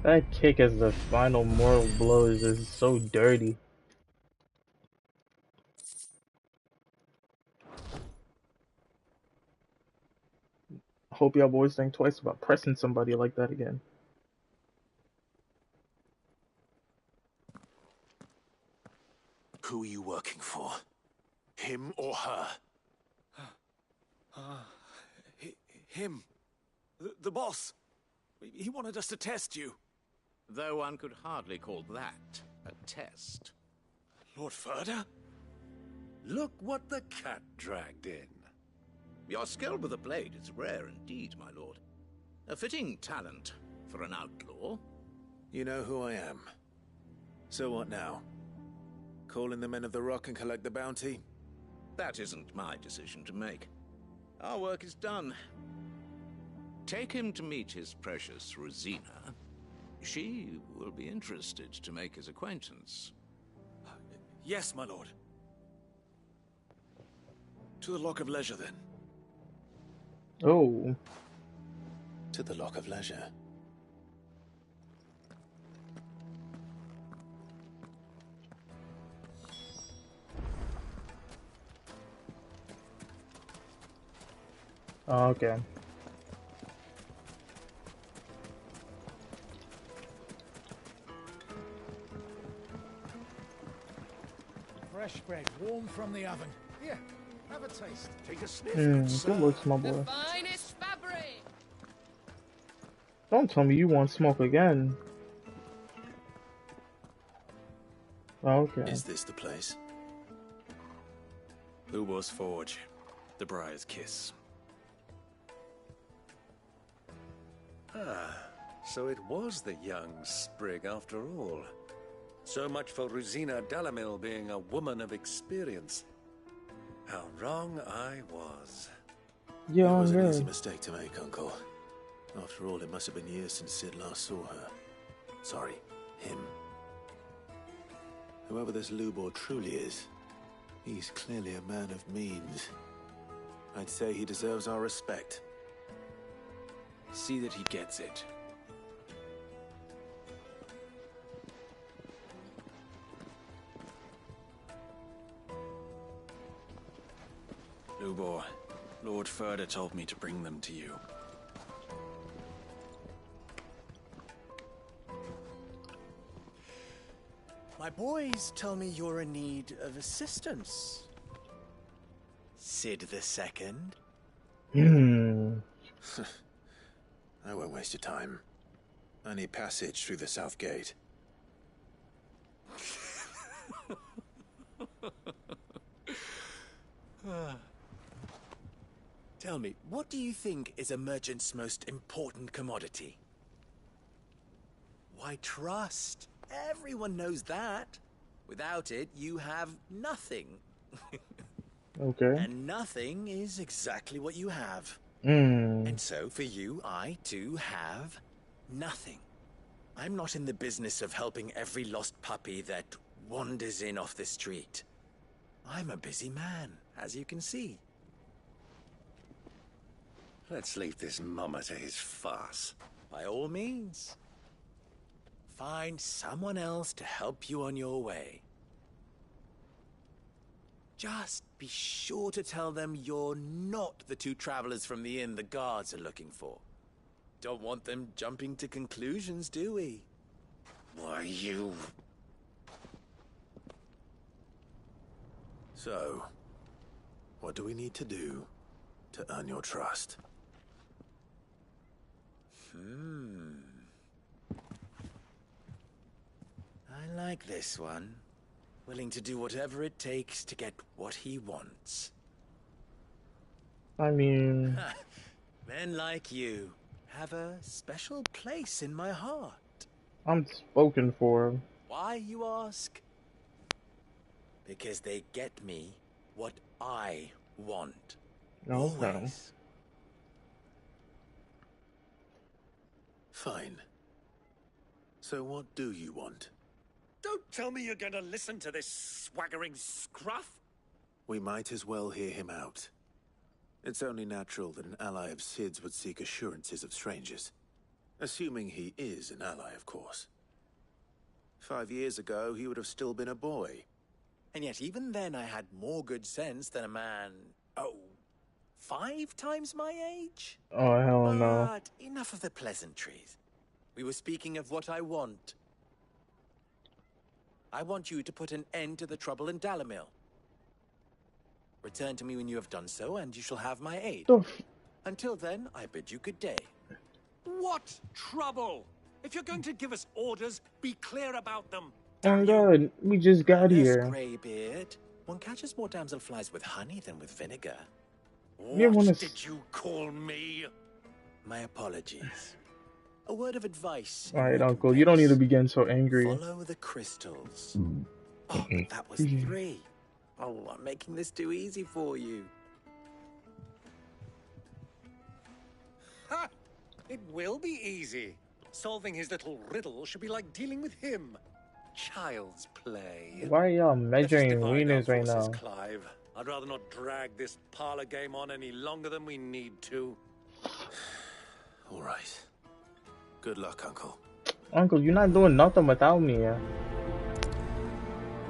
That kick as the final moral blow is just so dirty. Hope y'all boys think twice about pressing somebody like that again. Who are you working for? Him or her? Him. The boss. He wanted us to test you. Though one could hardly call that a test. Lord Furder? Look what the cat dragged in. Your skill with the blade is rare indeed, my lord. A fitting talent for an outlaw. You know who I am. So what now? Call in the Men of the Rock and collect the bounty? That isn't my decision to make. Our work is done. Take him to meet his precious Rosina. She will be interested to make his acquaintance. Yes, my lord. To the Lock of Leisure, then. Oh. To the Lock of Leisure. Oh, okay. Fresh bread, warm from the oven. Here, have a taste. Take a sniff. Good looks, my boy. The finest fabric. Don't tell me you want smoke again. Oh, okay. Is this the place? Ubor's Forge. The Briar's Kiss. Ah, so it was the young sprig after all. So much for Rosina Delamil being a woman of experience. How wrong I was. It was an easy mistake to make, Uncle. After all, it must have been years since Sid last saw her. Sorry, him. Whoever this Lubor truly is, he's clearly a man of means. I'd say he deserves our respect. See that he gets it. Lubor, Lord Furder told me to bring them to you. My boys tell me you're in need of assistance. Sid the Second? I won't waste your time. I need passage through the south gate. Tell me, what do you think is a merchant's most important commodity? Why, trust. Everyone knows that. Without it, you have nothing. Okay. And nothing is exactly what you have. And so, for you, I, too, have nothing. I'm not in the business of helping every lost puppy that wanders in off the street. I'm a busy man, as you can see. Let's leave this mummer to his farce. By all means. Find someone else to help you on your way. Just be sure to tell them you're not the two travelers from the inn the guards are looking for. Don't want them jumping to conclusions, do we? Why, you... So, what do we need to do to earn your trust? I like this one. Willing to do whatever it takes to get what he wants. I mean... Men like you have a special place in my heart. I'm spoken for. Why, you ask? Because they get me what I want. Okay. Always. Fine. So what do you want? Don't tell me you're going to listen to this swaggering scruff. We might as well hear him out. It's only natural that an ally of Sid's would seek assurances of strangers. Assuming he is an ally, of course. 5 years ago, he would have still been a boy. And yet even then I had more good sense than a man, 5 times my age? Oh, hell no. But enough of the pleasantries. We were speaking of what I want. I want you to put an end to the trouble in Dalamil. Return to me when you have done so, and you shall have my aid. Until then, I bid you good day. What trouble? If you're going to give us orders, be clear about them. Oh my god, we just got Yes, here. Greybeard. One catches more damselflies with honey than with vinegar. What did you call me? My apologies. A word of advice. Alright, Uncle, you don't need to be getting so angry. Follow the crystals. Oh, that was 3. Oh, I'm making this too easy for you. Ha! It will be easy. Solving his little riddle should be like dealing with him. Child's play. Why are y'all measuring Let's divide our wieners right forces, now? Clive. I'd rather not drag this parlor game on any longer than we need to. All right. Good luck, Uncle. Uncle, you're not doing nothing without me.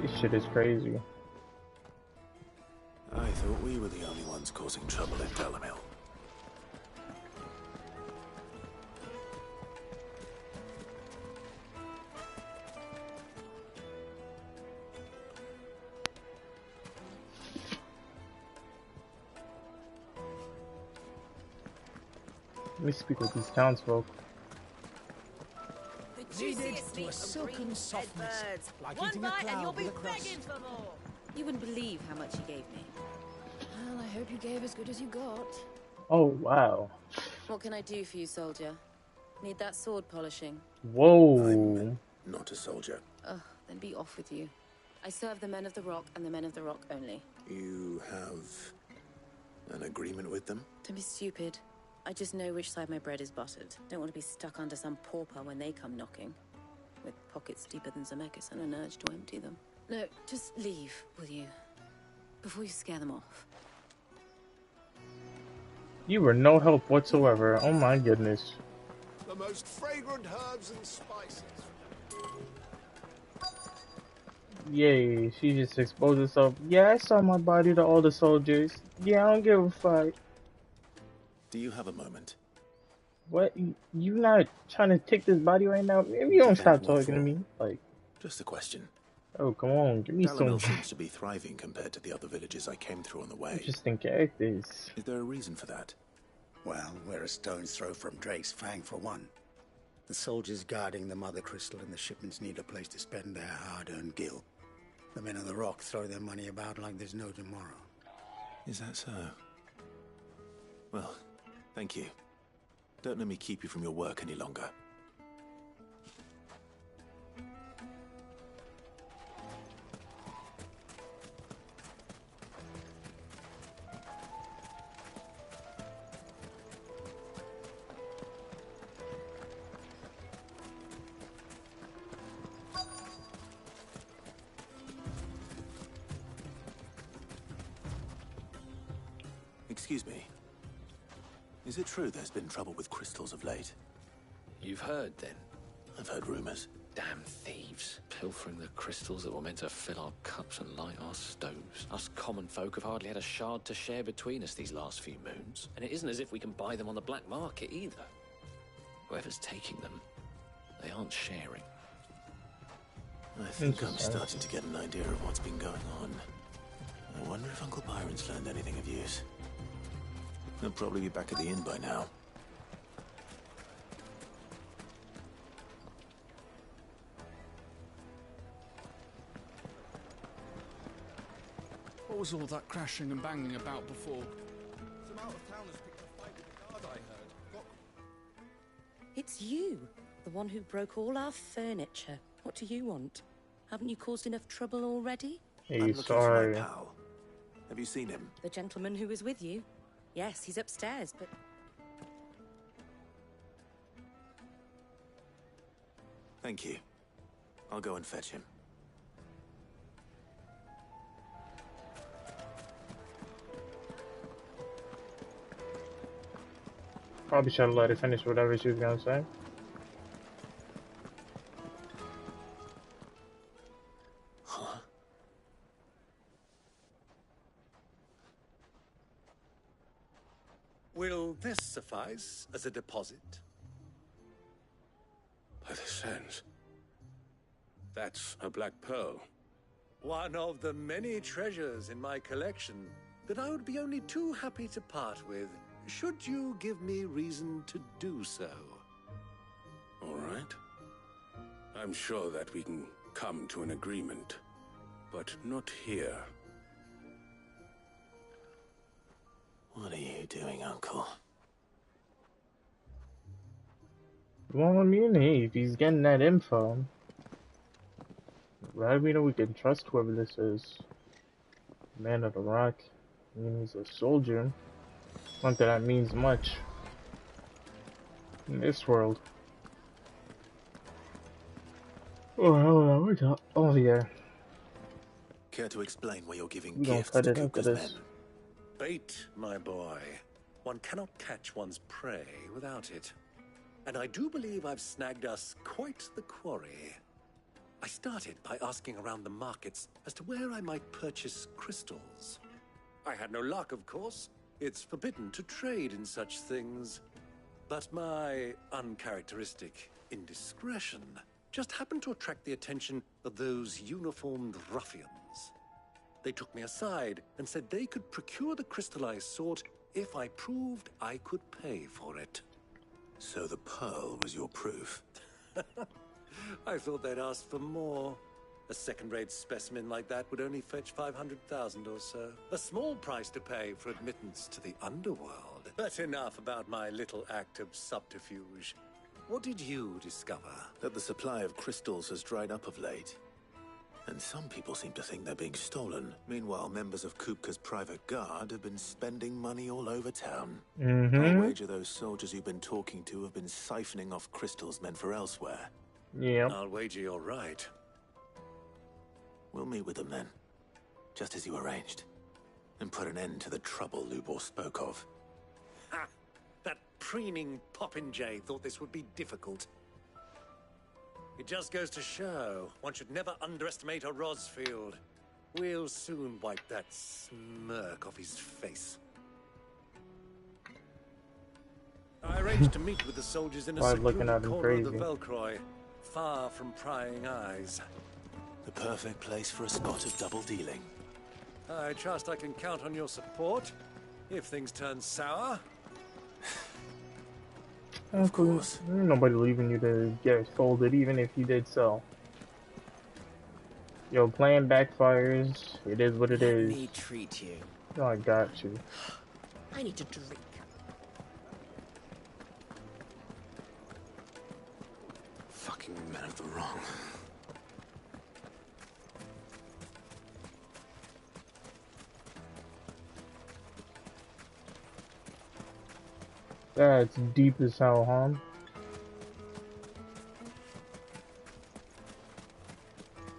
This shit is crazy. I thought we were the only ones causing trouble in Dalamil. Let me speak with these townsfolk. Needed to a silken softness, like eating a cloud and you'll be begging for more. You wouldn't believe how much he gave me. Well, I hope you gave as good as you got. Oh, wow. What can I do for you, soldier? Need that sword polishing? Whoa. I'm not a soldier. Ugh, then be off with you. I serve the men of the rock and the men of the rock only. You have an agreement with them? Don't be stupid. I just know which side my bread is buttered. Don't want to be stuck under some pauper when they come knocking. With pockets deeper than Zemeckis and an urge to empty them. No, just leave, will you? Before you scare them off. You were no help whatsoever. Oh my goodness. The most fragrant herbs and spices. Yay, she just exposed herself. Yeah, I saw my body to all the soldiers. Yeah, I don't give a fuck. Do you have a moment? What? You not trying to take this body right now? Maybe you don't stop talking to me. Like, just a question. Oh, come on, give me Dalamil some. seems to be thriving compared to the other villages I came through on the way. Interesting characters. Is there a reason for that? Well, we're a stone's throw from Drake's Fang for one. The soldiers guarding the Mother Crystal and the shipments need a place to spend their hard-earned gil. The men of the Rock throw their money about like there's no tomorrow. Is that so? Well, thank you. Don't let me keep you from your work any longer. Excuse me. Is it true there's been trouble with crystals of late? You've heard, then? I've heard rumors. Damn thieves, pilfering the crystals that were meant to fill our cups and light our stoves. Us common folk have hardly had a shard to share between us these last few moons. And it isn't as if we can buy them on the black market, either. Whoever's taking them, they aren't sharing. I think I'm starting to get an idea of what's been going on. I wonder if Uncle Byron's learned anything of use. He'll probably be back at the inn by now. What was all that crashing and banging about before? Some out-of-towners picked a fight with the guard, I heard. It's you, the one who broke all our furniture. What do you want? Haven't you caused enough trouble already? Hey, I'm looking sorry. for my pal. Have you seen him? The gentleman who was with you? Yes, he's upstairs, but... Thank you. I'll go and fetch him. Probably should have let her finish whatever she was gonna say. price as a deposit? By the sands. That's a black pearl. One of the many treasures in my collection that I would be only too happy to part with, should you give me reason to do so. All right. I'm sure that we can come to an agreement, but not here. What are you doing, Uncle? Well, I mean, hey, if he's getting that info, right? We know we can trust whoever this is. Man of the Rock. I mean, he's a soldier. Not that that means much in this world. Oh yeah. Care to explain why you're giving We gonna gifts cut to it after KUPKA's this. men? Bait, my boy. One cannot catch one's prey without it. And I do believe I've snagged us quite the quarry. I started by asking around the markets as to where I might purchase crystals. I had no luck, of course. It's forbidden to trade in such things. But my uncharacteristic indiscretion just happened to attract the attention of those uniformed ruffians. They took me aside and said they could procure the crystal I sought if I proved I could pay for it. So the pearl was your proof? I thought they'd asked for more. A second-rate specimen like that would only fetch 500,000 or so. A small price to pay for admittance to the underworld. But enough about my little act of subterfuge. What did you discover? That the supply of crystals has dried up of late. And some people seem to think they're being stolen. Meanwhile, members of KUPKA's private guard have been spending money all over town. I'll wager those soldiers you've been talking to have been siphoning off crystals meant for elsewhere. Yeah. I'll wager you're right. We'll meet with them then, just as you arranged, and put an end to the trouble Lubor spoke of. Ha! That preening popinjay thought this would be difficult. It just goes to show one should never underestimate a Rosfield. We'll soon wipe that smirk off his face. I arranged to meet with the soldiers in a secluded corner of the Velcroy, far from prying eyes. The perfect place for a spot of double dealing. I trust I can count on your support if things turn sour. Of course. Ain't nobody leaving you to get folded, even if you did so. Yo, plan backfires. It is what it is. Let me treat you. Oh, I got you. I need to drink. Fucking men of the wrong. That's deep as hell, huh?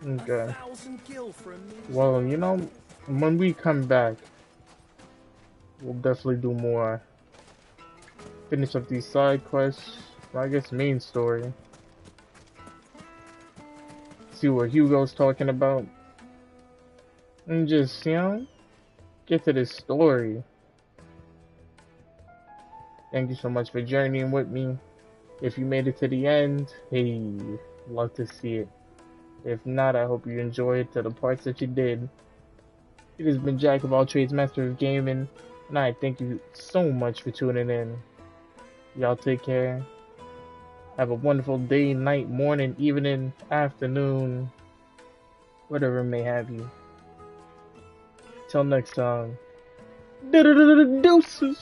Okay. Well, you know, when we come back, we'll definitely do more. Finish up these side quests. I guess main story. See what Hugo's talking about. And just, you know, get to this story. Thank you so much for journeying with me. If you made it to the end, hey, love to see it. If not, I hope you enjoyed to the parts that you did. It has been Jack of all trades, master of gaming, and I thank you so much for tuning in. Y'all take care. Have a wonderful day, night, morning, evening, afternoon, whatever may have you. Till next time. Deuces.